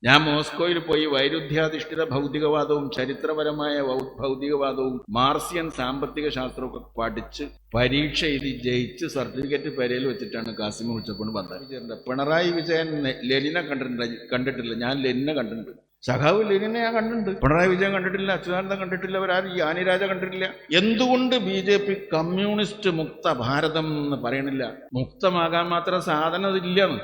ഞാൻ മോസ്കോയിൽ പോയി വൈരുദ്ധ്യാധിഷ്ഠിത ഭൗതികവാദവും ചരിത്രപരമായ ഭൗതികവാദവും മാർസിയൻ സാമ്പത്തിക ശാസ്ത്രമൊക്കെ പഠിച്ച് പരീക്ഷ എഴുതി ജയിച്ച് സർട്ടിഫിക്കറ്റ് പെരയിൽ വെച്ചിട്ടാണ് കാസിം വിളിച്ചപ്പോൾ വന്നത്. പിണറായി വിജയൻ ലെനിനെ കണ്ടിട്ടില്ല. ഞാൻ ലെനിനെ കണ്ടിട്ടുണ്ട്. സഖാവ് ലെനിനെ ഞാൻ കണ്ടിട്ടുണ്ട്. പിണറായി വിജയൻ കണ്ടിട്ടില്ല, അച്യുതാനന്ദൻ കണ്ടിട്ടില്ല, അവരാരും ഈ ആനിരാജ കണ്ടിട്ടില്ല. എന്തുകൊണ്ട് BJP കമ്മ്യൂണിസ്റ്റ് മുക്ത ഭാരതം എന്ന് പറയണില്ല? മുക്തമാകാൻ മാത്രം സാധനം ഇല്ലെന്ന്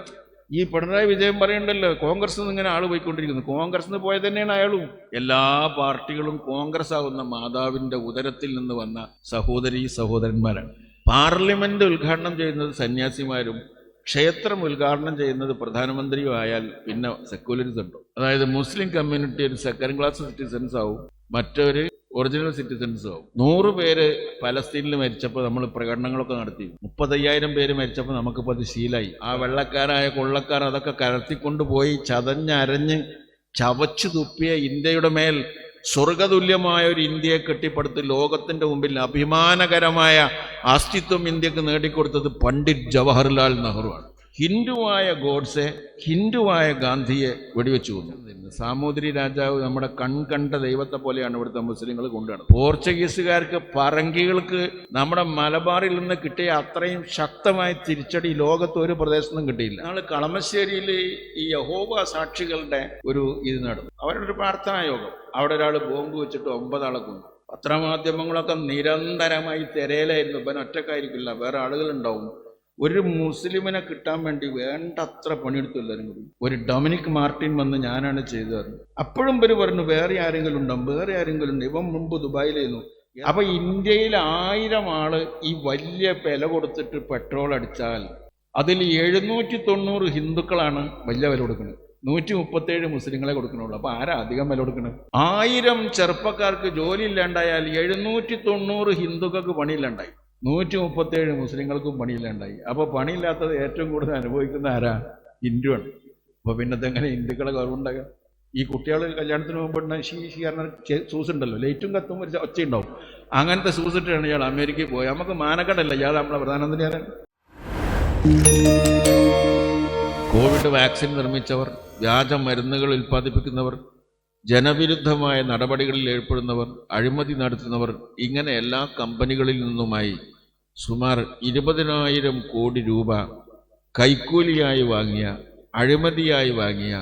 ഈ പിണറായി വിജയൻ പറയണ്ടല്ലോ. കോൺഗ്രസ് ഇങ്ങനെ ആള് പോയിക്കൊണ്ടിരിക്കുന്നു. കോൺഗ്രസ് പോയത് തന്നെയാണ് അയാളും. എല്ലാ പാർട്ടികളും കോൺഗ്രസ് ആവുന്ന മാതാവിന്റെ ഉദരത്തിൽ നിന്ന് വന്ന സഹോദരീ സഹോദരന്മാരാണ്. പാർലമെന്റ് ഉദ്ഘാടനം ചെയ്യുന്നത് സന്യാസിമാരും ക്ഷേത്രം ഉദ്ഘാടനം ചെയ്യുന്നത് പ്രധാനമന്ത്രിയും ആയാൽ പിന്നെ സെക്യുലറിസം ഉണ്ടോ? അതായത് മുസ്ലിം കമ്മ്യൂണിറ്റി ഒരു സെക്കൻഡ് ക്ലാസ് സിറ്റിസൺസ് ആവും, മറ്റൊരു ഒറിജിനൽ സിറ്റിസൺസ് ആവും. 100 പേര് പലസ്തീനിൽ മരിച്ചപ്പോൾ നമ്മൾ പ്രകടനങ്ങളൊക്കെ നടത്തി. 35,000 പേര് മരിച്ചപ്പോൾ നമുക്കിപ്പോൾ അത് ശീലായി. ആ വെള്ളക്കാരായ കൊള്ളക്കാർ അതൊക്കെ കടത്തിക്കൊണ്ടുപോയി ചതഞ്ഞരഞ്ഞ് ചവച്ചു തുപ്പിയ ഇന്ത്യയുടെ മേൽ സ്വർഗതുല്യമായ ഒരു ഇന്ത്യയെ കെട്ടിപ്പടുത്ത് ലോകത്തിന്റെ മുമ്പിൽ അഭിമാനകരമായ അസ്തിത്വം ഇന്ത്യക്ക് നേടിക്കൊടുത്തത് പണ്ഡിറ്റ് ജവഹർലാൽ നെഹ്റുവാണ്. ഹിന്ദുവായ ഗോഡ്സെ, ഹിന്ദുവായ ഗാന്ധിയെ വെടിവെച്ചു കൊന്നു. സാമൂതിരി രാജാവ് നമ്മുടെ കണ്ട ദൈവത്തെ പോലെയാണ് ഇവിടുത്തെ മുസ്ലിങ്ങൾ കൊണ്ടുവരുന്നത്. പോർച്ചുഗീസുകാർക്ക് പറങ്കികൾക്ക് നമ്മുടെ മലബാറിൽ നിന്ന് കിട്ടിയ അത്രയും ശക്തമായ തിരിച്ചടി ലോകത്ത് ഒരു പ്രദേശത്തും കിട്ടിയില്ല. ഞങ്ങൾ കളമശ്ശേരിയിൽ ഈ യഹോവ സാക്ഷികളുടെ ഒരു ഇത് നടന്നു. അവരുടെ ഒരു പ്രാർത്ഥനാ യോഗം. അവിടെ ഒരാൾ ബോംബ് വെച്ചിട്ട് 9 ആളെ കൊന്നു. പത്രമാധ്യമങ്ങളൊക്കെ നിരന്തരമായി തിരയിലായിരുന്നു. ഇവൻ ഒറ്റക്കായിരിക്കില്ല, വേറെ ആളുകളുണ്ടാവും. ഒരു മുസ്ലിമിനെ കിട്ടാൻ വേണ്ടി വേണ്ടത്ര പണിയെടുത്തു എല്ലാവരും കൂടി. ഒരു ഡൊമിനിക് മാർട്ടിൻ വന്ന് ഞാനാണ് ചെയ്തത്. അപ്പോഴും ഇവർ പറഞ്ഞു വേറെ ആരെങ്കിലും ഉണ്ടാവും, വേറെ ആരെങ്കിലും ഉണ്ട്. ഇവൻ മുമ്പ് ദുബായിലായിരുന്നു. അപ്പൊ ഇന്ത്യയിൽ 1000 ആള് ഈ വലിയ വില കൊടുത്തിട്ട് പെട്രോൾ അടിച്ചാൽ അതിൽ 790 ഹിന്ദുക്കളാണ് വലിയ വില കൊടുക്കുന്നത്. 137 മുസ്ലിങ്ങളെ കൊടുക്കണുള്ളൂ. അപ്പൊ ആരാ അധികം വില കൊടുക്കുന്നത്? 1000 ചെറുപ്പക്കാർക്ക് ജോലി ഇല്ലാണ്ടായാൽ 790 ഹിന്ദുക്കൾക്ക് പണിയില്ലാണ്ടായി, 137 മുസ്ലിങ്ങൾക്കും പണിയില്ലാണ്ടായി. അപ്പൊ പണിയില്ലാത്തത് ഏറ്റവും കൂടുതൽ അനുഭവിക്കുന്ന ആരാ? ഹിന്ദുവാണ്. അപ്പൊ പിന്നത്തെ എങ്ങനെ ഹിന്ദുക്കളെ കുറവുണ്ടാകുക? ഈ കുട്ടികൾ കല്യാണത്തിന് പോകുമ്പോൾ സൂസ് ഉണ്ടല്ലോ, ലൈറ്റും കത്തും ഒരു ഒച്ചയുണ്ടാവും. അങ്ങനത്തെ സൂസിട്ടാണ് ഇയാൾ അമേരിക്കയിൽ പോയത്. നമുക്ക് മാനക്കേടല്ല, ഇയാൾ നമ്മളെ പ്രധാനമന്ത്രിയാണ്. കോവിഡ് വാക്സിൻ നിർമ്മിച്ചവർ, വ്യാജ മരുന്നുകൾ ഉൽപ്പാദിപ്പിക്കുന്നവർ, ജനവിരുദ്ധമായ നടപടികളിൽ ഏർപ്പെടുന്നവർ, അഴിമതി നടത്തുന്നവർ, ഇങ്ങനെ എല്ലാ കമ്പനികളിൽ നിന്നുമായി സുമാർ 20,000 കോടി രൂപ കൈക്കൂലിയായി വാങ്ങിയ, അഴിമതിയായി വാങ്ങിയ,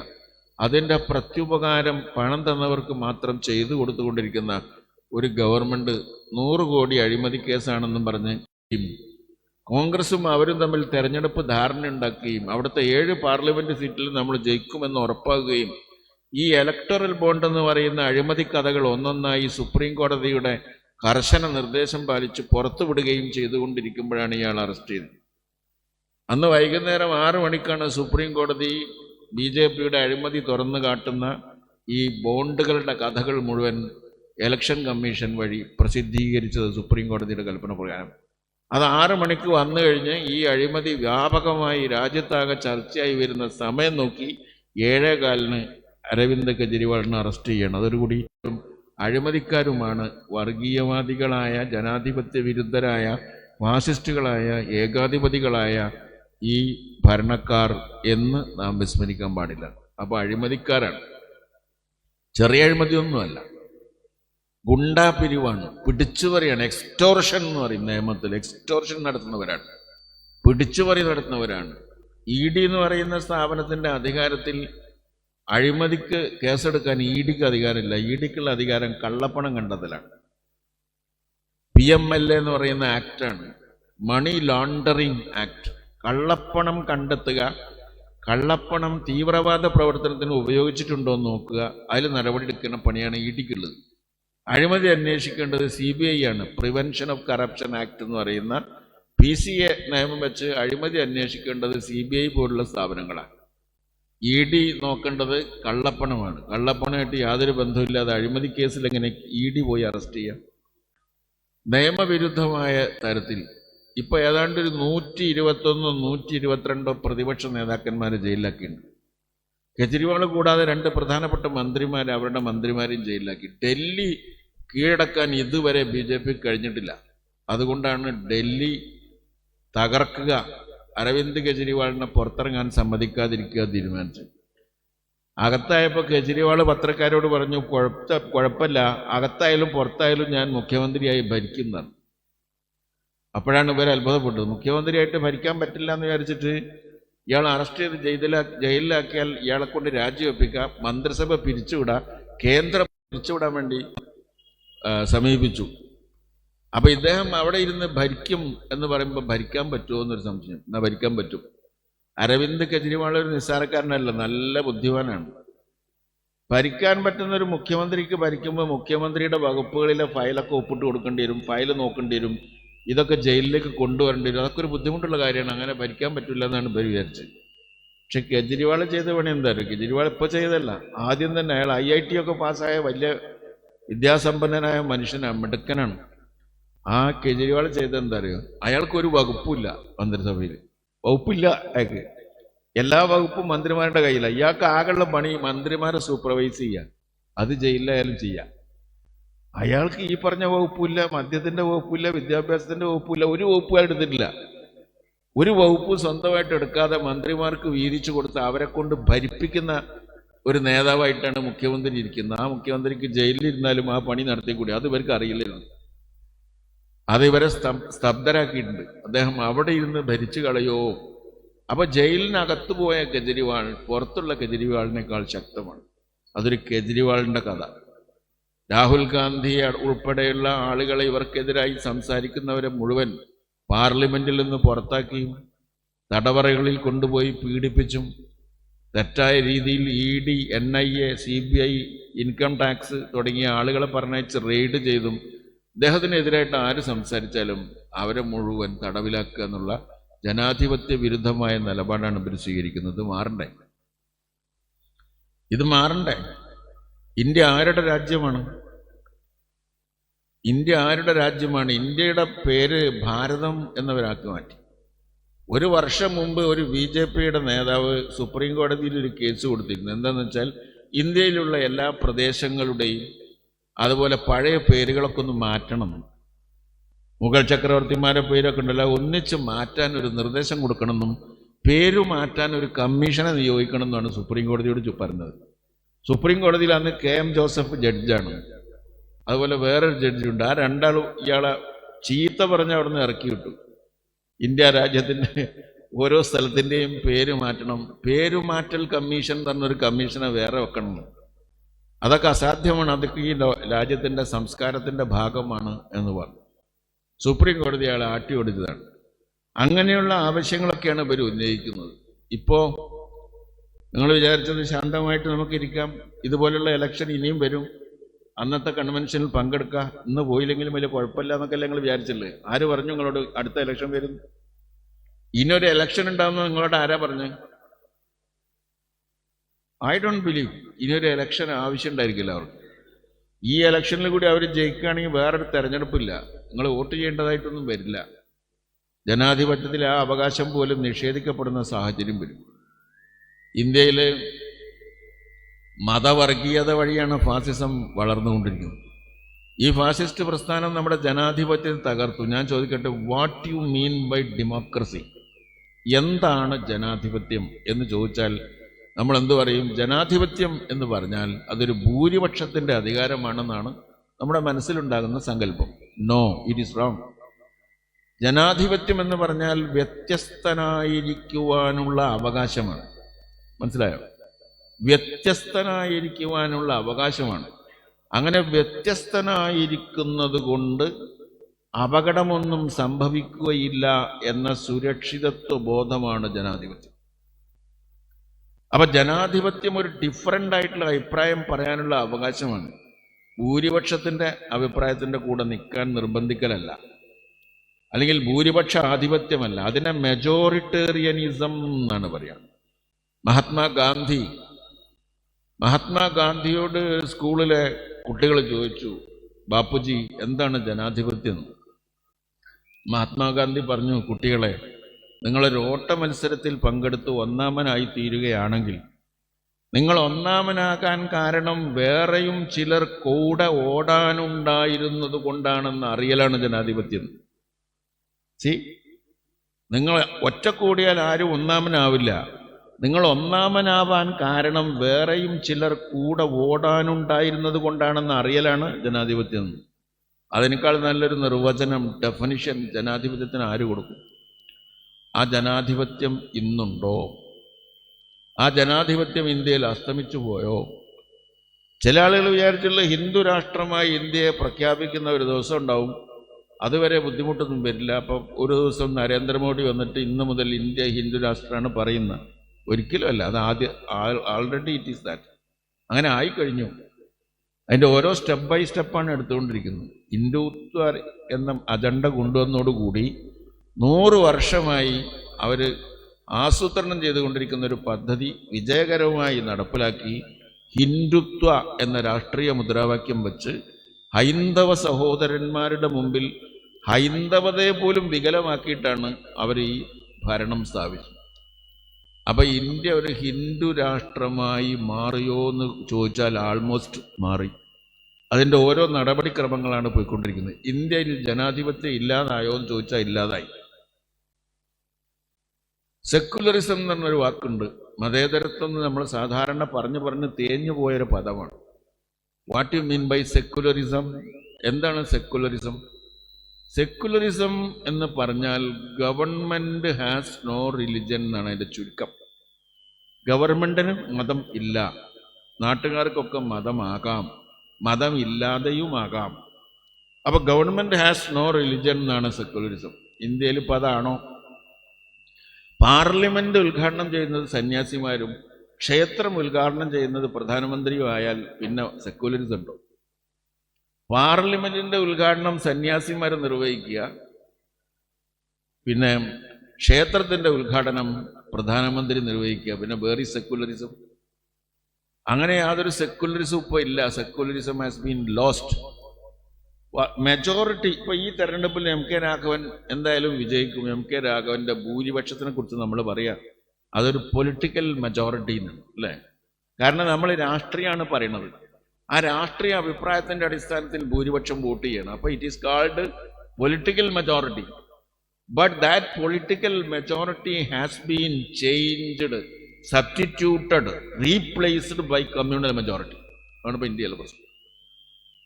അതിൻ്റെ പ്രത്യുപകാരം പണം തന്നവർക്ക് മാത്രം ചെയ്തു കൊടുത്തുകൊണ്ടിരിക്കുന്ന ഒരു ഗവൺമെൻറ് 100 കോടി അഴിമതി കേസാണെന്നും പറഞ്ഞ് കോൺഗ്രസും അവരും തമ്മിൽ തെരഞ്ഞെടുപ്പ് ധാരണ ഉണ്ടാക്കുകയും അവിടുത്തെ 7 പാർലമെൻറ്റ് സീറ്റിൽ നമ്മൾ ജയിക്കുമെന്ന് ഉറപ്പാക്കുകയും ഈ ഇലക്ടറൽ ബോണ്ട് എന്ന് പറയുന്ന അഴിമതി കഥകൾ ഒന്നൊന്നായി സുപ്രീം കോടതിയുടെ കർശന നിർദ്ദേശം പാലിച്ച് പുറത്തുവിടുകയും ചെയ്തുകൊണ്ടിരിക്കുമ്പോഴാണ് ഇയാൾ അറസ്റ്റ് ചെയ്തത്. അന്ന് വൈകുന്നേരം 6 മണിക്കാണ് സുപ്രീം കോടതി BJPയുടെ അഴിമതി തുറന്നു കാട്ടുന്ന ഈ ബോണ്ടുകളുടെ കഥകൾ മുഴുവൻ ഇലക്ഷൻ കമ്മീഷൻ വഴി പ്രസിദ്ധീകരിച്ചത് സുപ്രീം കോടതിയുടെ കൽപ്പന പ്രകാരം. അത് 6 മണിക്ക് വന്നു കഴിഞ്ഞ് ഈ അഴിമതി വ്യാപകമായി രാജ്യത്താകെ ചർച്ചയായി വരുന്ന സമയം നോക്കി 7:15 അരവിന്ദ് കെജ്രിവാളിനെ അറസ്റ്റ് ചെയ്യണം. അതൊരു കൂടി അഴിമതിക്കാരുമാണ്, വർഗീയവാദികളായ, ജനാധിപത്യ വിരുദ്ധരായ, ഫാസിസ്റ്റുകളായ, ഏകാധിപതികളായ ഈ ഭരണക്കാർ എന്ന് നാം വിസ്മരിക്കാൻ പാടില്ല. അപ്പോൾ അഴിമതിക്കാരാണ്, ചെറിയ അഴിമതിയൊന്നുമല്ല, ഗുണ്ടാ പിരിവാണ്, പിടിച്ചുപറിയാണ്. എക്സ്റ്റോർഷൻ എന്ന് പറയും നിയമത്തിൽ. എക്സ്റ്റോർഷൻ നടത്തുന്നവരാണ്, പിടിച്ചുപറി നടത്തുന്നവരാണ്. ED എന്ന് പറയുന്ന സ്ഥാപനത്തിൻ്റെ അധികാരത്തിൽ അഴിമതിക്ക് കേസെടുക്കാൻ EDക്ക് അധികാരമില്ല. EDക്കുള്ള അധികാരം കള്ളപ്പണം കണ്ടെത്തലാണ്. PMLA എന്ന് പറയുന്ന ആക്റ്റാണ്, മണി ലോണ്ടറിങ് ആക്ട്. കള്ളപ്പണം കണ്ടെത്തുക, കള്ളപ്പണം തീവ്രവാദ പ്രവർത്തനത്തിന് ഉപയോഗിച്ചിട്ടുണ്ടോ എന്ന് നോക്കുക, അതിൽ നടപടി എടുക്കുന്ന പണിയാണ് EDക്കുള്ളത്. അഴിമതി അന്വേഷിക്കേണ്ടത് CBI ആണ്. പ്രിവെൻഷൻ ഓഫ് കറപ്ഷൻ ആക്ട് എന്ന് പറയുന്ന PCA നിയമം വെച്ച് അഴിമതി അന്വേഷിക്കേണ്ടത് CBI പോലുള്ള സ്ഥാപനങ്ങളാണ്. ED നോക്കേണ്ടത് കള്ളപ്പണമാണ്. കള്ളപ്പണമായിട്ട് യാതൊരു ബന്ധമില്ലാതെ അഴിമതി കേസിൽ എങ്ങനെ ED പോയി അറസ്റ്റ് ചെയ്യാം? നിയമവിരുദ്ധമായ തരത്തിൽ ഇപ്പോൾ ഏതാണ്ട് ഒരു 121 122 പ്രതിപക്ഷ നേതാക്കന്മാരെ ജയിലിലാക്കിയിട്ടുണ്ട്. കെജ്രിവാൾ കൂടാതെ 2 പ്രധാനപ്പെട്ട മന്ത്രിമാർ, അവരുടെ മന്ത്രിമാരെയും ജയിലിലാക്കി. ഡൽഹി കീഴടക്കാൻ ഇതുവരെ BJP കഴിഞ്ഞിട്ടില്ല. അതുകൊണ്ടാണ് ഡൽഹി തകർക്കുക, അരവിന്ദ് കെജ്രിവാളിനെ പുറത്തിറങ്ങാൻ സമ്മതിക്കാതിരിക്കുക തീരുമാനിച്ചത്. അകത്തായപ്പോൾ കെജ്രിവാൾ പത്രക്കാരോട് പറഞ്ഞു, കുഴപ്പമില്ല, അകത്തായാലും പുറത്തായാലും ഞാൻ മുഖ്യമന്ത്രിയായി ഭരിക്കുന്നതാണ്. അപ്പോഴാണ് ഇവർ അത്ഭുതപ്പെട്ടത്. മുഖ്യമന്ത്രിയായിട്ട് ഭരിക്കാൻ പറ്റില്ല എന്ന് വിചാരിച്ചിട്ട് ഇയാൾ അറസ്റ്റ് ചെയ്ത് ജയിലിലാക്കിയാൽ ഇയാളെ കൊണ്ട് രാജിവെപ്പിക്കാം, മന്ത്രിസഭ പിരിച്ചുവിടാം, കേന്ദ്രം പിരിച്ചുവിടാൻ വേണ്ടി സമീപിച്ചു. അപ്പൊ ഇദ്ദേഹം അവിടെ ഇരുന്ന് ഭരിക്കും എന്ന് പറയുമ്പോൾ ഭരിക്കാൻ പറ്റുമോ എന്നൊരു സംശയം. എന്നാ ഭരിക്കാൻ പറ്റും. അരവിന്ദ് കെജ്രിവാൾ ഒരു നിസ്സാരക്കാരനല്ല, നല്ല ബുദ്ധിമാനാണ്. ഭരിക്കാൻ പറ്റുന്ന ഒരു മുഖ്യമന്ത്രിക്ക് ഭരിക്കുമ്പോൾ മുഖ്യമന്ത്രിയുടെ വകുപ്പുകളിലെ ഫയലൊക്കെ ഒപ്പിട്ട് കൊടുക്കേണ്ടി വരും, ഫയൽ നോക്കേണ്ടി വരും, ഇതൊക്കെ ജയിലിലേക്ക് കൊണ്ടുവരേണ്ടി വരും. അതൊക്കെ ഒരു ബുദ്ധിമുട്ടുള്ള കാര്യമാണ്. അങ്ങനെ ഭരിക്കാൻ പറ്റില്ല എന്നാണ് ഇവർ വിചാരിച്ചത്. പക്ഷെ കെജ്രിവാൾ ചെയ്ത പണി എന്തായാലും, കെജ്രിവാൾ ഇപ്പോൾ ചെയ്തല്ല, ആദ്യം തന്നെ അയാൾ IIT ഒക്കെ പാസ്സായ വലിയ വിദ്യാസമ്പന്നനായ മനുഷ്യനാണ്, മിടുക്കനാണ്. ആ കെജ്രിവാൾ ചെയ്ത എന്താ അറിയോ, അയാൾക്കൊരു വകുപ്പില്ല മന്ത്രിസഭയിൽ, വകുപ്പില്ല അയാൾക്ക്. എല്ലാ വകുപ്പും മന്ത്രിമാരുടെ കയ്യിലാണ്. ഇയാൾക്ക് ആകെയുള്ള പണി മന്ത്രിമാരെ സൂപ്പർവൈസ് ചെയ്യാൻ, അത് ജയിലിലായാലും ചെയ്യാം. അയാൾക്ക് ഈ പറഞ്ഞ വകുപ്പില്ല, മദ്യത്തിന്റെ വകുപ്പില്ല, വിദ്യാഭ്യാസത്തിന്റെ വകുപ്പില്ല, ഒരു വകുപ്പ് അയാൾ എടുത്തിട്ടില്ല. ഒരു വകുപ്പ് സ്വന്തമായിട്ട് എടുക്കാതെ മന്ത്രിമാർക്ക് വീതിച്ചു കൊടുത്ത് അവരെ കൊണ്ട് ഭരിപ്പിക്കുന്ന ഒരു നേതാവായിട്ടാണ് മുഖ്യമന്ത്രി ഇരിക്കുന്നത്. ആ മുഖ്യമന്ത്രിക്ക് ജയിലിലിരുന്നാലും ആ പണി നടത്തിക്കൂടി, അത് ഇവർക്ക് അറിയില്ലായിരുന്നു. അത് ഇവരെ സ്തബ്ധരാക്കിയിട്ടുണ്ട്. അദ്ദേഹം അവിടെ ഇരുന്ന് ഭരിച്ചു കളയോ. അപ്പൊ ജയിലിനകത്ത് പോയ കെജ്രിവാൾ പുറത്തുള്ള കെജ്രിവാളിനേക്കാൾ ശക്തമാണ്. അതൊരു കെജ്രിവാളിന്റെ കഥ. രാഹുൽ ഗാന്ധി ഉൾപ്പെടെയുള്ള ആളുകളെ ഇവർക്കെതിരായി സംസാരിക്കുന്നവരെ മുഴുവൻ പാർലമെന്റിൽ നിന്ന് പുറത്താക്കിയും തടവറകളിൽ കൊണ്ടുപോയി പീഡിപ്പിച്ചും തെറ്റായ രീതിയിൽ ED, NIA, CBI, income tax തുടങ്ങിയ ആളുകളെ പറഞ്ഞയച്ച് റെയ്ഡ് ചെയ്തും അദ്ദേഹത്തിനെതിരായിട്ട് ആര് സംസാരിച്ചാലും അവരെ മുഴുവൻ തടവിലാക്കുക എന്നുള്ള ജനാധിപത്യ വിരുദ്ധമായ നിലപാടാണ് ഇവർ സ്വീകരിക്കുന്നത്. മാറണ്ടേ? ഇത് മാറണ്ടേ? ഇന്ത്യ ആരുടെ രാജ്യമാണ്? ഇന്ത്യ ആരുടെ രാജ്യമാണ്? ഇന്ത്യയുടെ പേര് ഭാരതം എന്നവരാക്കി മാറ്റി. ഒരു വർഷം മുമ്പ് ഒരു BJPയുടെ നേതാവ് സുപ്രീം കോടതിയിൽ ഒരു കേസ് കൊടുത്തിരുന്നു. എന്താണെന്ന് വെച്ചാൽ ഇന്ത്യയിലുള്ള എല്ലാ പ്രദേശങ്ങളുടെയും അതുപോലെ പഴയ പേരുകളൊക്കെ ഒന്ന് മാറ്റണം, മുഗൾ ചക്രവർത്തിമാരുടെ പേരൊക്കെ ഉണ്ടല്ലോ, ഒന്നിച്ച് മാറ്റാൻ ഒരു നിർദ്ദേശം കൊടുക്കണമെന്നും പേരു മാറ്റാൻ ഒരു കമ്മീഷനെ നിയോഗിക്കണം എന്നാണ് സുപ്രീം കോടതിയോട് പറഞ്ഞത്. സുപ്രീം കോടതിയിൽ അന്ന് KM ജോസഫ് ജഡ്ജാണ്, അതുപോലെ വേറൊരു ജഡ്ജിയുണ്ട്. ആ രണ്ടാളും ഇയാളെ ചീത്ത പറഞ്ഞ് അവിടെ നിന്ന് ഇറക്കി വിട്ടു. ഇന്ത്യ രാജ്യത്തിൻ്റെ ഓരോ സ്ഥലത്തിൻ്റെയും പേര് മാറ്റണം, പേരുമാറ്റൽ കമ്മീഷൻ പറഞ്ഞൊരു കമ്മീഷനെ വേറെ വെക്കണം. അതൊക്കെ അസാധ്യമാണ്, അതൊക്കെ ഈ രാജ്യത്തിൻ്റെ സംസ്കാരത്തിൻ്റെ ഭാഗമാണ് എന്ന് പറഞ്ഞു. സുപ്രീം കോടതി അയാളെ ആട്ടി ഓടിച്ചതാണ്. അങ്ങനെയുള്ള ആവശ്യങ്ങളൊക്കെയാണ് ഇവർ ഉന്നയിക്കുന്നത്. ഇപ്പോൾ നിങ്ങൾ വിചാരിച്ചത് ശാന്തമായിട്ട് നമുക്കിരിക്കാം, ഇതുപോലുള്ള ഇലക്ഷൻ ഇനിയും വരും, അന്നത്തെ കൺവെൻഷനിൽ പങ്കെടുക്കാം, ഇന്ന് പോയില്ലെങ്കിലും വലിയ കുഴപ്പമില്ല എന്നൊക്കെ നിങ്ങൾ വിചാരിച്ചില്ലേ? ആര് പറഞ്ഞു നിങ്ങളോട് അടുത്ത ഇലക്ഷൻ വരും? ഇനിയൊരു ഇലക്ഷൻ ഉണ്ടാവുന്ന നിങ്ങളോട് ആരാ പറഞ്ഞു? ഐ ഡോണ്ട് ബിലീവ് ഇനിയൊരു ഇലക്ഷൻ ആവശ്യം ഉണ്ടായിരിക്കില്ല അവർക്ക്. ഈ ഇലക്ഷനിൽ കൂടി അവർ ജയിക്കുകയാണെങ്കിൽ വേറൊരു തെരഞ്ഞെടുപ്പില്ല, നിങ്ങൾ വോട്ട് ചെയ്യേണ്ടതായിട്ടൊന്നും വരില്ല. ജനാധിപത്യത്തിൽ ആ അവകാശം പോലും നിഷേധിക്കപ്പെടുന്ന സാഹചര്യം വരും. ഇന്ത്യയിൽ മതവർഗീയത വഴിയാണ് ഫാസിസം വളർന്നുകൊണ്ടിരിക്കുന്നത്. ഈ ഫാസിസ്റ്റ് പ്രസ്ഥാനം നമ്മുടെ ജനാധിപത്യത്തെ തകർത്തു. ഞാൻ ചോദിക്കട്ടെ, what you mean by democracy? എന്താണ് ജനാധിപത്യം എന്ന് ചോദിച്ചാൽ നമ്മൾ എന്തു പറയും? ജനാധിപത്യം എന്ന് പറഞ്ഞാൽ അതൊരു ഭൂരിപക്ഷത്തിൻ്റെ അധികാരമാണെന്നാണ് നമ്മുടെ മനസ്സിലുണ്ടാകുന്ന സങ്കല്പം. No, it is wrong. ജനാധിപത്യം എന്ന് പറഞ്ഞാൽ വ്യത്യസ്തനായിരിക്കുവാനുള്ള അവകാശമാണ്. മനസ്സിലായോ? വ്യത്യസ്തനായിരിക്കുവാനുള്ള അവകാശമാണ്. അങ്ങനെ വ്യത്യസ്തനായിരിക്കുന്നത് കൊണ്ട് അപകടമൊന്നും സംഭവിക്കുകയില്ല എന്ന സുരക്ഷിതത്വ ബോധമാണ് ജനാധിപത്യം. അപ്പൊ ജനാധിപത്യം ഒരു ഡിഫറൻ്റ് ആയിട്ടുള്ള അഭിപ്രായം പറയാനുള്ള അവകാശമാണ്. ഭൂരിപക്ഷത്തിന്റെ അഭിപ്രായത്തിന്റെ കൂടെ നിൽക്കാൻ നിർബന്ധിക്കലല്ല, അല്ലെങ്കിൽ ഭൂരിപക്ഷ ആധിപത്യമല്ല. അതിനെ മെജോറിറ്റേറിയനിസം എന്നാണ് പറയുക. മഹാത്മാഗാന്ധിയോട് സ്കൂളിലെ കുട്ടികൾ ചോദിച്ചു, ബാപ്പുജി എന്താണ് ജനാധിപത്യം? മഹാത്മാഗാന്ധി പറഞ്ഞു, കുട്ടികളെ, നിങ്ങളൊരു ഓട്ട മത്സരത്തിൽ പങ്കെടുത്ത് ഒന്നാമനായി തീരുകയാണെങ്കിൽ നിങ്ങൾ ഒന്നാമനാകാൻ കാരണം വേറെയും ചിലർ കൂടെ ഓടാനുണ്ടായിരുന്നത് കൊണ്ടാണെന്ന് അറിയലാണ് ജനാധിപത്യം. നിങ്ങൾ ഒറ്റ കൂടിയാൽ ആരും ഒന്നാമനാവില്ല. നിങ്ങൾ ഒന്നാമനാവാൻ കാരണം വേറെയും ചിലർ കൂടെ ഓടാനുണ്ടായിരുന്നത് കൊണ്ടാണെന്ന് അറിയലാണ് ജനാധിപത്യം. അതിനേക്കാൾ നല്ലൊരു നിർവചനം, ഡെഫിനിഷൻ ജനാധിപത്യത്തിന് ആര് കൊടുക്കും? ആ ജനാധിപത്യം ഇന്നുണ്ടോ? ആ ജനാധിപത്യം ഇന്ത്യയിൽ അസ്തമിച്ചു പോയോ? ചില ആളുകൾ വിചാരിച്ചുള്ള ഹിന്ദു രാഷ്ട്രമായി ഇന്ത്യയെ പ്രഖ്യാപിക്കുന്ന ഒരു ദിവസം ഉണ്ടാവും, അതുവരെ ബുദ്ധിമുട്ടൊന്നും വരില്ല. അപ്പം ഒരു ദിവസം നരേന്ദ്രമോദി വന്നിട്ട് ഇന്ന് മുതൽ ഇന്ത്യ ഹിന്ദു രാഷ്ട്രമാണ് പറയുന്നത്. ഒരിക്കലും അല്ല. അത് ആൾറെഡി ഇറ്റ് ഈസ് ദാറ്റ്. അങ്ങനെ ആയിക്കഴിഞ്ഞു. അതിൻ്റെ ഓരോ സ്റ്റെപ്പ് ബൈ സ്റ്റെപ്പാണ് എടുത്തുകൊണ്ടിരിക്കുന്നത്. ഹിന്ദുത്വ എന്ന അജണ്ട കൊണ്ടുവന്നതോടുകൂടി 100 വർഷമായി അവർ ആസൂത്രണം ചെയ്തുകൊണ്ടിരിക്കുന്ന ഒരു പദ്ധതി വിജയകരമായി നടപ്പിലാക്കി. ഹിന്ദുത്വ എന്ന രാഷ്ട്രീയ മുദ്രാവാക്യം വെച്ച് ഹൈന്ദവ സഹോദരന്മാരുടെ മുമ്പിൽ ഹൈന്ദവതയെ പോലും വികലമാക്കിയിട്ടാണ് അവർ ഈ ഭരണം സ്ഥാപിച്ചത്. അപ്പം ഇന്ത്യ ഒരു ഹിന്ദു രാഷ്ട്രമായി മാറിയോ എന്ന് ചോദിച്ചാൽ ആൾമോസ്റ്റ് മാറി. അതിൻ്റെ ഓരോ നടപടിക്രമങ്ങളാണ് പോയിക്കൊണ്ടിരിക്കുന്നത്. ഇന്ത്യയിൽ ജനാധിപത്യം ഇല്ലാതായോ എന്ന് ചോദിച്ചാൽ ഇല്ലാതായി. സെക്കുലറിസം എന്ന് പറഞ്ഞൊരു വാക്കുണ്ട്. മതേതരത്വം എന്ന് നമ്മൾ സാധാരണ പറഞ്ഞ് തേഞ്ഞു പോയൊരു പദമാണ്. What you mean by secularism? എന്താണ് സെക്കുലറിസം? സെക്കുലറിസം എന്ന് പറഞ്ഞാൽ ഗവൺമെൻറ് ഹാസ് നോ റിലിജൻ എന്നാണ് അതിൻ്റെ ചുരുക്കം. ഗവൺമെൻറ്റിന് മതം ഇല്ല, നാട്ടുകാർക്കൊക്കെ മതമാകാം, മതം ഇല്ലാതെയുമാകാം. അപ്പോൾ ഗവൺമെൻറ് ഹാസ് നോ റിലിജൻ എന്നാണ് സെക്കുലറിസം. ഇന്ത്യയിൽ ഇപ്പോൾ അതാണോ? പാർലമെൻറ്റ് ഉദ്ഘാടനം ചെയ്യുന്നത് സന്യാസിമാരും ക്ഷേത്രം ഉദ്ഘാടനം ചെയ്യുന്നത് പ്രധാനമന്ത്രിയും ആയാൽ പിന്നെ സെക്കുലറിസം ഉണ്ടോ? പാർലമെന്റിന്റെ ഉദ്ഘാടനം സന്യാസിമാർ നിർവഹിക്കുക, പിന്നെ ക്ഷേത്രത്തിന്റെ ഉദ്ഘാടനം പ്രധാനമന്ത്രി നിർവഹിക്കുക, പിന്നെ വേറെ സെക്കുലറിസം? അങ്ങനെ യാതൊരു സെക്കുലറിസം ഇപ്പോൾ ഇല്ല. Secularism has been lost. Majority ഇപ്പോൾ ഈ തെരഞ്ഞെടുപ്പിൽ എം കെ രാഘവൻ എന്തായാലും വിജയിക്കും. എം കെ രാഘവന്റെ ഭൂരിപക്ഷത്തിനെ കുറിച്ച് നമ്മൾ പറയാം, അതൊരു പൊളിറ്റിക്കൽ മെജോറിറ്റി എന്നാണ്, അല്ലേ? കാരണം നമ്മൾ രാഷ്ട്രീയമാണ് പറയുന്നത്. ആ രാഷ്ട്രീയ അഭിപ്രായത്തിന്റെ അടിസ്ഥാനത്തിൽ ഭൂരിപക്ഷം വോട്ട് ചെയ്യണം. അപ്പോൾ it is called political majority. But that political majority has been changed, substituted, replaced by communal majority. അതാണ് ഇപ്പോൾ ഇന്ത്യയിലെ പ്രശ്നം.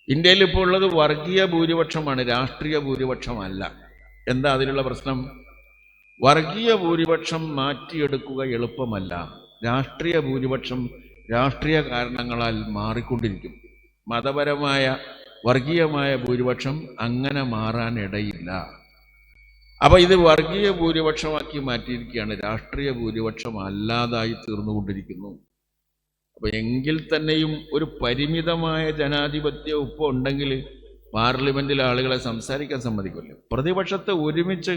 ഇന്ത്യയിൽ ഇപ്പോൾ ഉള്ളത് വർഗീയ ഭൂരിപക്ഷമാണ്, രാഷ്ട്രീയ ഭൂരിപക്ഷമല്ല. എന്താ അതിലുള്ള പ്രശ്നം? വർഗീയ ഭൂരിപക്ഷം മാറ്റിയെടുക്കുക എളുപ്പമല്ല. രാഷ്ട്രീയ ഭൂരിപക്ഷം രാഷ്ട്രീയ കാരണങ്ങളാൽ മാറിക്കൊണ്ടിരിക്കും. മതപരമായ വർഗീയമായ ഭൂരിപക്ഷം അങ്ങനെ മാറാനിടയില്ല. അപ്പോൾ ഇത് വർഗീയ ഭൂരിപക്ഷമാക്കി മാറ്റിയിരിക്കുകയാണ്, രാഷ്ട്രീയ ഭൂരിപക്ഷം അല്ലാതായി തീർന്നുകൊണ്ടിരിക്കുന്നു. അപ്പോൾ എങ്കിൽ തന്നെയും ഒരു പരിമിതമായ ജനാധിപത്യം ഇപ്പോൾ ഉണ്ടെങ്കിൽ പാർലമെന്റിൽ ആളുകളെ സംസാരിക്കാൻ സമ്മതിക്കില്ല. പ്രതിപക്ഷത്തെ ഒരുമിച്ച്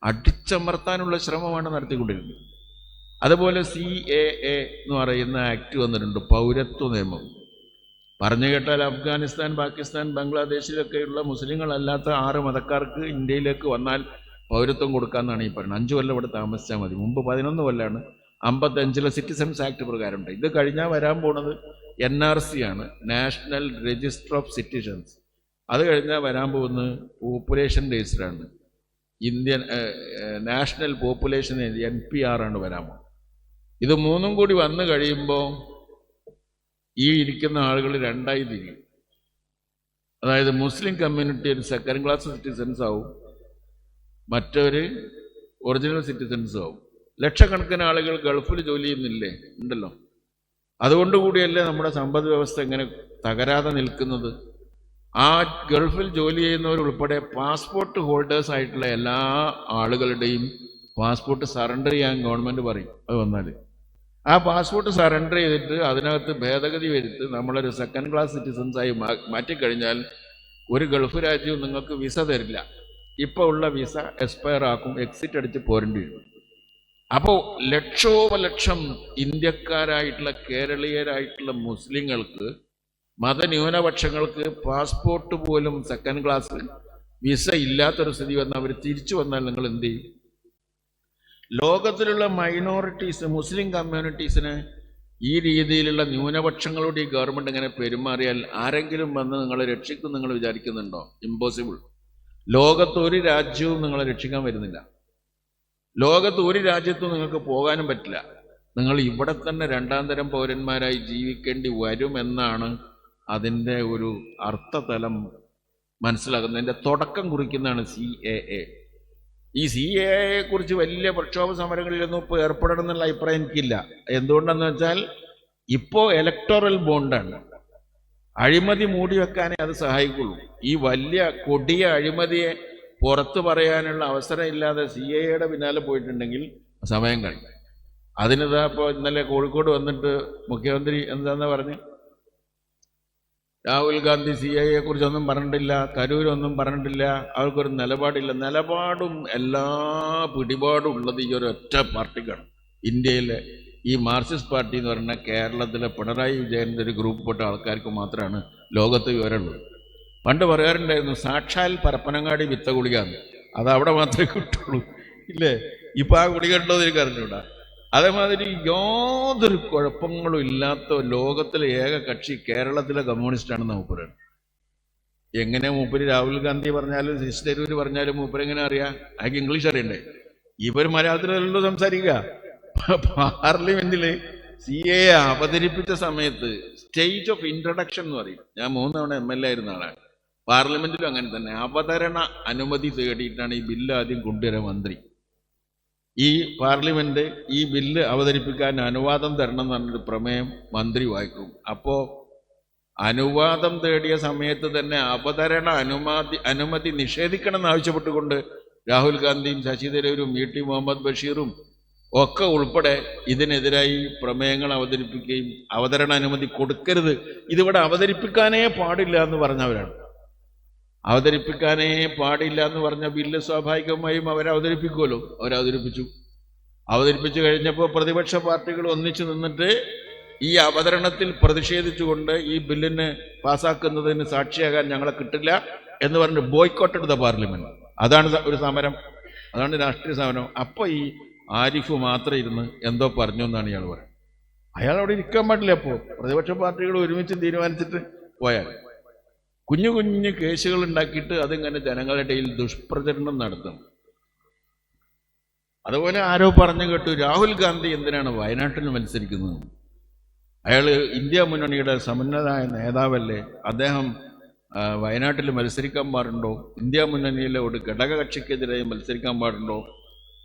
അടിച്ചമർത്താനുള്ള ശ്രമമാണ് നടത്തിക്കൊണ്ടിരിക്കുന്നത്. അതുപോലെ CAA എന്ന് പറയുന്ന ആക്ട് വന്നിട്ടുണ്ട്, പൗരത്വ നിയമം. പറഞ്ഞു കേട്ടാൽ അഫ്ഗാനിസ്ഥാൻ, പാകിസ്ഥാൻ, ബംഗ്ലാദേശിലൊക്കെയുള്ള മുസ്ലിങ്ങളല്ലാത്ത 6 മതക്കാർക്ക് ഇന്ത്യയിലേക്ക് വന്നാൽ പൗരത്വം കൊടുക്കാമെന്നാണ് ഈ പറയുന്നത്. 5 കൊല്ലം ഇവിടെ താമസിച്ചാൽ മതി. മുമ്പ് 11 കൊല്ലാണ് 55 സിറ്റിസൺസ് ആക്ട് പ്രകാരമുണ്ട്. ഇത് കഴിഞ്ഞാൽ വരാൻ പോണത് NRC ആണ്, നാഷണൽ രജിസ്റ്റർ ഓഫ് സിറ്റിസൺസ്. അത് കഴിഞ്ഞാൽ വരാൻ പോകുന്നത് പോപ്പുലേഷൻ രജിസ്റ്ററാണ്, ഇന്ത്യൻ നാഷണൽ പോപ്പുലേഷൻ NPR ആണ് വരാൻ പോകുന്നത്. ഇത് 3ഉം കൂടി വന്നു കഴിയുമ്പോൾ ഈ ഇരിക്കുന്ന ആളുകൾ രണ്ടായി തിരിയും. അതായത് മുസ്ലിം കമ്മ്യൂണിറ്റി ഒരു സെക്കൻഡ് ക്ലാസ് സിറ്റിസൺസ് ആവും, മറ്റൊരു ഒറിജിനൽ സിറ്റിസൺസ് ആവും. ലക്ഷക്കണക്കിന് ആളുകൾ ഗൾഫിൽ ജോലി ചെയ്യുന്നില്ലേ, ഉണ്ടല്ലോ. അതുകൊണ്ടുകൂടിയല്ലേ നമ്മുടെ സമ്പദ് വ്യവസ്ഥ ഇങ്ങനെ തകരാതെ നിൽക്കുന്നത്. ആ ഗൾഫിൽ ജോലി ചെയ്യുന്നവരുൾപ്പെടെ പാസ്പോർട്ട് ഹോൾഡേഴ്സ് ആയിട്ടുള്ള എല്ലാ ആളുകളുടെയും പാസ്പോർട്ട് സറണ്ടർ ചെയ്യാൻ ഗവൺമെൻറ് പറയും. അത് വന്നാൽ ആ പാസ്പോർട്ട് സറണ്ടർ ചെയ്തിട്ട് അതിനകത്ത് ഭേദഗതി വരുത്തി നമ്മളൊരു സെക്കൻഡ് ക്ലാസ് സിറ്റിസൺസായി മാറ്റിക്കഴിഞ്ഞാൽ ഒരു ഗൾഫ് രാജ്യവും നിങ്ങൾക്ക് വിസ തരില്ല. ഇപ്പോൾ ഉള്ള വിസ എക്സ്പയർ ആക്കും, എക്സിറ്റ് അടിച്ച് പോരേണ്ടി വരും. അപ്പോൾ ലക്ഷോപലക്ഷം ഇന്ത്യക്കാരായിട്ടുള്ള കേരളീയരായിട്ടുള്ള മുസ്ലിങ്ങൾക്ക്, മതന്യൂനപക്ഷങ്ങൾക്ക് പാസ്പോർട്ട് പോലും സെക്കൻഡ് ക്ലാസ് വിസ ഇല്ലാത്തൊരു സ്ഥിതി വന്നാൽ അവർ തിരിച്ചു വന്നാൽ നിങ്ങൾ എന്ത് ചെയ്യും? ലോകത്തിലുള്ള മൈനോറിറ്റീസ്, മുസ്ലിം കമ്മ്യൂണിറ്റീസിന് ഈ രീതിയിലുള്ള ന്യൂനപക്ഷങ്ങളോട് ഈ ഗവൺമെൻറ് ഇങ്ങനെ പെരുമാറിയാൽ ആരെങ്കിലും വന്ന് നിങ്ങളെ രക്ഷിക്കും നിങ്ങൾ വിചാരിക്കുന്നുണ്ടോ? ഇമ്പോസിബിൾ. ലോകത്ത് ഒരു രാജ്യവും നിങ്ങളെ രക്ഷിക്കാൻ വരുന്നില്ല. ലോകത്ത് ഒരു രാജ്യത്തും നിങ്ങൾക്ക് പോകാനും പറ്റില്ല. നിങ്ങൾ ഇവിടെ തന്നെ രണ്ടാം തരം പൗരന്മാരായി ജീവിക്കേണ്ടി വരുമെന്നാണ് അതിൻ്റെ ഒരു അർത്ഥതലം മനസ്സിലാക്കുന്നതിൻ്റെ തുടക്കം കുറിക്കുന്നതാണ് CAA. ഈ CAA കുറിച്ച് വലിയ പ്രക്ഷോഭ സമരങ്ങളിലൊന്നും ഇപ്പോൾ ഏർപ്പെടണം എന്നുള്ള അഭിപ്രായം എനിക്കില്ല. എന്തുകൊണ്ടെന്ന് വെച്ചാൽ ഇപ്പോൾ ഇലക്ടോറൽ ബോണ്ടാണ്. അഴിമതി മൂടി വെക്കാനേ അത് സഹായിക്കുള്ളൂ. ഈ വലിയ കൊടിയ അഴിമതിയെ പുറത്തു പറയാനുള്ള അവസരം ഇല്ലാതെ CAA പിന്നാലെ പോയിട്ടുണ്ടെങ്കിൽ സമയം കഴിഞ്ഞു. അതിനിതാ ഇപ്പോൾ ഇന്നലെ കോഴിക്കോട് വന്നിട്ട് മുഖ്യമന്ത്രി എന്താന്ന് പറഞ്ഞ്, രാഹുൽ ഗാന്ധി CAA കുറിച്ചൊന്നും പറഞ്ഞിട്ടില്ല, തരൂരൊന്നും പറഞ്ഞിട്ടില്ല, അവർക്കൊരു നിലപാടില്ല. നിലപാടും എല്ലാ പിടിപാടും ഉള്ളത് ഈ ഒരു ഒറ്റ പാർട്ടിക്കാണ്. ഇന്ത്യയിലെ ഈ മാർക്സിസ്റ്റ് പാർട്ടി എന്ന് പറഞ്ഞാൽ കേരളത്തിലെ പിണറായി വിജയൻ്റെ ഒരു ഗ്രൂപ്പിൽപ്പെട്ട ആൾക്കാർക്ക് മാത്രമാണ് ലോകത്ത് വിവരമുള്ളത്. പണ്ട് പറയാറുണ്ടായിരുന്നു സാക്ഷാൽ പരപ്പനങ്ങാടി വിത്ത ഗുളികയാണ്, അത് അവിടെ മാത്രമേ കിട്ടുള്ളൂ, ഇല്ലേ? ഇപ്പം ആ ഗുളിക ഉണ്ടോ എന്ന് എനിക്ക് അറിഞ്ഞൂടാ. അതേമാതിരി യാതൊരു കുഴപ്പങ്ങളും ഇല്ലാത്ത ലോകത്തിലെ ഏക കക്ഷി കേരളത്തിലെ കമ്മ്യൂണിസ്റ്റാണെന്ന് മൂപ്പരാണ്. എങ്ങനെ മൂപ്പര് രാഹുൽ ഗാന്ധി പറഞ്ഞാലും ശശി തരൂർ പറഞ്ഞാലും മൂപ്പരെങ്ങനെ അറിയാം? അയാൾക്ക് ഇംഗ്ലീഷ് അറിയണ്ടേ? ഇവർ മലയാളത്തിലല്ലോ സംസാരിക്കുക. പാർലമെന്റിൽ CAA അവതരിപ്പിച്ച സമയത്ത് സ്റ്റേജ് ഓഫ് ഇൻട്രൊഡക്ഷൻ എന്ന് പറയും. ഞാൻ 3 തവണ MLA ആയിരുന്ന ആളാണ്. പാർലമെന്റിലും അങ്ങനെ തന്നെ അവതരണ അനുമതി തേടിയിട്ടാണ് ഈ ബില്ല് ആദ്യം കൊണ്ടുവരാൻ മന്ത്രി. ഈ പാർലമെന്റ് ഈ ബില്ല് അവതരിപ്പിക്കാൻ അനുവാദം തരണം എന്ന് പറഞ്ഞൊരു പ്രമേയം മന്ത്രി വായിക്കും. അപ്പോൾ അനുവാദം തേടിയ സമയത്ത് തന്നെ അവതരണ അനുമതി നിഷേധിക്കണം എന്നാവശ്യപ്പെട്ടുകൊണ്ട് രാഹുൽ ഗാന്ധിയും ശശി തരൂരും VT മുഹമ്മദ് ബഷീറും ഒക്കെ ഉൾപ്പെടെ ഇതിനെതിരായി പ്രമേയങ്ങൾ അവതരിപ്പിക്കുകയും അവതരണ അനുമതി കൊടുക്കരുത്, ഇതിവിടെ അവതരിപ്പിക്കാനേ പാടില്ല എന്ന് പറഞ്ഞവരാണ്. അവതരിപ്പിക്കാനേ പാടില്ല എന്ന് പറഞ്ഞ ബില്ല് സ്വാഭാവികമായും അവരവതരിപ്പിക്കുമല്ലോ. അവതരിപ്പിച്ചു കഴിഞ്ഞപ്പോൾ പ്രതിപക്ഷ പാർട്ടികൾ ഒന്നിച്ചു നിന്നിട്ട് ഈ അവതരണത്തിൽ പ്രതിഷേധിച്ചുകൊണ്ട് ഈ ബില്ലിന് പാസ്സാക്കുന്നതിന് സാക്ഷിയാകാൻ ഞങ്ങളെ കിട്ടില്ല എന്ന് പറഞ്ഞ് ബോയ്ക്കോട്ട് എടുത്ത പാർലമെന്റ്. അതാണ് ഒരു സമരം, അതാണ് രാഷ്ട്രീയ സമരം. അപ്പോൾ ഈ ആരിഫ് മാത്രം ഇരുന്ന് എന്തോ പറഞ്ഞു എന്നാണ് ഇയാൾ പറയുന്നത്. അയാൾ അവിടെ ഇരിക്കാൻ പാടില്ല. അപ്പോൾ പ്രതിപക്ഷ പാർട്ടികൾ ഒരുമിച്ച് തീരുമാനിച്ചിട്ട് പോയാൽ കുഞ്ഞു കുഞ്ഞു കേസുകൾ ഉണ്ടാക്കിയിട്ട് അതിങ്ങനെ ജനങ്ങളുടെ ഇടയിൽ ദുഷ്പ്രചരണം നടത്തും. അതുപോലെ ആരോ പറഞ്ഞു കേട്ടു രാഹുൽ ഗാന്ധി എന്തിനാണ് വയനാട്ടിൽ മത്സരിക്കുന്നത്? അയാൾ ഇന്ത്യ മുന്നണിയുടെ സമുന്നതനായ നേതാവല്ലേ, അദ്ദേഹം വയനാട്ടിൽ മത്സരിക്കാൻ പാടുണ്ടോ? ഇന്ത്യ മുന്നണിയിലെ ഒരു ഘടകകക്ഷിക്കെതിരെ മത്സരിക്കാൻ പാടുണ്ടോ?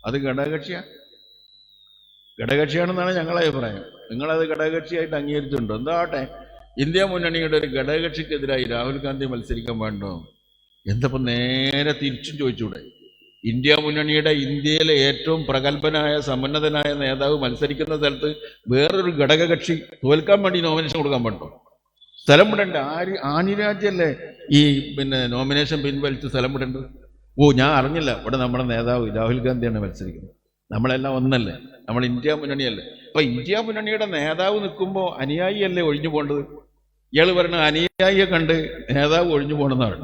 അത് ഘടകകക്ഷിയാണെന്നാണ് ഞങ്ങളെ അഭിപ്രായം. നിങ്ങളത് ഘടകകക്ഷിയായിട്ട് അംഗീകരിച്ചിട്ടുണ്ടോ? എന്താവട്ടെ, ഇന്ത്യ മുന്നണിയുടെ ഒരു ഘടകകക്ഷിക്കെതിരായി രാഹുൽ ഗാന്ധി മത്സരിക്കാൻ പാടുണ്ടോ? എന്തപ്പോൾ നേരെ തിരിച്ചും ചോദിച്ചൂടെ? ഇന്ത്യ മുന്നണിയുടെ ഇന്ത്യയിലെ ഏറ്റവും പ്രഗത്ഭനായ സമുന്നതനായ നേതാവ് മത്സരിക്കുന്ന സ്ഥലത്ത് വേറൊരു ഘടകകക്ഷി തോൽക്കാൻ വേണ്ടി നോമിനേഷൻ കൊടുക്കാൻ പാടുണ്ടോ? സ്ഥലം വിടണ്ടേ? ആനിരാജ്യല്ലേ ഈ നോമിനേഷൻ പിൻവലിച്ച് സ്ഥലം വിടേണ്ടത്? ഞാൻ അറിഞ്ഞില്ല, ഇവിടെ നമ്മുടെ നേതാവ് രാഹുൽ ഗാന്ധിയാണ് മത്സരിക്കുന്നത്, നമ്മളെല്ലാം ഒന്നല്ലേ, നമ്മൾ ഇന്ത്യ മുന്നണിയല്ലേ. അപ്പൊ ഇന്ത്യ മുന്നണിയുടെ നേതാവ് നിൽക്കുമ്പോൾ അനുയായിയല്ലേ ഒഴിഞ്ഞു പോകേണ്ടത്? ഇയാൾ പറഞ്ഞ അനുയായിയെ കണ്ട് നേതാവ് ഒഴിഞ്ഞു പോകണമെന്നാണ്.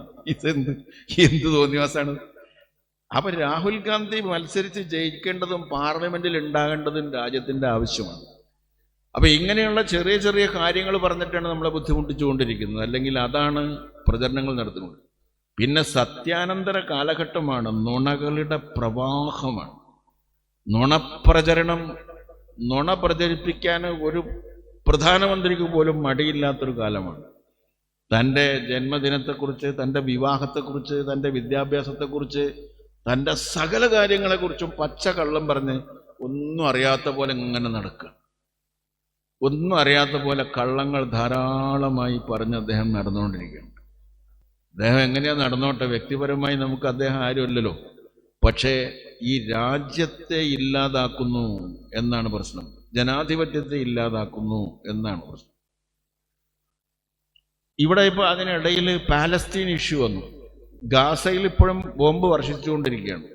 എന്ത് തോന്നിവാസാണ്? അപ്പൊ രാഹുൽ ഗാന്ധി മത്സരിച്ച് ജയിക്കേണ്ടതും പാർലമെന്റിൽ ഉണ്ടാകേണ്ടതും രാജ്യത്തിന്റെ ആവശ്യമാണ്. അപ്പൊ ഇങ്ങനെയുള്ള ചെറിയ ചെറിയ കാര്യങ്ങൾ പറഞ്ഞിട്ടാണ് നമ്മളെ ബുദ്ധിമുട്ടിച്ചുകൊണ്ടിരിക്കുന്നത്. അല്ലെങ്കിൽ അതാണ് പ്രചരണങ്ങൾ നടത്തുന്നത്. പിന്നെ സത്യാനന്തര കാലഘട്ടമാണ്, നുണകളുടെ പ്രവാഹമാണ്. നുണ പ്രചരിപ്പിക്കാൻ ഒരു പ്രധാനമന്ത്രിക്ക് പോലും മടിയില്ലാത്തൊരു കാലമാണ്. തൻ്റെ ജന്മദിനത്തെക്കുറിച്ച്, തൻ്റെ വിവാഹത്തെക്കുറിച്ച്, തൻ്റെ വിദ്യാഭ്യാസത്തെക്കുറിച്ച്, തൻ്റെ സകല കാര്യങ്ങളെക്കുറിച്ചും പച്ച കള്ളം പറഞ്ഞ് ഒന്നും അറിയാത്ത പോലെ ഇങ്ങനെ നടക്കുക. ഒന്നും അറിയാത്ത പോലെ കള്ളങ്ങൾ ധാരാളമായി പറഞ്ഞ് അദ്ദേഹം നടന്നുകൊണ്ടിരിക്കുകയാണ്. അദ്ദേഹം എങ്ങനെയാ നടന്നോട്ടെ, വ്യക്തിപരമായി നമുക്ക് അദ്ദേഹം ആരുമല്ലല്ലോ. പക്ഷേ ഈ രാജ്യത്തെ ഇല്ലാതാക്കുന്നു എന്നാണ് പ്രശ്നം, ജനാധിപത്യത്തെ ഇല്ലാതാക്കുന്നു എന്നാണ് പ്രശ്നം. ഇവിടെ ഇപ്പോൾ അതിനിടയിൽ പാലസ്തീൻ ഇഷ്യൂ വന്നു. ഗാസയിൽ ഇപ്പോഴും ബോംബ് വർഷിച്ചുകൊണ്ടിരിക്കുകയാണ്.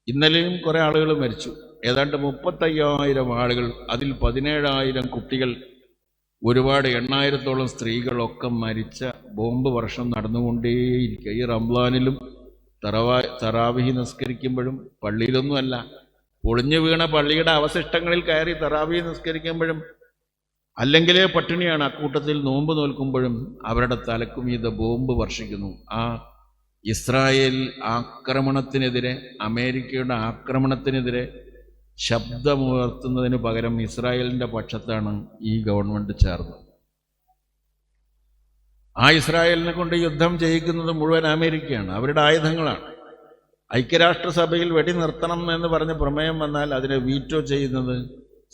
ഇന്നലെയും കുറേ ആളുകൾ മരിച്ചു, ഏതാണ്ട് 35,000 ആളുകൾ, അതിൽ 17,000 കുട്ടികൾ, ഒരുപാട് 8,000-ഓളം സ്ത്രീകളൊക്കെ മരിച്ച ബോംബ് വർഷം നടന്നുകൊണ്ടേയിരിക്കുക. ഈ റംസാനിലും തറാവിഹി നിസ്കരിക്കുമ്പോഴും, പള്ളിയിലൊന്നുമല്ല, പൊളിഞ്ഞു വീണ പള്ളിയുടെ അവശിഷ്ടങ്ങളിൽ കയറി തറാവിഹി നിസ്കരിക്കുമ്പോഴും, അല്ലെങ്കിലേ പട്ടിണിയാണ്, അക്കൂട്ടത്തിൽ നോമ്പ് നോൽക്കുമ്പോഴും അവരുടെ തലക്കുമീത ബോംബ് വർഷിക്കുന്നു. ആ ഇസ്രായേൽ ആക്രമണത്തിനെതിരെ, അമേരിക്കയുടെ ആക്രമണത്തിനെതിരെ ശബ്ദമുയർത്തുന്നതിന് പകരം ഇസ്രായേലിൻ്റെ പക്ഷത്താണ് ഈ ഗവൺമെൻറ് ചേർന്നത്. ആ ഇസ്രായേലിനെ കൊണ്ട് യുദ്ധം ചെയ്യിക്കുന്നത് മുഴുവൻ അമേരിക്കയാണ്, അവരുടെ ആയുധങ്ങളാണ്. ഐക്യരാഷ്ട്രസഭയിൽ വെടി നിർത്തണം എന്ന് പറഞ്ഞ് പ്രമേയം വന്നാൽ അതിനെ വീറ്റോ ചെയ്യുന്നത്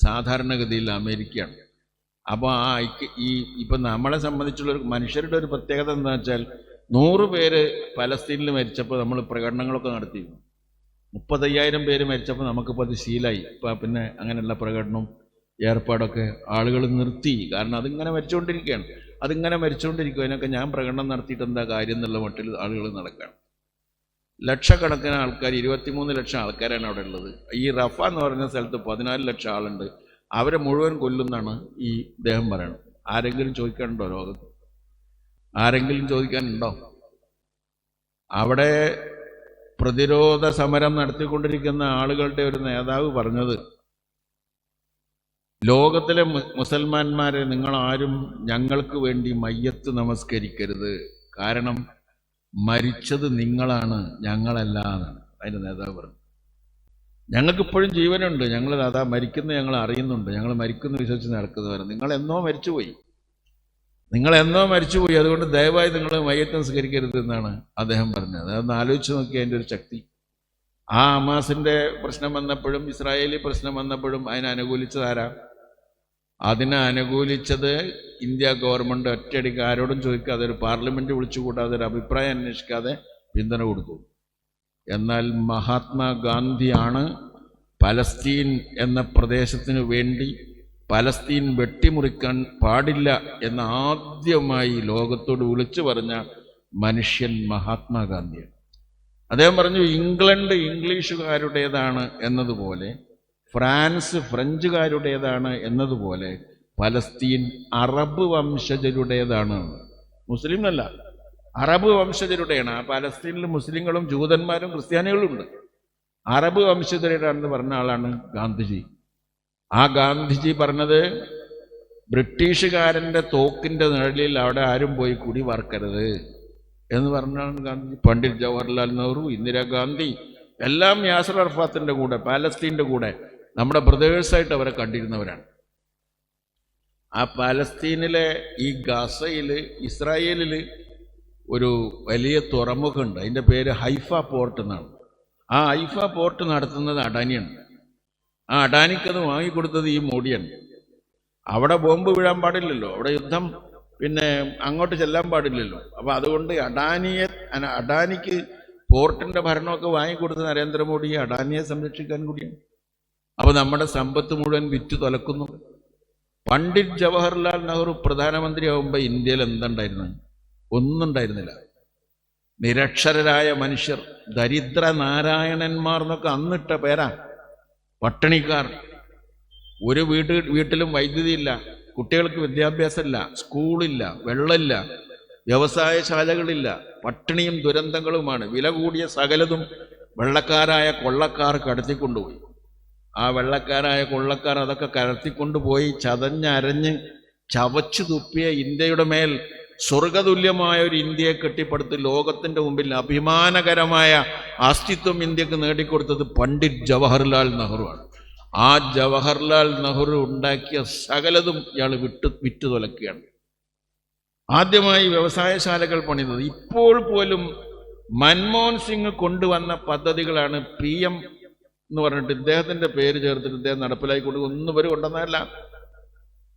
സാധാരണഗതിയിൽ അമേരിക്കയാണ്. അപ്പോൾ ഇപ്പം നമ്മളെ സംബന്ധിച്ചുള്ള മനുഷ്യരുടെ ഒരു പ്രത്യേകത എന്താ വെച്ചാൽ 100 പേര് പലസ്തീനിൽ മരിച്ചപ്പോൾ നമ്മൾ പ്രകടനങ്ങളൊക്കെ നടത്തിയിരുന്നു. 35,000 പേര് മരിച്ചപ്പോൾ നമുക്കിപ്പോൾ അത് ശീലമായി. ഇപ്പം പിന്നെ അങ്ങനെയുള്ള പ്രകടനം ഏർപ്പാടൊക്കെ ആളുകൾ നിർത്തി. കാരണം അതിങ്ങനെ മരിച്ചുകൊണ്ടിരിക്കുകയാണ്. അതിങ്ങനെ മരിച്ചുകൊണ്ടിരിക്കും. അതിനൊക്കെ ഞാൻ പ്രകടനം നടത്തിയിട്ട് എന്താ കാര്യം എന്നുള്ള മട്ടിൽ ആളുകൾ നടക്കുകയാണ്. ലക്ഷക്കണക്കിന് ആൾക്കാർ, 23 ലക്ഷം ആൾക്കാരാണ് അവിടെ ഉള്ളത്. ഈ റഫ എന്ന് പറയുന്ന സ്ഥലത്ത് 14 ലക്ഷം ആളുണ്ട്. അവരെ മുഴുവൻ കൊല്ലുന്നാണ് ഈ ഇദ്ദേഹം പറയുന്നത്. ആരെങ്കിലും ചോദിക്കാനുണ്ടോ? ലോകത്ത് ആരെങ്കിലും ചോദിക്കാനുണ്ടോ? അവിടെ പ്രതിരോധ സമരം നടത്തിക്കൊണ്ടിരിക്കുന്ന ആളുകളുടെ ഒരു നേതാവ് പറഞ്ഞത്, ലോകത്തിലെ മുസൽമാന്മാരെ നിങ്ങളാരും ഞങ്ങൾക്ക് വേണ്ടി മയ്യത്ത് നമസ്കരിക്കരുത്, കാരണം മരിച്ചത് നിങ്ങളാണ്, ഞങ്ങളല്ല എന്നാണ് അതിൻ്റെ നേതാവ് പറഞ്ഞു. ഞങ്ങൾക്കിപ്പോഴും ജീവനുണ്ട്, ഞങ്ങൾ അതാ മരിക്കുന്ന ഞങ്ങൾ അറിയുന്നുണ്ട്, ഞങ്ങൾ മരിക്കുന്ന വിശ്വസിച്ച് നടക്കുന്നവരെ. നിങ്ങളെന്നോ മരിച്ചുപോയി, അതുകൊണ്ട് ദയവായി നിങ്ങൾ മയ്യത്ത് നമസ്കരിക്കരുത് എന്നാണ് അദ്ദേഹം പറഞ്ഞത്. അതൊന്ന് ആലോചിച്ച് നോക്കി അതിൻ്റെ ഒരു ശക്തി. ആ ഹമാസിൻ്റെ പ്രശ്നം വന്നപ്പോഴും ഇസ്രായേലി പ്രശ്നം വന്നപ്പോഴും അതിനെ അനുകൂലിച്ചത് ആരാ? അതിനെ അനുകൂലിച്ചത് ഇന്ത്യ ഗവൺമെൻറ് ഒറ്റയടിക്ക് ആരോടും ചോദിക്കാതെ, ഒരു പാർലമെൻറ്റ് വിളിച്ചുകൂടാതെ, ഒരു അഭിപ്രായം അന്വേഷിക്കാതെ പിന്തുണ കൊടുത്തു. എന്നാൽ മഹാത്മാഗാന്ധിയാണ് പലസ്തീൻ എന്ന പ്രദേശത്തിന് വേണ്ടി പലസ്തീൻ വെട്ടിമുറിക്കാൻ പാടില്ല എന്ന് ആദ്യമായി ലോകത്തോട് വിളിച്ചു പറഞ്ഞ മനുഷ്യൻ മഹാത്മാഗാന്ധിയാണ്. അദ്ദേഹം പറഞ്ഞു, ഇംഗ്ലണ്ട് ഇംഗ്ലീഷുകാരുടേതാണ് എന്നതുപോലെ, ഫ്രാൻസ് ഫ്രഞ്ചുകാരുടേതാണ് എന്നതുപോലെ, പലസ്തീൻ അറബ് വംശജരുടേതാണ്. മുസ്ലിം അല്ല, അറബ് വംശജരുടെയാണ്. ആ പലസ്തീനിൽ മുസ്ലിങ്ങളും ജൂതന്മാരും ക്രിസ്ത്യാനികളും ഉണ്ട്. അറബ് വംശജരുടെയാണെന്ന് പറഞ്ഞ ആളാണ് ഗാന്ധിജി. ആ ഗാന്ധിജി പറഞ്ഞത്, ബ്രിട്ടീഷുകാരൻ്റെ തോക്കിൻ്റെ നിഴലിൽ അവിടെ ആരും പോയി കുടി വാർക്കരുത് എന്ന് പറഞ്ഞാണ് ഗാന്ധിജി. പണ്ഡിറ്റ് ജവഹർലാൽ നെഹ്റു, ഇന്ദിരാഗാന്ധി എല്ലാം യാസർ അറഫാത്തിൻ്റെ കൂടെ, പാലസ്തീൻ്റെ കൂടെ നമ്മുടെ ബ്രദേഴ്സായിട്ട് അവരെ കണ്ടിരുന്നവരാണ്. ആ പാലസ്തീനിലെ ഈ ഗസയിൽ, ഇസ്രായേലിൽ ഒരു വലിയ തുറമുഖമുണ്ട്. അതിൻ്റെ പേര് ഹൈഫ പോർട്ട് എന്നാണ്. ആ ഹൈഫ പോർട്ട് നടത്തുന്നത് അഡാനിയാണ്. ആ അഡാനിക്കത് വാങ്ങിക്കൊടുത്തത് ഈ മോഡിയാണ്. അവിടെ ബോംബ് വീഴാൻ പാടില്ലല്ലോ, അവിടെ യുദ്ധം പിന്നെ അങ്ങോട്ട് ചെല്ലാൻ പാടില്ലല്ലോ. അപ്പോൾ അതുകൊണ്ട് അഡാനിക്ക് പോർട്ടിൻ്റെ ഭരണമൊക്കെ വാങ്ങിക്കൊടുത്ത നരേന്ദ്രമോദി അഡാനിയെ സംരക്ഷിക്കാൻ കൂടിയാണ്. അപ്പോൾ നമ്മുടെ സമ്പത്ത് മുഴുവൻ വിറ്റ് തുലക്കുന്നു. പണ്ഡിറ്റ് ജവഹർലാൽ നെഹ്റു പ്രധാനമന്ത്രിയാവുമ്പോൾ ഇന്ത്യയിൽ എന്തുണ്ടായിരുന്നു? ഒന്നും ഉണ്ടായിരുന്നില്ല. നിരക്ഷരരായ മനുഷ്യർ, ദരിദ്ര നാരായണന്മാർ എന്നൊക്കെ അന്നിട്ട പേരാ. പട്ടിണിക്കാർ, ഒരു വീട്ടിലും വൈദ്യുതിയില്ല, കുട്ടികൾക്ക് വിദ്യാഭ്യാസമില്ല, സ്കൂളില്ല, വെള്ളമില്ല, വ്യവസായശാലകളില്ല, പട്ടിണിയും ദുരന്തങ്ങളുമാണ്. വില കൂടിയ സകലതും വെള്ളക്കാരായ കൊള്ളക്കാർ കടത്തിക്കൊണ്ടുപോയി. ആ വെള്ളക്കാരായ കൊള്ളക്കാർ അതൊക്കെ കടത്തിക്കൊണ്ടുപോയി ചതഞ്ഞരഞ്ഞ് ചവച്ചു തുപ്പിയ ഇന്ത്യയുടെ മേൽ സ്വർഗതുല്യമായ ഒരു ഇന്ത്യയെ കെട്ടിപ്പടുത്ത് ലോകത്തിൻ്റെ മുമ്പിൽ അഭിമാനകരമായ അസ്തിത്വം ഇന്ത്യക്ക് നേടിക്കൊടുത്തത് പണ്ഡിറ്റ് ജവഹർലാൽ നെഹ്റുവാണ്. ആ ജവഹർലാൽ നെഹ്റു ഉണ്ടാക്കിയ സകലതും ഇയാൾ വിറ്റ് തുലക്കുകയാണ്. ആദ്യമായി വ്യവസായശാലകൾ പണിതത്. ഇപ്പോൾ പോലും മൻമോഹൻ സിംഗ് കൊണ്ടുവന്ന പദ്ധതികളാണ് PM എന്ന് പറഞ്ഞിട്ട് ഇദ്ദേഹത്തിൻ്റെ പേര് ചേർത്തിട്ട് ഇദ്ദേഹം നടപ്പിലാക്കിക്കൊണ്ട് ഒന്നും ഇവർ കൊണ്ടുവന്നതല്ല.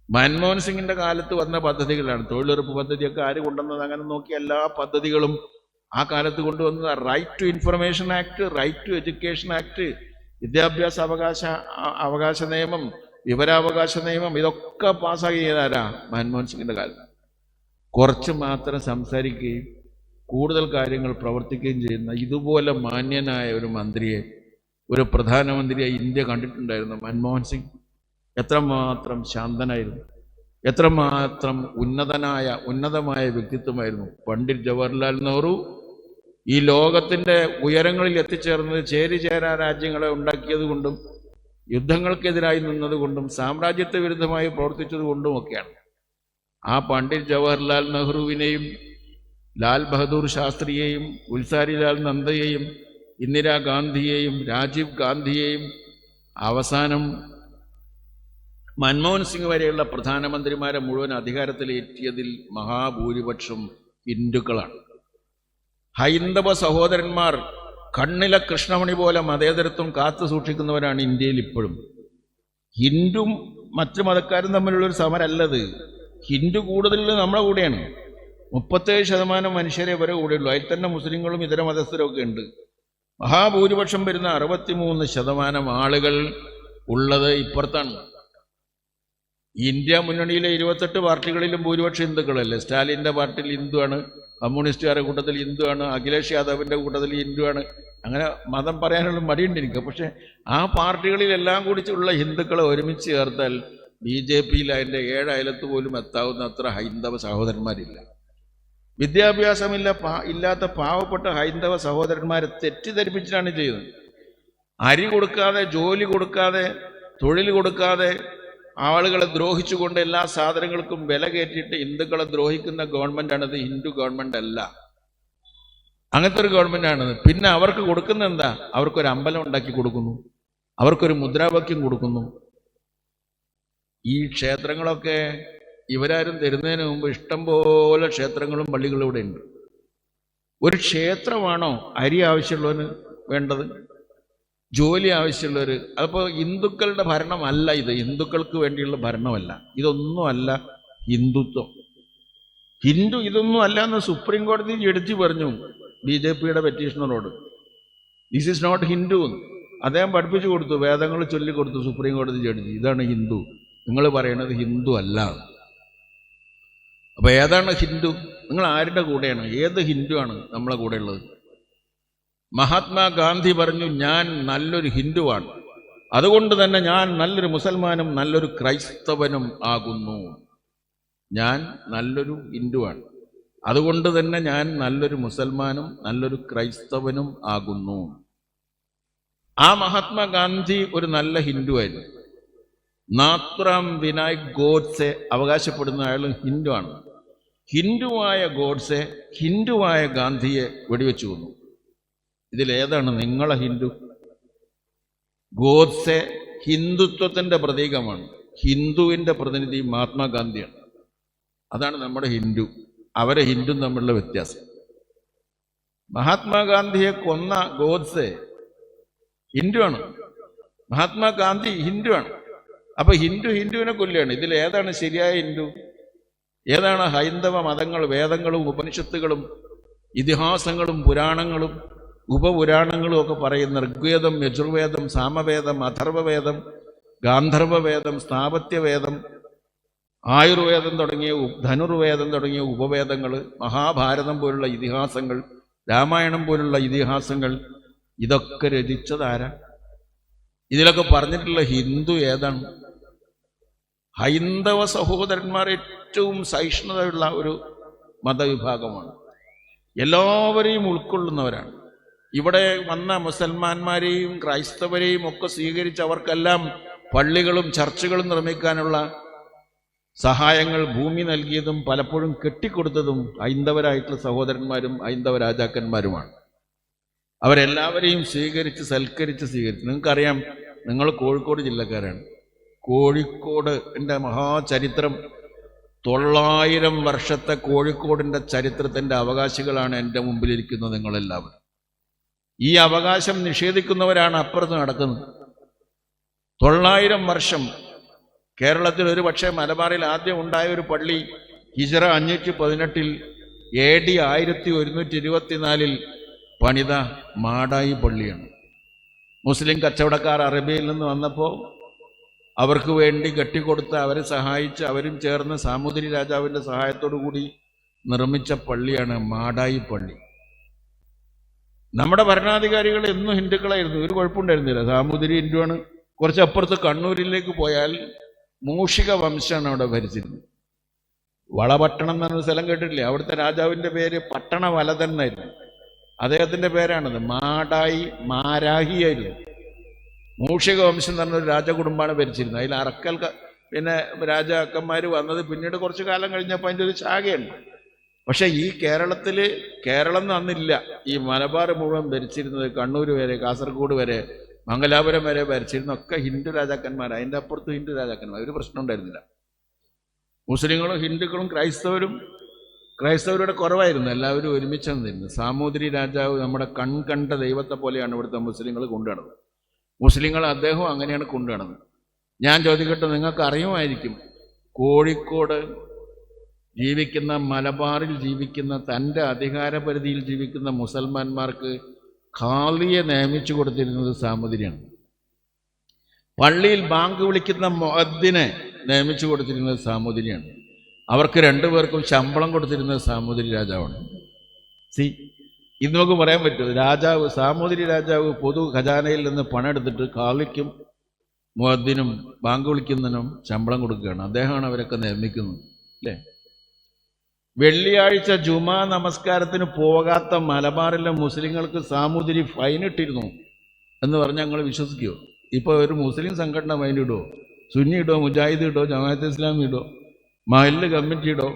മൻമോഹൻ സിംഗിന്റെ കാലത്ത് വന്ന പദ്ധതികളാണ്. തൊഴിലുറപ്പ് പദ്ധതിയൊക്കെ ആര് കൊണ്ടുവന്നത്? അങ്ങനെ നോക്കി എല്ലാ പദ്ധതികളും ആ കാലത്ത് കൊണ്ടുവന്നത്. Right to information act, right to education act, വിദ്യാഭ്യാസ അവകാശ നിയമം, വിവരാവകാശ നിയമം, ഇതൊക്കെ പാസ്സാക്കിയതാരാ? മൻമോഹൻ സിംഗിന്റെ കാലത്ത്. കുറച്ച് മാത്രം സംസാരിക്കുകയും കൂടുതൽ കാര്യങ്ങൾ പ്രവർത്തിക്കുകയും ചെയ്യുന്ന ഇതുപോലെ മാന്യനായ ഒരു മന്ത്രിയെ, ഒരു പ്രധാനമന്ത്രിയെ ഇന്ത്യ കണ്ടിട്ടുണ്ടായിരുന്നു. മൻമോഹൻ സിംഗ് എത്രമാത്രം ശാന്തനായിരുന്നു, എത്രമാത്രം ഉന്നതമായ വ്യക്തിത്വമായിരുന്നു. പണ്ഡിറ്റ് ജവഹർലാൽ നെഹ്റു ഈ ലോകത്തിൻ്റെ ഉയരങ്ങളിൽ എത്തിച്ചേർന്നത് ചേരിചേരാ രാജ്യങ്ങളെ ഉണ്ടാക്കിയത് കൊണ്ടും യുദ്ധങ്ങൾക്കെതിരായി നിന്നതുകൊണ്ടും സാമ്രാജ്യത്വ വിരുദ്ധമായി പ്രവർത്തിച്ചത് കൊണ്ടുമൊക്കെയാണ്. ആ പണ്ഡിറ്റ് ജവഹർലാൽ നെഹ്റുവിനെയും ലാൽ ബഹദൂർ ശാസ്ത്രിയെയും ഗുൽസാരിലാൽ നന്ദയെയും ഇന്ദിരാഗാന്ധിയെയും രാജീവ് ഗാന്ധിയെയും അവസാനം മൻമോഹൻ സിംഗ് വരെയുള്ള പ്രധാനമന്ത്രിമാരെ മുഴുവൻ അധികാരത്തിലേറ്റിയതിൽ മഹാഭൂരിപക്ഷം ഹിന്ദുക്കളാണ്. ഹൈന്ദവ സഹോദരന്മാർ കണ്ണിലെ കൃഷ്ണമണി പോലെ മതേതരത്വം കാത്തു സൂക്ഷിക്കുന്നവരാണ് ഇന്ത്യയിൽ ഇപ്പോഴും. ഹിന്ദുവും മറ്റു മതക്കാരും തമ്മിലുള്ളൊരു സമരല്ലത്. ഹിന്ദു കൂടുതലുള്ള നമ്മളെ കൂടെയാണ്. 37% മനുഷ്യരെ വരെ കൂടെയുള്ളൂ. അതിൽ തന്നെ മുസ്ലിങ്ങളും ഇതര മതസ്ഥരും ഒക്കെ ഉണ്ട്. മഹാഭൂരിപക്ഷം വരുന്ന 63% ആളുകൾ ഉള്ളത് ഇപ്പുറത്താണ്. ഇന്ത്യ മുന്നണിയിലെ 28 പാർട്ടികളിലും ഭൂരിപക്ഷം ഹിന്ദുക്കളല്ലേ. സ്റ്റാലിൻ്റെ പാർട്ടിയിൽ ഹിന്ദുവാണ്, കമ്മ്യൂണിസ്റ്റുകാരുടെ കൂട്ടത്തിൽ ഹിന്ദുവാണ്, അഖിലേഷ് യാദവിൻ്റെ കൂട്ടത്തിൽ ഹിന്ദുവാണ്. അങ്ങനെ മതം പറയാനുള്ള മടിയുണ്ട് എനിക്ക്. പക്ഷെ ആ പാർട്ടികളിലെല്ലാം കൂടി ഉള്ള ഹിന്ദുക്കളെ ഒരുമിച്ച് ചേർത്താൽ BJPയിൽ അതിൻ്റെ 7 അയലത്ത് പോലും എത്താവുന്ന അത്ര ഹൈന്ദവ സഹോദരന്മാരില്ല. ഇല്ലാത്ത പാവപ്പെട്ട ഹൈന്ദവ സഹോദരന്മാരെ തെറ്റിദ്ധരിപ്പിച്ചിട്ടാണ് ചെയ്യുന്നത്. അരി കൊടുക്കാതെ, ജോലി കൊടുക്കാതെ, തൊഴിൽ കൊടുക്കാതെ, ആളുകളെ ദ്രോഹിച്ചുകൊണ്ട് എല്ലാ സാധനങ്ങൾക്കും വില കയറ്റിയിട്ട് ഹിന്ദുക്കളെ ദ്രോഹിക്കുന്ന ഗവൺമെൻറ്റാണിത്. ഹിന്ദു ഗവൺമെൻറ് അല്ല, അങ്ങനത്തെ ഒരു ഗവൺമെൻറ്റാണിത്. പിന്നെ അവർക്ക് കൊടുക്കുന്ന എന്താ? അവർക്കൊരു അമ്പലം ഉണ്ടാക്കി കൊടുക്കുന്നു, അവർക്കൊരു മുദ്രാവാക്യം കൊടുക്കുന്നു. ഈ ക്ഷേത്രങ്ങളൊക്കെ ഇവരാരും തരുന്നതിന് മുമ്പ് ഇഷ്ടംപോലെ ക്ഷേത്രങ്ങളും പള്ളികളും ഇവിടെ ഉണ്ട്. ഒരു ക്ഷേത്രമാണോ അരി ആവശ്യമുള്ളവന് വേണ്ടത്? ജോലി ആവശ്യമുള്ളവർ? അപ്പോൾ ഹിന്ദുക്കളുടെ ഭരണമല്ല ഇത്. ഹിന്ദുക്കൾക്ക് വേണ്ടിയുള്ള ഭരണമല്ല. ഇതൊന്നുമല്ല ഹിന്ദുത്വം. ഇതൊന്നും അല്ല എന്ന് സുപ്രീം കോടതി ജഡ്ജി പറഞ്ഞു BJPയുടെ പെറ്റീഷണറോട്. This is not Hindu. അദ്ദേഹം പഠിപ്പിച്ചു കൊടുത്തു, വേദങ്ങൾ ചൊല്ലിക്കൊടുത്തു സുപ്രീം കോടതി ജഡ്ജി. ഇതാണ് ഹിന്ദു, നിങ്ങൾ പറയണത് ഹിന്ദു അല്ല. അപ്പോൾ ഏതാണ് ഹിന്ദു? നിങ്ങൾ ആരുടെ കൂടെയാണ്? ഏത് ഹിന്ദു ആണ് നമ്മളെ കൂടെ ഉള്ളത്? മഹാത്മാഗാന്ധി പറഞ്ഞു, ഞാൻ നല്ലൊരു ഹിന്ദുവാണ്, അതുകൊണ്ട് തന്നെ ഞാൻ നല്ലൊരു മുസൽമാനും നല്ലൊരു ക്രൈസ്തവനും ആകുന്നു. ഞാൻ നല്ലൊരു ഹിന്ദുവാണ്, അതുകൊണ്ട് തന്നെ ഞാൻ നല്ലൊരു മുസൽമാനും നല്ലൊരു ക്രൈസ്തവനും ആകുന്നു. ആ മഹാത്മാഗാന്ധി ഒരു നല്ല ഹിന്ദുവായിരുന്നു. നാത്രാം വിനായക് ഗോഡ്സെ അവകാശപ്പെടുന്ന അയാൾ ഹിന്ദുവാണ്. ഹിന്ദുവായ ഗോഡ്സെ ഹിന്ദുവായ ഗാന്ധിയെ വെടിവെച്ചു കൊന്നു. ഇതിലേതാണ് നിങ്ങളെ ഹിന്ദു? ഗോഡ്സെ ഹിന്ദുത്വത്തിൻ്റെ പ്രതീകമാണ്. ഹിന്ദുവിൻ്റെ പ്രതിനിധി മഹാത്മാഗാന്ധിയാണ്. അതാണ് നമ്മുടെ ഹിന്ദു. അവരെ ഹിന്ദു തമ്മിലുള്ള വ്യത്യാസം. മഹാത്മാഗാന്ധിയെ കൊന്ന ഗോഡ്സെ ഹിന്ദുവാണ്, മഹാത്മാഗാന്ധി ഹിന്ദുവാണ്. അപ്പൊ ഹിന്ദുവിനെ കൊല്ലുകയാണ്. ഇതിൽ ഏതാണ് ശരിയായ ഹിന്ദു? ഏതാണ് ഹൈന്ദവ മതങ്ങൾ? വേദങ്ങളും ഉപനിഷത്തുകളും ഇതിഹാസങ്ങളും പുരാണങ്ങളും ഉപപുരാണങ്ങളും ഒക്കെ പറയുന്ന ഋഗ്വേദം, യജുർവേദം, സാമവേദം, അഥർവവേദം, ഗാന്ധർവവേദം, സ്ഥാപത്യവേദം, ആയുർവേദം തുടങ്ങിയ ധനുർവേദം തുടങ്ങിയ ഉപവേദങ്ങൾ, മഹാഭാരതം പോലുള്ള ഇതിഹാസങ്ങൾ, രാമായണം പോലുള്ള ഇതിഹാസങ്ങൾ, ഇതൊക്കെ രചിച്ചതാരാ? ഇതിലൊക്കെ പറഞ്ഞിട്ടുള്ള ഹിന്ദു ഏതാണ്? ഹൈന്ദവ സഹോദരന്മാർ ഏറ്റവും സഹിഷ്ണുതയുള്ള ഒരു മതവിഭാഗമാണ്. എല്ലാവരെയും ഉൾക്കൊള്ളുന്നവരാണ്. ഇവിടെ വന്ന മുസൽമാന്മാരെയും ക്രൈസ്തവരെയും ഒക്കെ സ്വീകരിച്ച് അവർക്കെല്ലാം പള്ളികളും ചർച്ചുകളും നിർമ്മിക്കാനുള്ള സഹായങ്ങൾ ഭൂമി നൽകിയതും പലപ്പോഴും കെട്ടിക്കൊടുത്തതും ഹൈന്ദവരായിട്ടുള്ള സഹോദരന്മാരും ഹൈന്ദവ രാജാക്കന്മാരുമാണ്. അവരെല്ലാവരെയും സ്വീകരിച്ച് നിങ്ങൾക്കറിയാം, നിങ്ങൾ കോഴിക്കോട് ജില്ലക്കാരാണ്. കോഴിക്കോട് എൻ്റെ മഹാചരിത്രം, 900 വർഷത്തെ കോഴിക്കോടിൻ്റെ ചരിത്രത്തിൻ്റെ അവകാശികളാണ് എൻ്റെ മുമ്പിലിരിക്കുന്നത് നിങ്ങളെല്ലാവരും. ഈ അവകാശം നിഷേധിക്കുന്നവരാണ് അപ്പുറത്ത് നടക്കുന്നത്. 900 വർഷം കേരളത്തിൽ ഒരു പക്ഷേ മലബാറിൽ ആദ്യം ഉണ്ടായ ഒരു പള്ളി ഹിജ്റ 518 AD 1124 പണിത മാടായി പള്ളിയാണ്. മുസ്ലിം കച്ചവടക്കാർ അറബിയിൽ നിന്ന് വന്നപ്പോൾ അവർക്ക് വേണ്ടി കെട്ടിക്കൊടുത്ത് അവരെ സഹായിച്ച് അവരും ചേർന്ന് സാമൂതിരി രാജാവിൻ്റെ സഹായത്തോടു കൂടി നിർമ്മിച്ച പള്ളിയാണ് മാടായി പള്ളി. നമ്മുടെ ഭരണാധികാരികൾ എന്നും ഹിന്ദുക്കളായിരുന്നു, ഒരു കുഴപ്പമുണ്ടായിരുന്നില്ല. സാമൂതിരി ഹിന്ദുവാണ്. കുറച്ചപ്പുറത്ത് കണ്ണൂരിലേക്ക് പോയാൽ മൂഷിക വംശമാണ് അവിടെ ഭരിച്ചിരുന്നത്. വളപട്ടണം എന്നൊരു സ്ഥലം കേട്ടിട്ടില്ലേ? അവിടുത്തെ രാജാവിൻ്റെ പേര് പട്ടണവലതൻ എന്നായിരുന്നു. അദ്ദേഹത്തിൻ്റെ പേരാണത്. മാരാഹിയായിരുന്നു. മൂഷിക വംശം എന്ന് പറഞ്ഞൊരു രാജകുടുംബമാണ് ഭരിച്ചിരുന്നത്. അതിൽ അറക്കൽ രാജാക്കന്മാർ വന്നത് പിന്നീട് കുറച്ചു കാലം കഴിഞ്ഞപ്പോൾ അതിൻ്റെ ഒരു ശാഖയുണ്ട്. പക്ഷെ ഈ കേരളം അന്നില്ല. ഈ മലബാർ മുഴുവൻ ഭരിച്ചിരുന്നത് കണ്ണൂർ വരെ, കാസർഗോഡ് വരെ മംഗലാപുരം വരെ ഭരിച്ചിരുന്നൊക്കെ ഹിന്ദു രാജാക്കന്മാർ. അതിൻ്റെ അപ്പുറത്ത് ഹിന്ദു രാജാക്കന്മാർ, ഒരു പ്രശ്നം ഉണ്ടായിരുന്നില്ല. മുസ്ലിങ്ങളും ഹിന്ദുക്കളും ക്രൈസ്തവരുടെ കുറവായിരുന്നു, എല്ലാവരും ഒരുമിച്ചാണ് നിന്നിരുന്നത്. സാമൂതിരി രാജാവ് നമ്മുടെ കണ്ട ദൈവത്തെ പോലെയാണ് ഇവിടുത്തെ മുസ്ലിങ്ങൾ കൊണ്ടുനടന്നത്. മുസ്ലിങ്ങൾ അദ്ദേഹം അങ്ങനെയാണ് കൊണ്ടുനടന്നത്. ഞാൻ ചോദിക്കട്ടെ, നിങ്ങൾക്ക് അറിയുമായിരിക്കും, കോഴിക്കോട് ജീവിക്കുന്ന, മലബാറിൽ ജീവിക്കുന്ന, തൻ്റെ അധികാരപരിധിയിൽ ജീവിക്കുന്ന മുസൽമാന്മാർക്ക് ഖാളിയെ നിയമിച്ചു കൊടുത്തിരുന്നത് സാമൂതിരിയാണ്. പള്ളിയിൽ ബാങ്ക് വിളിക്കുന്ന മുഅദ്ദിനെ നിയമിച്ചു കൊടുത്തിരുന്നത് സാമൂതിരിയാണ്. അവർക്ക് രണ്ടുപേർക്കും ശമ്പളം കൊടുത്തിരുന്നത് സാമൂതിരി രാജാവാണ്. ഇത് നമുക്ക് പറയാൻ പറ്റുമോ? രാജാവ്, സാമൂതിരി രാജാവ് പൊതു ഖജാനയിൽ നിന്ന് പണം എടുത്തിട്ട് ഖാളിക്കും മുഅദ്ദിനും ബാങ്ക് വിളിക്കുന്നതിനും ശമ്പളം കൊടുക്കുകയാണ്. അദ്ദേഹമാണ് അവരൊക്കെ നിയമിക്കുന്നത്, അല്ലേ? വെള്ളിയാഴ്ച ജുമാ നമസ്കാരത്തിന് പോകാത്ത മലബാറിലെ മുസ്ലിങ്ങൾക്ക് സാമൂതിരി ഫൈനിട്ടിരുന്നു എന്ന് പറഞ്ഞാൽ ഞങ്ങൾ വിശ്വസിക്കുമോ? ഇപ്പോൾ ഒരു മുസ്ലിം സംഘടന ഫൈനിടുമോ? സുന്നി ഇടോ, മുജാഹിദ് ഇടോ, ജമാഅത്തെ ഇസ്ലാമി ഇടോ, മഹല്ല് കമ്മിറ്റി ഇടോ?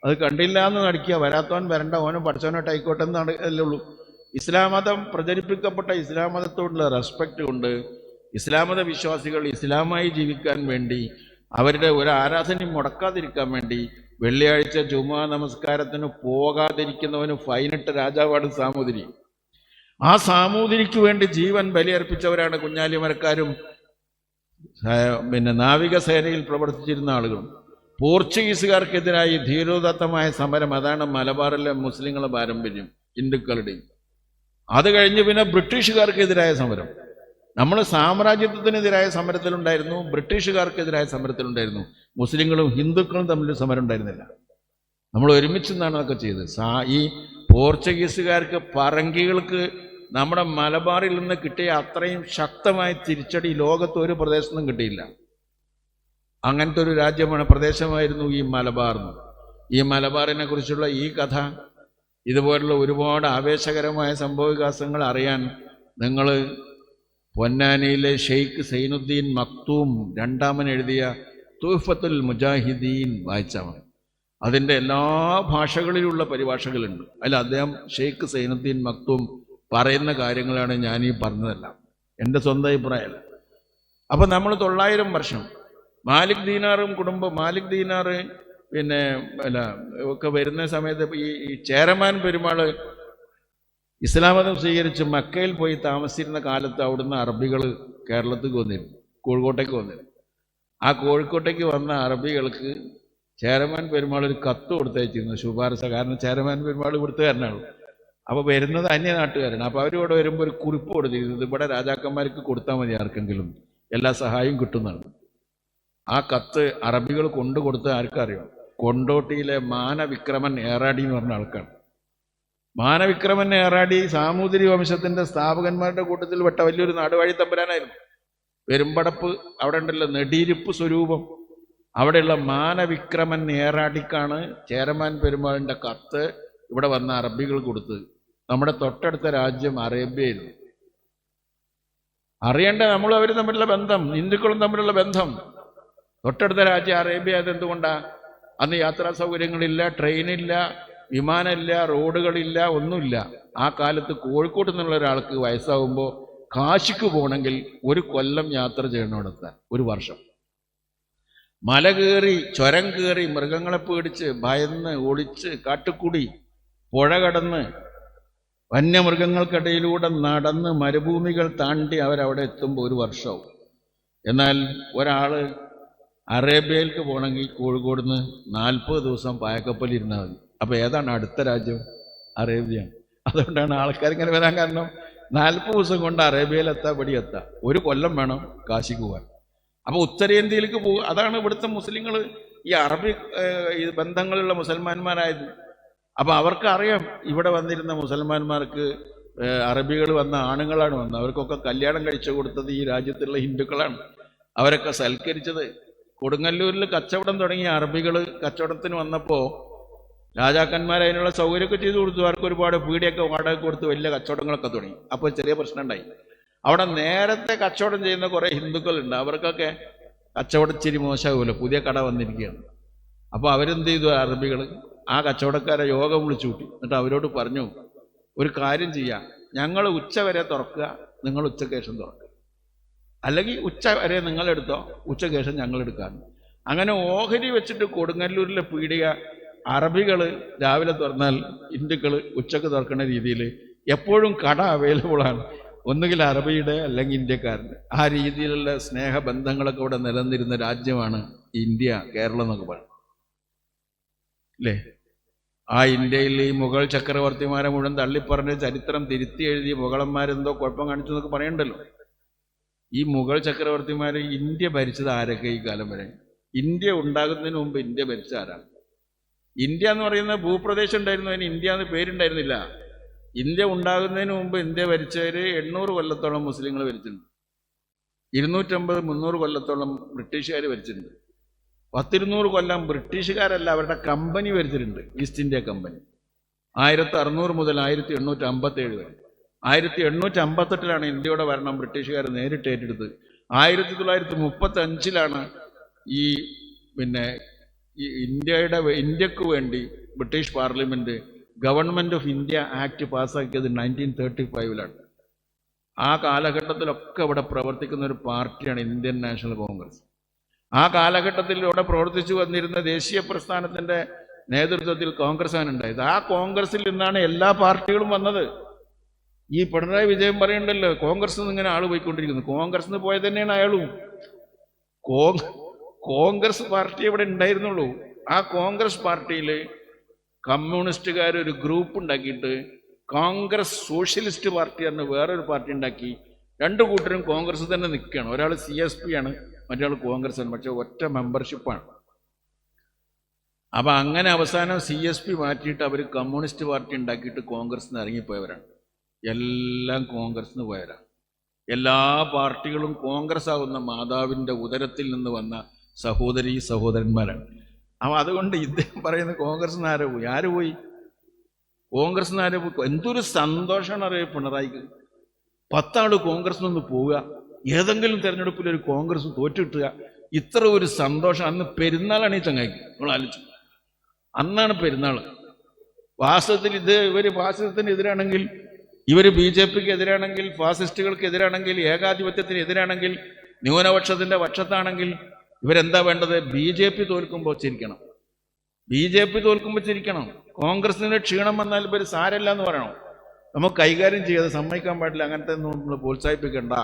അത് കണ്ടില്ല എന്ന് നടിക്കുക. വരാത്തവൻ വരണ്ട, ഓനും പഠിച്ചവനോട്ട് ആയിക്കോട്ടെ എന്നാണ് അല്ലേ ഉള്ളൂ. ഇസ്ലാം മതം പ്രചരിപ്പിക്കപ്പെട്ട ഇസ്ലാം മതത്തോടുള്ള റെസ്പെക്റ്റ് കൊണ്ട് ഇസ്ലാം മത വിശ്വാസികൾ ഇസ്ലാമായി ജീവിക്കാൻ വേണ്ടി, അവരുടെ ഒരു ആരാധനയും മുടക്കാതിരിക്കാൻ വേണ്ടി വെള്ളിയാഴ്ച ജുമാ നമസ്കാരത്തിന് പോകാതിരിക്കുന്നവന് ഫൈനിട്ട രാജാവാണ് സാമൂതിരി. ആ സാമൂതിരിക്ക് വേണ്ടി ജീവൻ ബലിയർപ്പിച്ചവരാണ് കുഞ്ഞാലിമരക്കാരും നാവികസേനയിൽ പ്രവർത്തിച്ചിരുന്ന ആളുകളും. പോർച്ചുഗീസുകാർക്കെതിരായി ധീരോദത്തമായ സമരം, അതാണ് മലബാറിലെ മുസ്ലിങ്ങളുടെ പാരമ്പര്യം, ഹിന്ദുക്കളുടെയും. അത് കഴിഞ്ഞ് പിന്നെ ബ്രിട്ടീഷുകാർക്കെതിരായ സമരം. നമ്മൾ സാമ്രാജ്യത്വത്തിനെതിരായ സമരത്തിലുണ്ടായിരുന്നു, ബ്രിട്ടീഷുകാർക്കെതിരായ സമരത്തിലുണ്ടായിരുന്നു. മുസ്ലിങ്ങളും ഹിന്ദുക്കളും തമ്മിൽ സമരം ഉണ്ടായിരുന്നില്ല. നമ്മൾ ഒരുമിച്ച് നിന്നാണ് അതൊക്കെ ചെയ്തത്. ഈ പോർച്ചുഗീസുകാർക്ക്, പറങ്കികൾക്ക് നമ്മുടെ മലബാറിൽ നിന്ന് കിട്ടിയ അത്രയും ശക്തമായ തിരിച്ചടി ലോകത്ത് ഒരു പ്രദേശത്തും കിട്ടിയില്ല. അങ്ങനത്തെ ഒരു രാജ്യമാണ്, പ്രദേശമായിരുന്നു ഈ മലബാർ. ഈ മലബാറിനെ കുറിച്ചുള്ള ഈ കഥ, ഇതുപോലുള്ള ഒരുപാട് ആവേശകരമായ സംഭവവികാസങ്ങൾ അറിയാൻ നിങ്ങൾ പൊന്നാനിയിലെ ഷെയ്ഖ് സൈനുദ്ദീൻ മക്തൂം രണ്ടാമൻ എഴുതിയ തുഹ്ഫത്തുൽ മുജാഹിദീൻ വായിച്ചാൽ മതി. അതിൻ്റെ എല്ലാ ഭാഷകളിലുള്ള പരിഭാഷകളുണ്ട്. അതിൽ അദ്ദേഹം ഷെയ്ഖ് സൈനുദ്ദീൻ മക്തൂം പറയുന്ന കാര്യങ്ങളാണ് ഞാനീ പറഞ്ഞതല്ല, എൻ്റെ സ്വന്തം അഭിപ്രായമല്ല. അപ്പം നമ്മൾ 900 വർഷം മാലിക് ദീനാറും കുടുംബം, മാലിക് ദീനാറ് ഒക്കെ വരുന്ന സമയത്ത് ഈ ചേരമാൻ പെരുമാൾ ഇസ്ലാം മതം സ്വീകരിച്ച് മക്കയിൽ പോയി താമസിച്ചിരുന്ന കാലത്ത് അവിടുന്ന് അറബികൾ കേരളത്തിലേക്ക് വന്നിരുന്നു, കോഴിക്കോട്ടേക്ക് വന്നിരുന്നു. ആ കോഴിക്കോട്ടേക്ക് വന്ന അറബികൾക്ക് ചേരമാൻ പെരുമാൾ ഒരു കത്ത് കൊടുത്തയച്ചിരുന്നു, ശുപാർശ. കാരണം ചേരമാൻ പെരുമാൾ ഇവിടുത്തുകാരനാണ്. അപ്പോൾ വരുന്നത് അന്യനാട്ടുകാരാണ്. അപ്പോൾ അവരിവിടെ വരുമ്പോൾ ഒരു കുറിപ്പ് കൊടുത്തിരുന്നത്, ഇവിടെ രാജാക്കന്മാർക്ക് കൊടുത്താൽ മതി, ആർക്കെങ്കിലും എല്ലാ സഹായവും കിട്ടുന്നതാണ്. ആ കത്ത് അറബികൾ കൊണ്ടുകൊടുത്ത ആർക്കറിയാം? കൊണ്ടോട്ടിയിലെ മാനവിക്രമൻ ഏറാടി എന്ന് പറഞ്ഞ ആൾക്കാണ്. മാനവിക്രമൻ ഏറാടി സാമൂതിരി വംശത്തിന്റെ സ്ഥാപകന്മാരുടെ കൂട്ടത്തിൽ പെട്ട വലിയൊരു നാടുവാഴി തമ്പുരാനായിരുന്നു. പെരുമ്പടപ്പ് അവിടെ ഉണ്ടല്ലോ, നെടിയിരിപ്പ് സ്വരൂപം, അവിടെയുള്ള മാനവിക്രമൻ ഏറാടിക്കാണ് ചേരമാൻ പെരുമാളിന്റെ കത്ത് ഇവിടെ വന്ന അറബികൾ കൊടുത്തത്. നമ്മുടെ തൊട്ടടുത്ത രാജ്യം അറേബ്യയായിരുന്നു. അറിയണ്ടേ നമ്മൾ അവർ തമ്മിലുള്ള ബന്ധം, ഹിന്ദുക്കളും തമ്മിലുള്ള ബന്ധം. തൊട്ടടുത്ത രാജ്യം അറേബ്യ. അതെന്തുകൊണ്ടാ? അന്ന് യാത്രാ സൗകര്യങ്ങളില്ല, ട്രെയിനില്ല, വിമാനമില്ല, റോഡുകളില്ല, ഒന്നുമില്ല. ആ കാലത്ത് കോഴിക്കോട്ട് നിന്നുള്ള ഒരാൾക്ക് വയസ്സാകുമ്പോൾ കാശിക്ക് പോകണമെങ്കിൽ 1 കൊല്ലം യാത്ര ചെയ്യണമെടുത്താൻ, 1 വർഷം. മല കയറി, ചുരം കയറി, മൃഗങ്ങളെ പേടിച്ച് ഭയന്ന് ഒളിച്ച്, കാട്ടുകൂടി, പുഴ കടന്ന്, വന്യമൃഗങ്ങൾക്കിടയിലൂടെ നടന്ന്, മരുഭൂമികൾ താണ്ടി അവരവിടെ എത്തുമ്പോൾ 1 വർഷവും. എന്നാൽ ഒരാൾ അറേബ്യയിലേക്ക് പോകണമെങ്കിൽ കോഴിക്കോട് നിന്ന് 40 ദിവസം പായക്കപ്പലിൽ ഇരുന്നാൽ മതി. അപ്പോൾ ഏതാണ് അടുത്ത രാജ്യം? അറേബ്യ. അതുകൊണ്ടാണ് ആൾക്കാരിങ്ങനെ വരാൻ കാരണം. 40 ദിവസം കൊണ്ട് അറേബ്യയിലെത്താൻ, പടിയെത്താം. 1 കൊല്ലം വേണം കാശിക്ക് പോകാൻ. അപ്പോൾ ഉത്തരേന്ത്യയിലേക്ക് പോകുക. അതാണ് ഇവിടുത്തെ മുസ്ലിങ്ങൾ, ഈ അറബി ബന്ധങ്ങളുള്ള മുസൽമാന്മാരായത്. അപ്പോൾ അവർക്ക് അറിയാം, ഇവിടെ വന്നിരുന്ന മുസൽമാന്മാർക്ക് അറബികൾ വന്ന ആണുങ്ങളാണ് വന്നത്. അവർക്കൊക്കെ കല്യാണം കഴിച്ചു കൊടുത്തത് ഈ രാജ്യത്തുള്ള ഹിന്ദുക്കളാണ്. അവരൊക്കെ സൽക്കരിച്ചത്. കൊടുങ്ങല്ലൂരിൽ കച്ചവടം തുടങ്ങിയ അറബികൾ കച്ചവടത്തിന് വന്നപ്പോൾ രാജാക്കന്മാർ അതിനുള്ള സൗകര്യമൊക്കെ ചെയ്തു കൊടുത്തു. അവർക്ക് ഒരുപാട് പീടിയൊക്കെ വാടക കൊടുത്ത് വലിയ കച്ചവടങ്ങളൊക്കെ തുടങ്ങി. അപ്പോൾ ചെറിയ പ്രശ്നം ഉണ്ടായി. അവിടെ നേരത്തെ കച്ചവടം ചെയ്യുന്ന കുറേ ഹിന്ദുക്കളുണ്ട്. അവർക്കൊക്കെ കച്ചവടം ഇച്ചിരി മോശമാകുമല്ലോ, പുതിയ കട വന്നിരിക്കുകയാണ്. അപ്പോൾ അവരെന്ത് ചെയ്തു? അറബികൾ ആ കച്ചവടക്കാരെ യോഗം വിളിച്ചു കൂട്ടി. എന്നിട്ട് അവരോട് പറഞ്ഞു, ഒരു കാര്യം ചെയ്യാം, ഞങ്ങൾ ഉച്ച വരെ തുറക്കുക, നിങ്ങൾ ഉച്ചയ്ക്ക് ശേഷം തുറക്കുക. അല്ലെങ്കിൽ ഉച്ച വരെ നിങ്ങളെടുത്തോ, ഉച്ചയ്ക്ക് ശേഷം ഞങ്ങളെടുക്കാം. അങ്ങനെ ഓഹരി വെച്ചിട്ട് കൊടുങ്ങല്ലൂരിലെ പീടിക അറബികൾ രാവിലെ തുറന്നാൽ ഹിന്ദുക്കൾ ഉച്ചക്ക് തുറക്കുന്ന രീതിയിൽ എപ്പോഴും കട അവൈലബിൾ ആണ്. ഒന്നുകിൽ അറബിയുടെ അല്ലെങ്കിൽ ഇന്ത്യക്കാരൻ്റെ. ആ രീതിയിലുള്ള സ്നേഹബന്ധങ്ങളൊക്കെ ഇവിടെ നിലനിന്നിരുന്ന രാജ്യമാണ് ഇന്ത്യ, കേരളം എന്നൊക്കെ പറയും അല്ലേ. ആ ഇന്ത്യയിൽ ഈ മുഗൾ ചക്രവർത്തിമാരെ മുഴുവൻ തള്ളിപ്പറഞ്ഞ് ചരിത്രം തിരുത്തി എഴുതിയ മുഗളന്മാരെന്തോ കുഴപ്പം കാണിച്ചു എന്നൊക്കെ പറയണ്ടല്ലോ. ഈ മുഗൾ ചക്രവർത്തിമാർ ഇന്ത്യ ഭരിച്ചത് ആരൊക്കെ ഈ കാലം വരെ? ഇന്ത്യ ഉണ്ടാകുന്നതിന് മുമ്പ് ഇന്ത്യ ഭരിച്ച ആരാണ്? ഇന്ത്യ എന്ന് പറയുന്ന ഭൂപ്രദേശം ഉണ്ടായിരുന്നു, അതിന് ഇന്ത്യ എന്ന് പേരുണ്ടായിരുന്നില്ല. ഇന്ത്യ ഉണ്ടാകുന്നതിന് മുമ്പ് ഇന്ത്യ ഭരിച്ചവർ 800 കൊല്ലത്തോളം മുസ്ലിങ്ങൾ ഭരിച്ചിട്ടുണ്ട്. 250-300 കൊല്ലത്തോളം ബ്രിട്ടീഷുകാർ ഭരിച്ചിട്ടുണ്ട്. 10-200 കൊല്ലം ബ്രിട്ടീഷുകാരല്ല, അവരുടെ കമ്പനി ഭരിച്ചിട്ടുണ്ട്, ഈസ്റ്റ് ഇന്ത്യ കമ്പനി. 1600 മുതൽ 1857 വരെ. 1858 ഇന്ത്യയുടെ ഭരണം ബ്രിട്ടീഷുകാർ നേരിട്ട് ഏറ്റെടുത്ത്. 1935 ഈ ഇന്ത്യക്ക് വേണ്ടി British parliament government of India act പാസ്സാക്കിയത് 1935. ആ കാലഘട്ടത്തിലൊക്കെ ഇവിടെ പ്രവർത്തിക്കുന്ന ഒരു പാർട്ടിയാണ് ഇന്ത്യൻ നാഷണൽ കോൺഗ്രസ്. ആ കാലഘട്ടത്തിൽ ഇവിടെ പ്രവർത്തിച്ചു വന്നിരുന്ന ദേശീയ പ്രസ്ഥാനത്തിന്റെ നേതൃത്വത്തിൽ കോൺഗ്രസ് ആണ് ഉണ്ടായത്. ആ കോൺഗ്രസിൽ നിന്നാണ് എല്ലാ പാർട്ടികളും വന്നത്. ഈ പിണറായി വിജയൻ പറയുന്നുണ്ടല്ലോ, കോൺഗ്രസ് നിന്ന് ഇങ്ങനെ ആള് പോയിക്കൊണ്ടിരിക്കുന്നു. കോൺഗ്രസ് നിന്ന് പോയത് തന്നെയാണ് അയാളും. കോൺഗ്രസ് പാർട്ടി ഇവിടെ ഉണ്ടായിരുന്നുള്ളൂ. ആ കോൺഗ്രസ് പാർട്ടിയിൽ കമ്മ്യൂണിസ്റ്റുകാർ ഒരു ഗ്രൂപ്പ് ഉണ്ടാക്കിയിട്ട് കോൺഗ്രസ് സോഷ്യലിസ്റ്റ് പാർട്ടി എന്ന് വേറൊരു പാർട്ടി ഉണ്ടാക്കി. രണ്ടു കൂട്ടരും കോൺഗ്രസ് തന്നെ നിൽക്കുകയാണ്. ഒരാൾ CSP ആണ്, മറ്റൊരാൾ കോൺഗ്രസ് ആണ്, പക്ഷെ ഒറ്റ മെമ്പർഷിപ്പാണ്. അപ്പം അങ്ങനെ അവസാനം CSP മാറ്റിയിട്ട് അവർ കമ്മ്യൂണിസ്റ്റ് പാർട്ടി ഉണ്ടാക്കിയിട്ട് കോൺഗ്രസ് നിന്ന് ഇറങ്ങിപ്പോയവരാണ്. എല്ലാം കോൺഗ്രസ് നിന്ന് പോയവരാണ്. എല്ലാ പാർട്ടികളും കോൺഗ്രസ് ആകുന്ന മാതാവിൻ്റെ ഉദരത്തിൽ നിന്ന് വന്ന സഹോദരീ സഹോദരന്മാരാണ്. അപ്പം അതുകൊണ്ട് ഇദ്ദേഹം പറയുന്ന കോൺഗ്രസ് നിന്ന് ആരോ പോയി. ആര് പോയി? കോൺഗ്രസ് നിന്ന് ആരോ പോയി. എന്തൊരു സന്തോഷമാണ് അറിയാം പിണറായിക്ക്. 10 ആള് കോൺഗ്രസ് നിന്ന് പോവുക, ഏതെങ്കിലും തെരഞ്ഞെടുപ്പിൽ ഒരു കോൺഗ്രസ് തോറ്റു കിട്ടുക, ഇത്ര ഒരു സന്തോഷം. അന്ന് പെരുന്നാളാണ് ഈ ചങ്ങായിക്ക്. നമ്മൾ ആലോചിച്ചു, അന്നാണ് പെരുന്നാൾ. വാസ്തവത്തിൽ ഇവർ ഫാസിസത്തിന് എതിരാണെങ്കിൽ, ഇവർ BJPക്ക് എതിരാണെങ്കിൽ, ഫാസിസ്റ്റുകൾക്ക് എതിരാണെങ്കിൽ, ഏകാധിപത്യത്തിന് എതിരാണെങ്കിൽ, ന്യൂനപക്ഷത്തിന്റെ പക്ഷത്താണെങ്കിൽ ഇവരെന്താ വേണ്ടത്? BJP തോൽക്കുമ്പോൾ ചിരിക്കണം, BJP തോൽക്കുമ്പോൾ ചിരിക്കണം. കോൺഗ്രസിന് ക്ഷീണം വന്നാൽ ഇവർ സാരല്ല എന്ന് പറയണം. നമുക്ക് കൈകാര്യം ചെയ്യാതെ സമ്മതിക്കാൻ പാടില്ല. അങ്ങനത്തെ ഒന്നും നമ്മൾ പ്രോത്സാഹിപ്പിക്കണ്ട.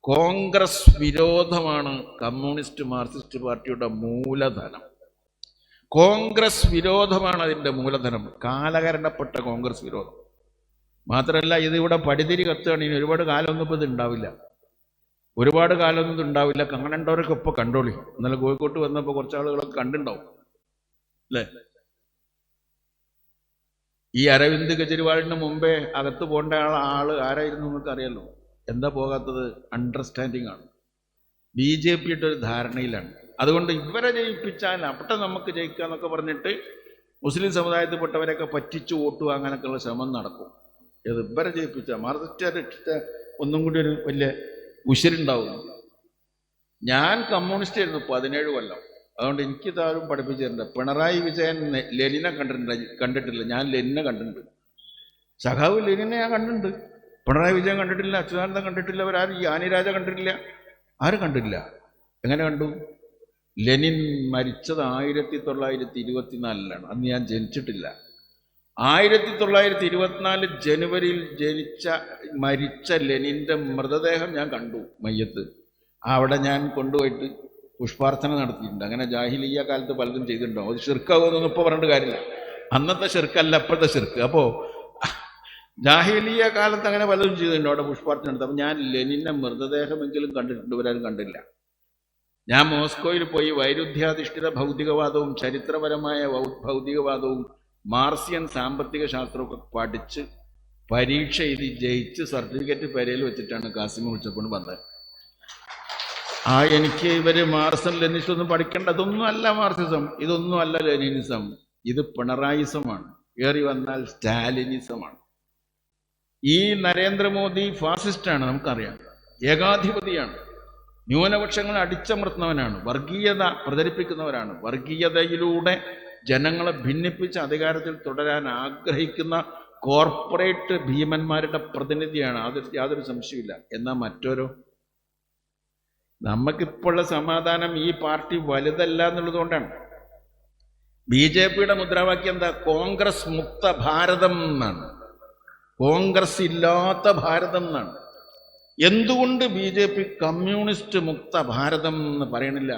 കോൺഗ്രസ് വിരോധമാണ് കമ്മ്യൂണിസ്റ്റ് മാർക്സിസ്റ്റ് പാർട്ടിയുടെ മൂലധനം. കോൺഗ്രസ് വിരോധമാണ് അതിൻ്റെ മൂലധനം. കാലഹരണപ്പെട്ട കോൺഗ്രസ് വിരോധം മാത്രമല്ല, ഇതിവിടെ പടിതിരി കത്തുകയാണ്. ഇനി ഒരുപാട് കാലമൊന്നും ഇപ്പോൾ ഇത് ഉണ്ടാവില്ല. ഒരുപാട് കാലമൊന്നും ഇത് ഉണ്ടാവില്ല. കാണേണ്ടവരൊക്കെ ഇപ്പോൾ കണ്ടോളി. ഇന്നലെ കോഴിക്കോട്ട് വന്നപ്പോൾ കുറച്ച് ആളുകളൊക്കെ കണ്ടുണ്ടാവും അല്ലേ. ഈ അരവിന്ദ് കെജ്രിവാളിന് മുമ്പേ അകത്ത് പോകേണ്ട ആള് ആരായിരുന്നു നിങ്ങൾക്ക് അറിയാലോ. എന്താ പോകാത്തത്? അണ്ടർസ്റ്റാൻഡിങ് ആണ്. BJPയുടെ ഒരു ധാരണയിലാണ്. അതുകൊണ്ട് ഇവരെ ജയിപ്പിച്ചാൽ അവിടെ നമുക്ക് ജയിക്കാന്നൊക്കെ പറഞ്ഞിട്ട് മുസ്ലിം സമുദായത്തിൽപ്പെട്ടവരെയൊക്കെ പറ്റിച്ചു വോട്ട് വാങ്ങാനൊക്കെയുള്ള ശ്രമം നടക്കും. ഏത് ഇവരെ ജയിപ്പിച്ചാൽ മാർക്സിസ്റ്റ് ഒന്നും കൂടി ഒരു വലിയ ഉശിരുണ്ടാവും. ഞാൻ കമ്മ്യൂണിസ്റ്റ് ആയിരുന്നു 17 കൊല്ലം. അതുകൊണ്ട് എനിക്കിതാരും പഠിപ്പിച്ചു തരണ്ട. പിണറായി വിജയൻ ലെനിനെ കണ്ടിട്ടില്ല. ഞാൻ ലെനിനെ കണ്ടിട്ടുണ്ട്. സഖാവ് ലെനിനെ ഞാൻ കണ്ടിട്ടുണ്ട്. പിണറായി വിജയൻ കണ്ടിട്ടില്ല, അച്യുതാനന്ദൻ കണ്ടിട്ടില്ല, അവരാരും യാനിരാജ കണ്ടിട്ടില്ല, ആരും കണ്ടിട്ടില്ല. എങ്ങനെ കണ്ടു? ലെനിൻ മരിച്ചത് 1924 അന്ന് ഞാൻ ജനിച്ചിട്ടില്ല. 1924 ജനുവരിയിൽ മരിച്ച ലെനിൻ്റെ മൃതദേഹം ഞാൻ കണ്ടു, മയ്യത്ത്. അവിടെ ഞാൻ കൊണ്ടുപോയിട്ട് പുഷ്പാർച്ചന നടത്തിയിട്ടുണ്ട്. അങ്ങനെ ജാഹിലിയ്യ കാലത്ത് പലതും ചെയ്തിട്ടുണ്ടാവും. അത് ഷിർക്കാവുമെന്നൊന്നും ഇപ്പോൾ പറഞ്ഞിട്ട് കാര്യമില്ല. അന്നത്തെ ഷിർക്കല്ല ഇപ്പോഴത്തെ ഷിർക്ക്. അപ്പോൾ ജാഹിലിയ്യ കാലത്ത് അങ്ങനെ പലതും ചെയ്തിട്ടുണ്ട്, അവിടെ പുഷ്പാർച്ചന നടത്തി. അപ്പം ഞാൻ ലെനിൻ്റെ മൃതദേഹമെങ്കിലും കണ്ടിട്ടുണ്ട്, ഇവരാരും കണ്ടില്ല. ഞാൻ മോസ്കോയിൽ പോയി വൈരുദ്ധ്യാധിഷ്ഠിത ഭൗതികവാദവും ചരിത്രപരമായ ഭൗതികവാദവും മാർസിയൻ സാമ്പത്തിക ശാസ്ത്രമൊക്കെ പഠിച്ച് പരീക്ഷ എഴുതി ജയിച്ച് സർട്ടിഫിക്കറ്റ് പെരയിൽ വെച്ചിട്ടാണ് കാസിമ വിളിച്ചപ്പോൾ വന്നത്. എനിക്ക് ഇവര് മാർക്സം ലെനിനിസം ഒന്നും പഠിക്കേണ്ട. ഇതൊന്നും അല്ല മാർക്സിസം, ഇതൊന്നും അല്ല ലെനിനിസം. ഇത് പിണറായിസമാണ്, ഏറി വന്നാൽ സ്റ്റാലിനിസമാണ്. ഈ നരേന്ദ്രമോദി ഫാസിസ്റ്റാണ്, നമുക്കറിയാം. ഏകാധിപതിയാണ്, ന്യൂനപക്ഷങ്ങളെ അടിച്ചമർത്തുന്നവനാണ്, വർഗീയത പ്രചരിപ്പിക്കുന്നവരാണ്. വർഗീയതയിലൂടെ ജനങ്ങളെ ഭിന്നിപ്പിച്ച് അധികാരത്തിൽ തുടരാൻ ആഗ്രഹിക്കുന്ന കോർപ്പറേറ്റ് ഭീമന്മാരുടെ പ്രതിനിധിയാണ്. അത് യാതൊരു സംശയമില്ല. എന്നാൽ മറ്റോരോ നമുക്കിപ്പോഴുള്ള സമാധാനം ഈ പാർട്ടി വലുതല്ല എന്നുള്ളത് കൊണ്ടാണ്. ബി ജെ പിയുടെ മുദ്രാവാക്യം എന്താ? കോൺഗ്രസ് മുക്ത ഭാരതം എന്നാണ്. കോൺഗ്രസ് ഇല്ലാത്ത ഭാരതം എന്നാണ്. എന്തുകൊണ്ട് ബി ജെ പി കമ്മ്യൂണിസ്റ്റ് മുക്ത ഭാരതം എന്ന് പറയണില്ല?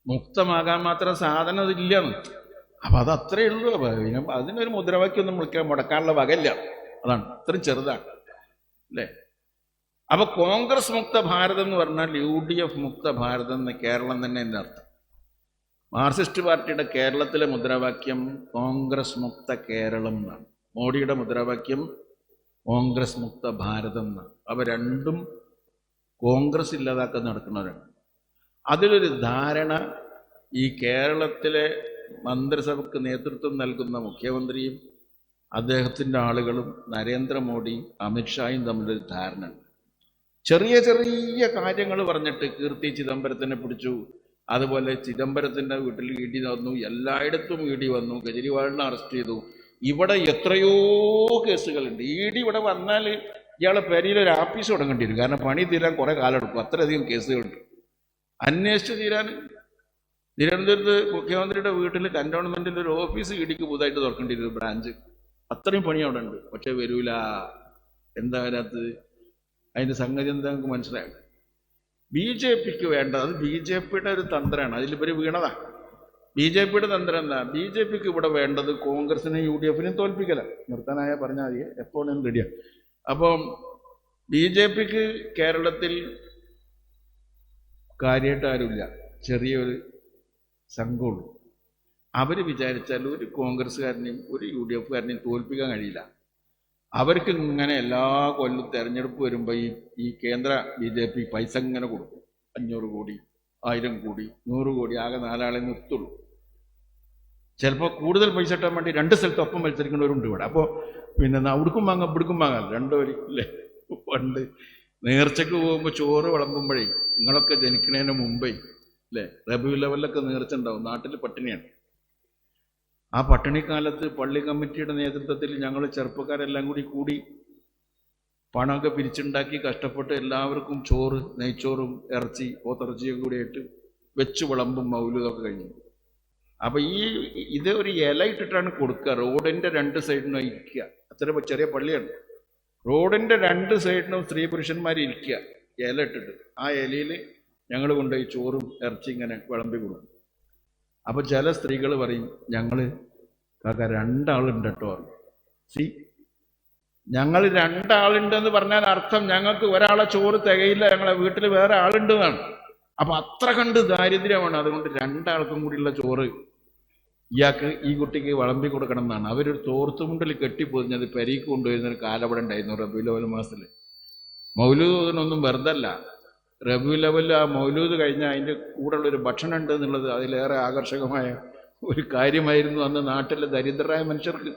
മുക്തമാകാൻ മാത്രം സാധനം അതില്ലെന്ന്. അപ്പൊ അത് അത്രയേ ഉള്ളൂ. അതിനൊരു മുദ്രാവാക്യം ഒന്നും മുടക്കാനുള്ള വകയില്ല. അതാണ്, അത്രയും ചെറുതാണ് അല്ലേ? അപ്പൊ കോൺഗ്രസ് മുക്ത ഭാരതം എന്ന് പറഞ്ഞാൽ UDF മുക്ത ഭാരതം എന്ന് കേരളം തന്നെ എൻ്റെ അർത്ഥം. മാർക്സിസ്റ്റ് പാർട്ടിയുടെ കേരളത്തിലെ മുദ്രാവാക്യം കോൺഗ്രസ് മുക്ത കേരളം എന്നാണ്. മോഡിയുടെ മുദ്രാവാക്യം കോൺഗ്രസ് മുക്ത ഭാരതം എന്നാണ്. അവ രണ്ടും കോൺഗ്രസ് ഇല്ലാതാക്കാൻ നടക്കുന്നവരാണ്. അതിലൊരു ധാരണ ഈ കേരളത്തിലെ മന്ത്രിസഭയ്ക്ക് നേതൃത്വം നൽകുന്ന മുഖ്യമന്ത്രിയും അദ്ദേഹത്തിൻ്റെ ആളുകളും നരേന്ദ്രമോദിയും അമിത്ഷായും തമ്മിലൊരു ധാരണ. ചെറിയ ചെറിയ കാര്യങ്ങൾ പറഞ്ഞിട്ട് കീർത്തി ചിദംബരത്തിനെ പിടിച്ചു, അതുപോലെ ചിദംബരത്തിൻ്റെ വീട്ടിൽ ED വന്നു, എല്ലായിടത്തും ED വന്നു, കെജ്രിവാളിനെ അറസ്റ്റ് ചെയ്തു. ഇവിടെ എത്രയോ കേസുകളുണ്ട്. ED ഇവിടെ വന്നാൽ ഇയാളെ പേരിൽ ഒരു ആഫീസ് തുടങ്ങേണ്ടി വരും. കാരണം പണി തീരാൻ കുറേ കാലം എടുക്കും. അത്രയധികം കേസുകളുണ്ട് അന്വേഷിച്ച് തീരാൻ. തിരുവനന്തപുരത്ത് മുഖ്യമന്ത്രിയുടെ വീട്ടിൽ കന്റോൺമെന്റിൽ ഒരു ഓഫീസ് EDക്ക് പുതുതായിട്ട് തുറക്കേണ്ടി വരും, ബ്രാഞ്ച്. അത്രയും പണി അവിടെ ഉണ്ട്. പക്ഷെ വരൂല. എന്താ വരാത്തത്? അതിൻ്റെ സംഗതി എന്താ നമുക്ക് മനസ്സിലായി? BJPക്ക് വേണ്ടത്, അത് BJPയുടെ ഒരു തന്ത്രമാണ്. അതിലിവർ വീണതാ. BJPയുടെ തന്ത്രം എന്താ? BJPക്ക് ഇവിടെ വേണ്ടത് കോൺഗ്രസിനെയും UDFനെയും തോൽപ്പിക്കല. നിർത്താനായ പറഞ്ഞാൽ മതി, എപ്പോഴും റെഡിയാണ്. അപ്പം BJPക്ക് കേരളത്തിൽ കാര്യമായിട്ട് ആരുമില്ല, ചെറിയൊരു സംഘമുള്ളൂ. അവർ വിചാരിച്ചാൽ ഒരു കോൺഗ്രസ്സുകാരനെയും ഒരു UDFകാരനെയും തോൽപ്പിക്കാൻ കഴിയില്ല. അവർക്ക് ഇങ്ങനെ എല്ലാ കൊല്ലം തെരഞ്ഞെടുപ്പ് വരുമ്പോൾ ഈ കേന്ദ്ര BJP പൈസ ഇങ്ങനെ കൊടുക്കും. 500 കോടി, 1000 കോടി, 100 കോടി, ആകെ 4 ആളെ നിർത്തുള്ളൂ. ചിലപ്പോൾ കൂടുതൽ പൈസ ഇട്ടാൻ വേണ്ടി 2 സ്ഥലത്ത് ഒപ്പം മത്സരിക്കുന്നവരുണ്ട് ഇവിടെ. അപ്പോൾ പിന്നെ അവിടേക്കും വാങ്ങാം ഇവിടേക്കും വാങ്ങാം, രണ്ടുപേരും ഇല്ലേ? പണ്ട് നേർച്ചയ്ക്ക് പോകുമ്പോൾ ചോറ് വിളമ്പുമ്പോഴേ, നിങ്ങളൊക്കെ ജനിക്കുന്നതിന് മുമ്പേ അല്ലേ, റബീഉൽ അവ്വലിലൊക്കെ നേർച്ച ഉണ്ടാവും. നാട്ടിൽ പട്ടിണിയാണ്. ആ പട്ടിണിക്കാലത്ത് പള്ളി കമ്മിറ്റിയുടെ നേതൃത്വത്തിൽ ഞങ്ങൾ ചെറുപ്പക്കാരെല്ലാം കൂടി പണമൊക്കെ പിരിച്ചുണ്ടാക്കി കഷ്ടപ്പെട്ട് എല്ലാവർക്കും ചോറ്, നെയ്ച്ചോറും ഇറച്ചി, പോത്തിറച്ചിയൊക്കെ കൂടിയായിട്ട് വെച്ച് വിളമ്പും മൗലൂദൊക്കെ കഴിഞ്ഞു. അപ്പം ഇത് ഒരു ഇല ഇട്ടിട്ടാണ് കൊടുക്കുക. റോഡിൻ്റെ 2 സൈഡിനും ഇരിക്കുക. അത്ര ചെറിയ പള്ളിയാണ്. റോഡിൻ്റെ 2 സൈഡിനും സ്ത്രീ പുരുഷന്മാർ ഇരിക്കുക ഇല ഇട്ടിട്ട്. ആ ഇലയിൽ ഞങ്ങൾ കൊണ്ടുപോയി ചോറും ഇറച്ചി ഇങ്ങനെ വിളമ്പി കൊടുക്കും. അപ്പോൾ ചില സ്ത്രീകൾ പറയും, ഞങ്ങൾ കാക്ക 2 ആളുണ്ട് കേട്ടോ. ഞങ്ങൾ 2 ആളുണ്ടെന്ന് പറഞ്ഞാൽ അർത്ഥം ഞങ്ങൾക്ക് ഒരാളെ ചോറ് തികയില്ല, ഞങ്ങളെ വീട്ടിൽ വേറെ ആളുണ്ട് എന്നാണ്. അപ്പം അത്ര കണ്ട് ദാരിദ്ര്യമാണ്. അതുകൊണ്ട് 2 ആൾക്കും കൂടിയുള്ള ചോറ് ഇയാൾക്ക്, ഈ കുട്ടിക്ക് വിളമ്പി കൊടുക്കണം എന്നാണ്. അവരൊരു തോർത്തുമുണ്ടിൽ കെട്ടിപ്പൊതിഞ്ഞത് പെരീക്ക് കൊണ്ടുവരുന്നൊരു കാലവിടെ ഉണ്ടായിരുന്നു റബീഉൽ അവ്വൽ മാസത്തിൽ. മൗലൂദിനൊന്നും വെറുതല്ല. റബീഉൽ അവ്വൽ ആ മൗലൂദ് കഴിഞ്ഞാൽ അതിൻ്റെ കൂടെയുള്ളൊരു ഭക്ഷണം ഉണ്ട് എന്നുള്ളത് അതിലേറെ ആകർഷകമായ ഒരു കാര്യമായിരുന്നു. അന്ന് നാട്ടിലെ ദരിദ്രരായ മനുഷ്യർക്ക്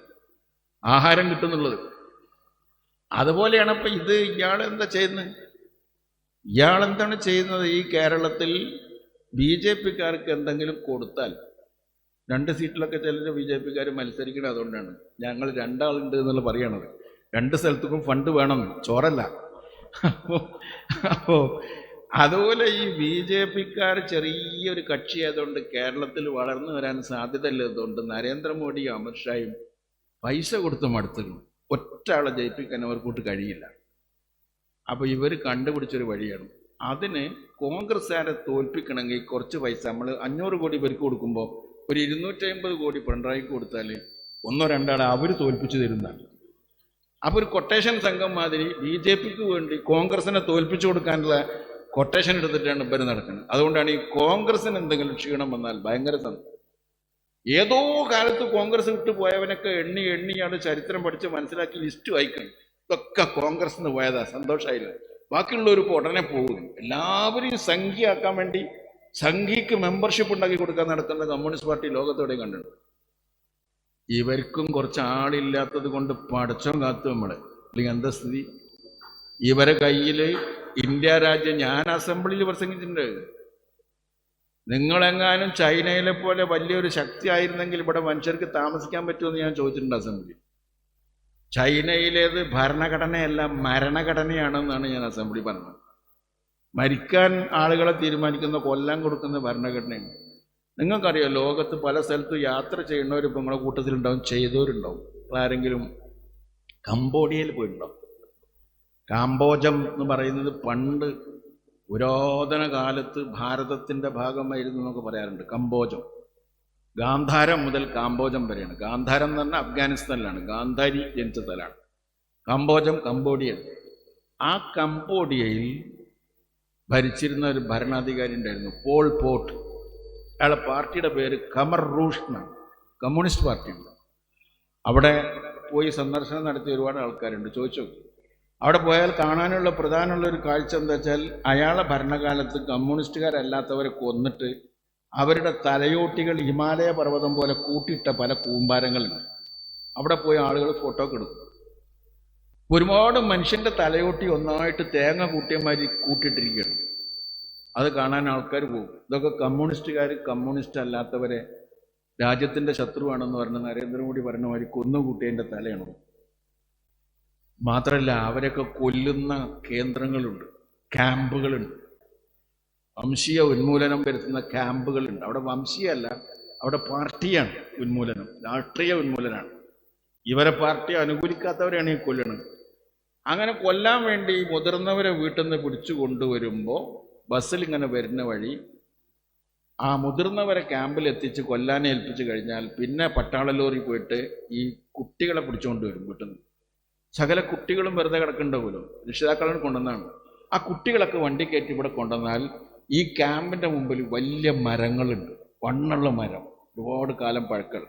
ആഹാരം കിട്ടുന്നുള്ളത്. അതുപോലെയാണ് ഇപ്പം ഇത്. ഇയാളെന്താ ചെയ്യുന്നത്? ഇയാളെന്താണ് ചെയ്യുന്നത്? ഈ കേരളത്തിൽ BJPക്കാർക്ക് എന്തെങ്കിലും കൊടുത്താൽ, 2 സീറ്റിലൊക്കെ ചില BJPക്കാർ മത്സരിക്കണം. അതുകൊണ്ടാണ് ഞങ്ങൾ 2 ആളുണ്ട് എന്നുള്ള പറയണത്. 2 സ്ഥലത്തേക്കും ഫണ്ട് വേണം, ചോറല്ല. അപ്പോൾ അതുപോലെ ഈ BJPക്കാർ ചെറിയൊരു കക്ഷിയായതുകൊണ്ട് കേരളത്തിൽ വളർന്നു വരാൻ സാധ്യതയില്ലാത്തതുകൊണ്ട് നരേന്ദ്രമോദിയും അമിത്ഷായും പൈസ കൊടുത്ത് മടുത്തിരുന്നു. ഒറ്റ ആളെ ജയിപ്പിക്കാൻ അവർക്കൂട്ട് കഴിയില്ല. അപ്പോൾ ഇവർ കണ്ടുപിടിച്ചൊരു വഴിയാണ്. അതിന് കോൺഗ്രസ്സുകാരെ തോൽപ്പിക്കണമെങ്കിൽ കുറച്ച് പൈസ, നമ്മൾ 500 കോടി ഇവർക്ക് കൊടുക്കുമ്പോൾ ഒരു 250 കോടി പിണറായിക്ക് കൊടുത്താൽ 1-2 ആളെ അവർ തോൽപ്പിച്ചു തരുന്നതാണ്. അപ്പോൾ ഒരു കൊട്ടേഷൻ സംഘം മാതിരി BJPക്ക് വേണ്ടി കോൺഗ്രസിനെ തോൽപ്പിച്ചു കൊടുക്കാനുള്ള കൊട്ടേഷൻ എടുത്തിട്ടാണ് ഇവർ നടക്കുന്നത്. അതുകൊണ്ടാണ് ഈ കോൺഗ്രസിന് എന്തെങ്കിലും ക്ഷീണം വന്നാൽ ഭയങ്കര സന്തോഷം. ഏതോ കാലത്ത് കോൺഗ്രസ് വിട്ടു പോയവനൊക്കെ എണ്ണിയാണ് ചരിത്രം പഠിച്ച് മനസ്സിലാക്കി ലിസ്റ്റ് വായിക്കണം. ഇതൊക്കെ കോൺഗ്രസിന് പോയതാ, സന്തോഷമായില്ല. ബാക്കിയുള്ളവർക്ക് ഉടനെ പോകും. എല്ലാവരെയും സംഖ്യയാക്കാൻ വേണ്ടി സംഘിക്ക് മെമ്പർഷിപ്പ് ഉണ്ടാക്കി കൊടുക്കാൻ നടക്കുന്ന കമ്മ്യൂണിസ്റ്റ് പാർട്ടി ലോകത്തോടെ കണ്ടിട്ടുണ്ട്. ഇവർക്കും കുറച്ച് ആളില്ലാത്തത് കൊണ്ട് പടച്ചോൻ കാത്തു നമ്മളെ. അല്ലെങ്കിൽ എന്താ സ്ഥിതി? ഇവരെ കയ്യിൽ ഇന്ത്യ രാജ്യം, ഞാൻ അസംബ്ലിയിൽ പ്രസംഗിച്ചിട്ടുണ്ട്, നിങ്ങളെങ്ങാനും ചൈനയിലെ പോലെ വലിയൊരു ശക്തി ആയിരുന്നെങ്കിൽ ഇവിടെ മനുഷ്യർക്ക് താമസിക്കാൻ പറ്റുമെന്ന് ഞാൻ ചോദിച്ചിട്ടുണ്ട് അസംബ്ലി. ചൈനയിലേത് ഭരണഘടനയല്ല മരണഘടനയാണെന്നാണ് ഞാൻ അസംബ്ലി പറഞ്ഞത്. മരിക്കാൻ ആളുകളെ തീരുമാനിക്കുന്ന, കൊല്ലാൻ കൊടുക്കുന്ന ഭരണഘടനയാണ്. നിങ്ങൾക്കറിയാം, ലോകത്ത് പല സ്ഥലത്തും യാത്ര ചെയ്യുന്നവർ ഇപ്പം നിങ്ങളുടെ കൂട്ടത്തിലുണ്ടാവും, ചെയ്തവരുണ്ടാവും. ആരെങ്കിലും കംബോഡിയയിൽ പോയിട്ടുണ്ടാവും. കാംബോജം എന്ന് പറയുന്നത് പണ്ട് പുരാതന കാലത്ത് ഭാരതത്തിൻ്റെ ഭാഗമായിരുന്നു എന്നൊക്കെ പറയാറുണ്ട്. കംബോജം, ഗാന്ധാരം മുതൽ കാംബോജം വരെയാണ്. ഗാന്ധാരം എന്ന് പറഞ്ഞാൽ അഫ്ഗാനിസ്ഥാനിലാണ്, ഗാന്ധാരി ജനിച്ച സ്ഥലമാണ്. കംബോജം കംബോഡിയ. ആ കംബോഡിയയിൽ ഭരിച്ചിരുന്ന ഒരു ഭരണാധികാരി ഉണ്ടായിരുന്നു, പോൾ പോട്ട്. അയാളുടെ പാർട്ടിയുടെ പേര് ഖമർ റൂഷ് എന്നാണ്, കമ്മ്യൂണിസ്റ്റ് പാർട്ടിയുണ്ട്. അവിടെ പോയി സന്ദർശനം നടത്തിയ ഒരുപാട് ആൾക്കാരുണ്ട്. ചോദിച്ചു, അവിടെ പോയാൽ കാണാനുള്ള പ്രധാനമുള്ള ഒരു കാഴ്ച എന്താ വെച്ചാൽ, അയാളുടെ ഭരണകാലത്ത് കമ്മ്യൂണിസ്റ്റുകാരല്ലാത്തവരെ കൊന്നിട്ട് അവരുടെ തലയോട്ടികൾ ഹിമാലയ പർവ്വതം പോലെ കൂട്ടിയിട്ട പല കൂമ്പാരങ്ങളുണ്ട്. അവിടെ പോയി ആളുകൾ ഫോട്ടോ എടുക്കും. ഒരുപാട് മനുഷ്യൻ്റെ തലയോട്ടി ഒന്നായിട്ട് തേങ്ങ കൂട്ടിയമാതിരി കൂട്ടിയിട്ടിരിക്കുകയാണ്. അത് കാണാൻ ആൾക്കാർ പോകും. ഇതൊക്കെ കമ്മ്യൂണിസ്റ്റുകാർ കമ്മ്യൂണിസ്റ്റ് അല്ലാത്തവരെ രാജ്യത്തിൻ്റെ ശത്രുവാണെന്ന് പറഞ്ഞ് നരേന്ദ്രമോദി പറഞ്ഞ മാതിരി കൊന്നുകൂട്ടിയതിൻ്റെ തലയാണ്. മാത്രമല്ല, അവരൊക്കെ കൊല്ലുന്ന കേന്ദ്രങ്ങളുണ്ട്, ക്യാമ്പുകളുണ്ട്, വംശീയ ഉന്മൂലനം വരുത്തുന്ന ക്യാമ്പുകളുണ്ട്. അവിടെ വംശീയമല്ല, അവിടെ പാർട്ടിയാണ് ഉന്മൂലനം, രാഷ്ട്രീയ ഉന്മൂലനമാണ്. ഇവരെ പാർട്ടി അനുകൂലിക്കാത്തവരെയാണ് ഈ കൊല്ലണത്. അങ്ങനെ കൊല്ലാൻ വേണ്ടി മുതിർന്നവരെ വീട്ടിൽ നിന്ന് പിടിച്ചു കൊണ്ടുവരുമ്പോൾ ബസ്സിൽ ഇങ്ങനെ വരുന്ന വഴി ആ മുതിർന്നവരെ ക്യാമ്പിൽ എത്തിച്ച് കൊല്ലാനെ ഏൽപ്പിച്ചു കഴിഞ്ഞാൽ പിന്നെ പട്ടാള ലോറി പോയിട്ട് ഈ കുട്ടികളെ പിടിച്ചുകൊണ്ട് വരും വീട്ടിൽ നിന്ന്. സകല കുട്ടികളും വെറുതെ കിടക്കുന്നുണ്ടാവുമല്ലോ, രക്ഷിതാക്കളെ കൊണ്ടുവന്നാണ്. ആ കുട്ടികളൊക്കെ വണ്ടി കയറ്റി ഇവിടെ കൊണ്ടുവന്നാൽ ഈ ക്യാമ്പിൻ്റെ മുമ്പിൽ വലിയ മരങ്ങളുണ്ട്, വണ്ണുള്ള മരം, ഒരുപാട് കാലം പഴക്കം.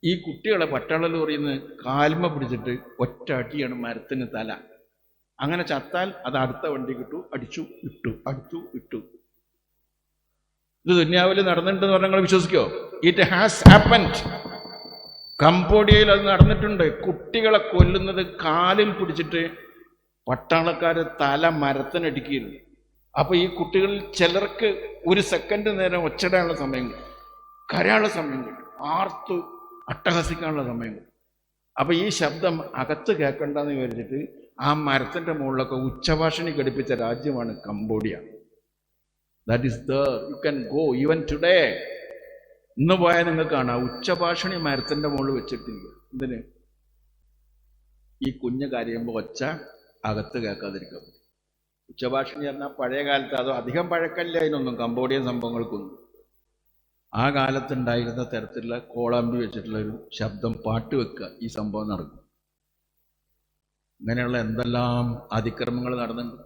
ഈ കുട്ടികളെ പട്ടാള ലോറിയിൽ നിന്ന് കാൽമ പിടിച്ചിട്ട് ഒറ്റ അടിയാണ് മരത്തിന് തല. അങ്ങനെ ചത്താൽ അത് അടുത്ത വണ്ടി കിട്ടു, അടിച്ചു ഇട്ടു, അടിച്ചു ഇട്ടു. ഇത് ദുനിയാവിൽ നടന്നിട്ടുണ്ടെന്ന് പറഞ്ഞാൽ നിങ്ങൾ വിശ്വസിക്കോ? It has happened. കംബോഡിയയിൽ അത് നടന്നിട്ടുണ്ട്. കുട്ടികളെ കൊല്ലുന്നത് കാലിൽ പിടിച്ചിട്ട് പട്ടാളക്കാർ തല മരത്തിനടിക്കുന്നു. അപ്പൊ ഈ കുട്ടികളിൽ ചിലർക്ക് ഒരു സെക്കൻഡ് നേരം ഒച്ചടാനുള്ള സമയം കിട്ടും, കരയാനുള്ള സമയം കിട്ടും, ആർത്ത് അട്ടഹസിക്കാനുള്ള സമയം കിട്ടും. അപ്പൊ ഈ ശബ്ദം അകത്ത് കേൾക്കണ്ടെന്ന് വിചാരിച്ചിട്ട് ആ മരത്തിന്റെ മുകളിലൊക്കെ ഉച്ചഭാഷണി ഘടിപ്പിച്ച രാജ്യമാണ് Cambodia. That is there, you can go even today. ഇന്ന് പോയാൽ നിങ്ങൾക്ക് കാണാം ഉച്ചഭാഷണി മരത്തിന്റെ മുകളിൽ വെച്ചിട്ടില്ല. എന്തിന്? ഈ കുഞ്ഞ് കരയുമ്പോൾ ഒച്ച അകത്ത് കേൾക്കാതിരിക്കും. ഉച്ചഭാഷണി പറഞ്ഞാൽ പഴയ കാലത്ത്, അതോ അധികം പഴക്കല്ല അതിനൊന്നും, കംബോഡിയൻ സംഭവങ്ങൾക്കൊന്നും. ആ കാലത്തുണ്ടായിരുന്ന തരത്തിലുള്ള കോളാമ്പി വെച്ചിട്ടുള്ള ഒരു ശബ്ദം, പാട്ട് വെക്കുക, ഈ സംഭവം നടക്കും. ഇങ്ങനെയുള്ള എന്തെല്ലാം അതിക്രമങ്ങൾ നടന്നിട്ടുണ്ട്.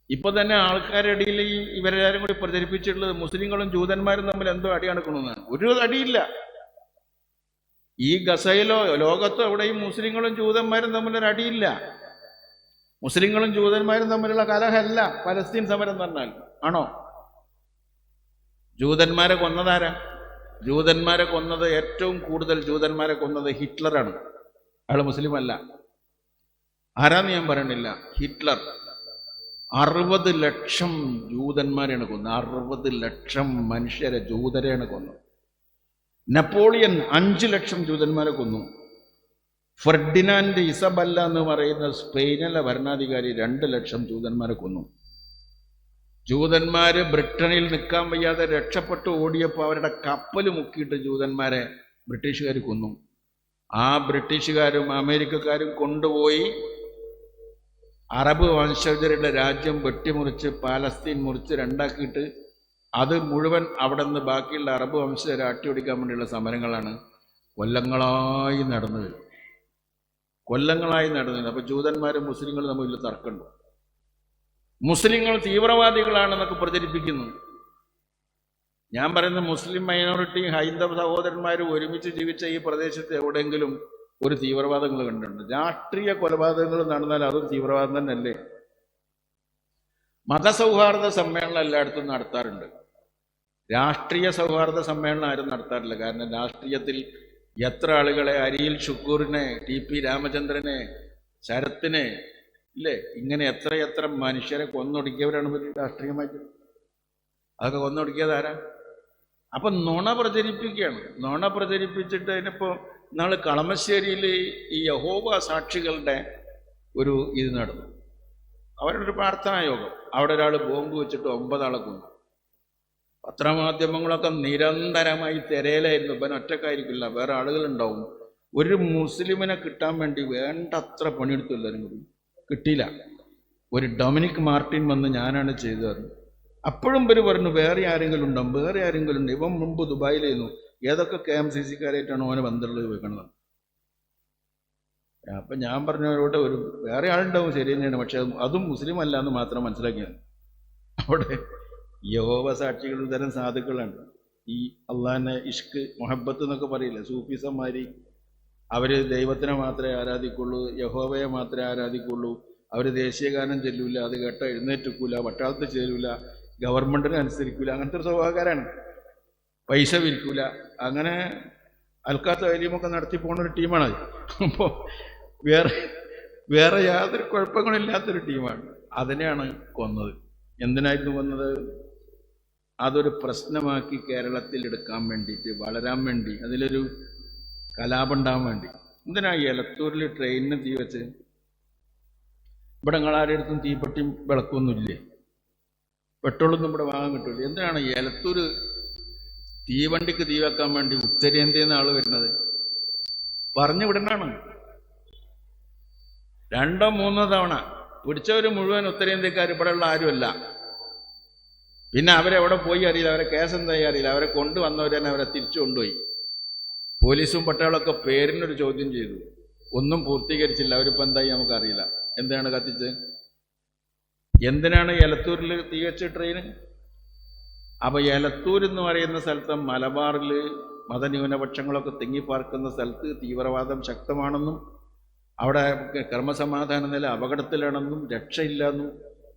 ഇപ്പൊ തന്നെ ആൾക്കാരുടെ ഇടയിൽ ഇവരെല്ലാവരും കൂടി പ്രചരിപ്പിച്ചിട്ടുള്ളത് മുസ്ലിങ്ങളും ജൂതന്മാരും തമ്മിൽ എന്തോ അടി നടക്കണമെന്നാണ്. ഒരു അടിയില്ല. ഈ ഗസയിലോ ലോകത്തോ എവിടെയും മുസ്ലിങ്ങളും ജൂതന്മാരും തമ്മിലൊരു അടിയില്ല. മുസ്ലിങ്ങളും ജൂതന്മാരും തമ്മിലുള്ള കലഹമല്ല പലസ്തീൻ സമരം പറഞ്ഞാൽ. ആണോ? ജൂതന്മാരെ കൊന്നതാരാ? ജൂതന്മാരെ കൊന്നത്, ഏറ്റവും കൂടുതൽ ജൂതന്മാരെ കൊന്നത് ഹിറ്റ്ലറാണ്. അയാൾ മുസ്ലിം അല്ല. ആരാന്ന് ഞാൻ പറയണില്ല. ഹിറ്റ്ലർ 60 ലക്ഷം ജൂതന്മാരെയാണ് കൊന്നത്. 60 ലക്ഷം മനുഷ്യരെ, ജൂതരെയാണ് കൊന്നത്. നെപ്പോളിയൻ 5 ലക്ഷം ജൂതന്മാരെ കൊന്നു. ഫെർഡിനാൻഡ് ഇസബല്ല എന്ന് പറയുന്ന സ്പെയിനിലെ ഭരണാധികാരി 2 ലക്ഷം ജൂതന്മാരെ കൊന്നു. ജൂതന്മാര് ബ്രിട്ടനിൽ നിൽക്കാൻ വയ്യാതെ രക്ഷപ്പെട്ട് ഓടിയപ്പോൾ അവരുടെ കപ്പൽ മുക്കിയിട്ട് ജൂതന്മാരെ ബ്രിട്ടീഷുകാർ കൊന്നു. ആ ബ്രിട്ടീഷുകാരും അമേരിക്കക്കാരും കൊണ്ടുപോയി അറബ് വംശജരുടെ രാജ്യം വെട്ടിമുറിച്ച് പാലസ്തീൻ മുറിച്ച് രണ്ടാക്കിയിട്ട് അത് മുഴുവൻ അവിടെ നിന്ന് ബാക്കിയുള്ള അറബ് വംശജരെ അട്ടിയൊടിക്കാൻ വേണ്ടിയുള്ള സമരങ്ങളാണ് കൊല്ലങ്ങളായി നടന്നത്. കൊല്ലങ്ങളായി നടന്നത്. അപ്പൊ ജൂതന്മാരും മുസ്ലിങ്ങളും തമ്മിൽ തർക്കമുണ്ട്. മുസ്ലിങ്ങൾ തീവ്രവാദികളാണെന്നൊക്കെ പ്രചരിപ്പിക്കുന്നു. ഞാൻ പറയുന്ന മുസ്ലിം മൈനോറിറ്റി ഹൈന്ദവ സഹോദരന്മാർ ഒരുമിച്ച് ജീവിച്ച ഈ പ്രദേശത്ത് എവിടെയെങ്കിലും ഒരു തീവ്രവാദങ്ങൾ കണ്ടിട്ടുണ്ട്? രാഷ്ട്രീയ കൊലപാതകങ്ങൾ നടന്നാൽ അതും തീവ്രവാദം തന്നെയല്ലേ? മതസൗഹാർദ്ദ സമ്മേളനം എല്ലായിടത്തും നടത്താറുണ്ട്. രാഷ്ട്രീയ സൗഹാർദ്ദ സമ്മേളനം ആരും നടത്താറില്ല. കാരണം രാഷ്ട്രീയത്തിൽ എത്ര ആളുകളെ, അരിയിൽ ഷുക്കൂറിനെ, ടി.പി. രാമചന്ദ്രനെ, ശരത്തിനെ, ഇല്ലേ, ഇങ്ങനെ എത്ര മനുഷ്യരെ കൊന്നൊടുക്കിയവരാണ് രാഷ്ട്രീയമായിട്ട്. അതൊക്കെ കൊന്നൊടുക്കിയതാരാ? അപ്പൊ നുണ പ്രചരിപ്പിക്കുകയാണ്. നുണ പ്രചരിപ്പിച്ചിട്ട് അതിനിപ്പോ നാളെ കളമശ്ശേരിയിൽ ഈ യഹോവ സാക്ഷികളുടെ ഒരു ഇത് നടന്നു. അവരുടെ ഒരു പ്രാർത്ഥനാ യോഗം. അവിടെ ഒരാൾ ബോംബ് വെച്ചിട്ട് 9 ആളെ കൊന്നു. പത്രമാധ്യമങ്ങളൊക്കെ നിരന്തരമായി തിരയിലായിരുന്നു. ഇവൻ ഒറ്റക്കായിരിക്കില്ല, വേറെ ആളുകളുണ്ടാവും. ഒരു മുസ്ലിമിനെ കിട്ടാൻ വേണ്ടി വേണ്ടത്ര പണിയെടുത്തു. എല്ലാവരും കൂടി കിട്ടിയില്ല. ഒരു ഡൊമിനിക് മാർട്ടിൻ വന്ന് ഞാനാണ് ചെയ്തത്. അപ്പോഴും ഇവർ പറഞ്ഞു വേറെ ആരെങ്കിലും ഉണ്ടാവും, വേറെ ആരെങ്കിലും ഉണ്ട്. ഇവൻ മുമ്പ് ദുബായിലായിരുന്നു. ഏതൊക്കെ KMCC-കാരായിട്ടാണ് ഓനെ ബന്ധമുള്ളത് വെക്കണത്. അപ്പം ഞാൻ പറഞ്ഞവരോട് ഒരു വേറെ ആളുണ്ടാവും, ശരി തന്നെയാണ്, പക്ഷെ അതും മുസ്ലിം അല്ല എന്ന് മാത്രം മനസ്സിലാക്കിയത്. അവിടെ യഹോവ സാക്ഷികൾ തരം സാധുക്കളാണ്. ഈ അള്ളാഹിനെ ഇഷ്ക് മൊഹബത്ത് എന്നൊക്കെ പറയില്ല, സൂഫിസന്മാരി. അവർ ദൈവത്തിനെ മാത്രമേ ആരാധിക്കുള്ളൂ, യഹോവയെ മാത്രമേ ആരാധിക്കുള്ളൂ. അവർ ദേശീയഗാനം ചെല്ലൂല, അത് കേട്ട എഴുന്നേറ്റിക്കൂല, പട്ടാളത്ത് ചേരൂല, ഗവൺമെൻറ്റിനെ അനുസരിക്കൂല, അങ്ങനത്തെ ഒരു സ്വഭാവക്കാരാണ്. പൈസ വിരിക്കൂല. അങ്ങനെ അൽക്കാത്ത വലിയമൊക്കെ നടത്തി പോകുന്ന ഒരു ടീമാണത്. അപ്പോൾ വേറെ യാതൊരു കുഴപ്പങ്ങളില്ലാത്തൊരു ടീമാണ്. അതിനെയാണ് കൊന്നത്. എന്തിനായിരുന്നു കൊന്നത്? അതൊരു പ്രശ്നമാക്കി കേരളത്തിൽ എടുക്കാൻ വേണ്ടിയിട്ട്, വളരാൻ വേണ്ടി, അതിലൊരു കലാപം ഉണ്ടാകാൻ വേണ്ടി. എന്തിനാ എലത്തൂരിൽ ട്രെയിനിന് തീ വെച്ച്? ഇവിടെ നിങ്ങളാരുടെ അടുത്തും തീപ്പെട്ടിയും വിളക്കൊന്നുമില്ലേ? പെട്രോളൊന്നും ഇവിടെ വാങ്ങാൻ കിട്ടില്ല. എന്തിനാണ് എലത്തൂർ തീവണ്ടിക്ക് തീ വെക്കാൻ വേണ്ടി ഉത്തരേന്ത്യയിൽ നിന്ന് ആൾ വരുന്നത്? പറഞ്ഞു വിടണാണ്. 2 or 3 തവണ പിടിച്ചവർ മുഴുവൻ ഉത്തരേന്ത്യക്കാർ, ഇവിടെയുള്ള ആരുമല്ല. പിന്നെ അവരെവിടെ പോയി അറിയില്ല, അവരെ കേസ് എന്തായി അറിയില്ല. അവരെ കൊണ്ടുവന്നവർ തന്നെ അവരെ തിരിച്ചു കൊണ്ടുപോയി. പോലീസും പട്ടാളമൊക്കെ പേരിനൊരു ചോദ്യം ചെയ്തു, ഒന്നും പൂർത്തീകരിച്ചില്ല. അവരിപ്പോൾ എന്തായി നമുക്കറിയില്ല. എന്തിനാണ് കത്തിച്ച്? എന്തിനാണ് എലത്തൂരിൽ തീ വെച്ച ട്രെയിന്? അപ്പോൾ എലത്തൂർ എന്ന് പറയുന്ന സ്ഥലത്ത്, മലബാറിൽ മതന്യൂനപക്ഷങ്ങളൊക്കെ തിങ്ങിപ്പാർക്കുന്ന സ്ഥലത്ത് തീവ്രവാദം ശക്തമാണെന്നും അവിടെ ക്രമസമാധാന നില അപകടത്തിലാണെന്നും രക്ഷയില്ലെന്നും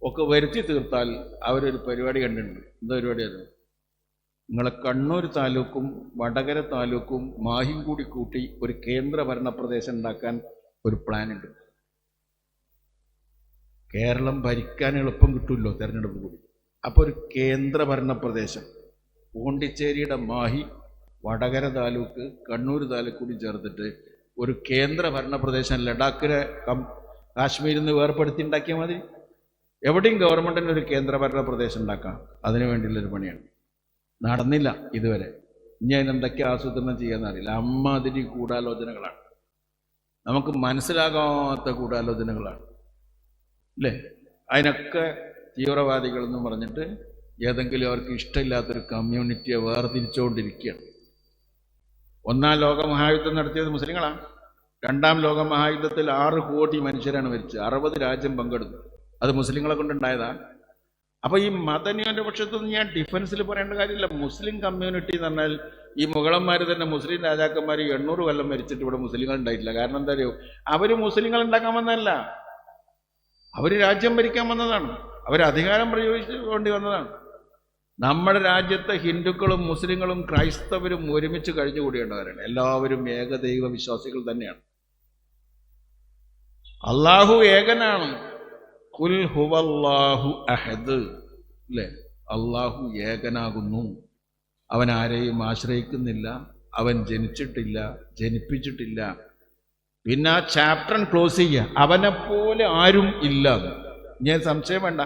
ഒക്കെ വരുത്തി തീർത്താൽ അവരൊരു പരിപാടി കണ്ടിട്ടുണ്ട്. എന്താ പരിപാടിയായിരുന്നു? നിങ്ങളെ കണ്ണൂർ താലൂക്കും വടകര താലൂക്കും മാഹിയും കൂടി കൂട്ടി ഒരു കേന്ദ്ര ഭരണ പ്രദേശം ഉണ്ടാക്കാൻ ഒരു പ്ലാനുണ്ട്. കേരളം ഭരിക്കാൻ എളുപ്പം കിട്ടുമല്ലോ തെരഞ്ഞെടുപ്പ് കൂടി. അപ്പോൾ ഒരു കേന്ദ്ര ഭരണ പ്രദേശം, പോണ്ടിച്ചേരിയുടെ മാഹി, വടകര താലൂക്ക്, കണ്ണൂർ താലൂക്ക് കൂടി ചേർത്തിട്ട് ഒരു കേന്ദ്ര ഭരണ പ്രദേശം ലഡാക്കിനെ കാശ്മീരിൽ നിന്ന് വേർപ്പെടുത്തി ഉണ്ടാക്കിയാൽ മതി. എവിടെയും ഗവൺമെൻറ്റിന് ഒരു കേന്ദ്ര ഭരണ പ്രദേശം ഉണ്ടാക്കാം. അതിനു വേണ്ടിയുള്ളൊരു പണിയാണ്. നടന്നില്ല ഇതുവരെ. ഇനി അതിനെന്തൊക്കെ ആസൂത്രണം ചെയ്യാന്നറിയില്ല. അമ്മാതിരി ഗൂഢാലോചനകളാണ്, നമുക്ക് മനസ്സിലാകാത്ത ഗൂഢാലോചനകളാണ് അല്ലേ? അതിനൊക്കെ തീവ്രവാദികൾ എന്ന് പറഞ്ഞിട്ട് ഏതെങ്കിലും അവർക്ക് ഇഷ്ടമില്ലാത്തൊരു കമ്മ്യൂണിറ്റിയെ വേർതിരിച്ചുകൊണ്ടിരിക്കുകയാണ്. 1-ാം ലോക മഹായുദ്ധം നടത്തിയത് മുസ്ലിങ്ങളാണ്. 2-ാം ലോക മഹായുദ്ധത്തിൽ 6 കോടി മനുഷ്യരാണ് മരിച്ചത്. 60 രാജ്യം പങ്കെടുത്തു. അത് മുസ്ലിങ്ങളെ കൊണ്ടുണ്ടായതാ. അപ്പോൾ ഈ മതന്യൂനപക്ഷത്തൊന്നും ഞാൻ ഡിഫൻസിൽ പറയേണ്ട കാര്യമില്ല. മുസ്ലിം കമ്മ്യൂണിറ്റി എന്ന് പറഞ്ഞാൽ ഈ മുഗളന്മാർ തന്നെ, മുസ്ലിം രാജാക്കന്മാർ 800 കൊല്ലം മരിച്ചിട്ട് ഇവിടെ മുസ്ലിങ്ങൾ ഉണ്ടായിട്ടില്ല. കാരണം എന്താ അറിയോ? അവർ മുസ്ലിങ്ങൾ ഉണ്ടാക്കാൻ വന്നതല്ല, അവർ രാജ്യം ഭരിക്കാൻ വന്നതാണ്, അവർ അധികാരം പ്രയോഗിച്ചുകൊണ്ട് വന്നതാണ്. നമ്മുടെ രാജ്യത്തെ ഹിന്ദുക്കളും മുസ്ലിങ്ങളും ക്രൈസ്തവരും ഒരുമിച്ച് കഴിഞ്ഞുകൂടിയേണ്ടവരാണ്. എല്ലാവരും ഏകദൈവ വിശ്വാസികൾ തന്നെയാണ്. അള്ളാഹു ഏകനാണ്. ഖുൽ ഹുവല്ലാഹു അഹദ്, അല്ലേ? അള്ളാഹു ഏകനാകുന്നു. അവൻ ആരെയും ആശ്രയിക്കുന്നില്ല, അവൻ ജനിച്ചിട്ടില്ല, ജനിപ്പിച്ചിട്ടില്ല. പിന്നെ ആ ചാപ്റ്റർ ക്ലോസ് ചെയ്യുക, അവനെപ്പോലെ ആരും ഇല്ല. ഞാൻ സംശയം വേണ്ട,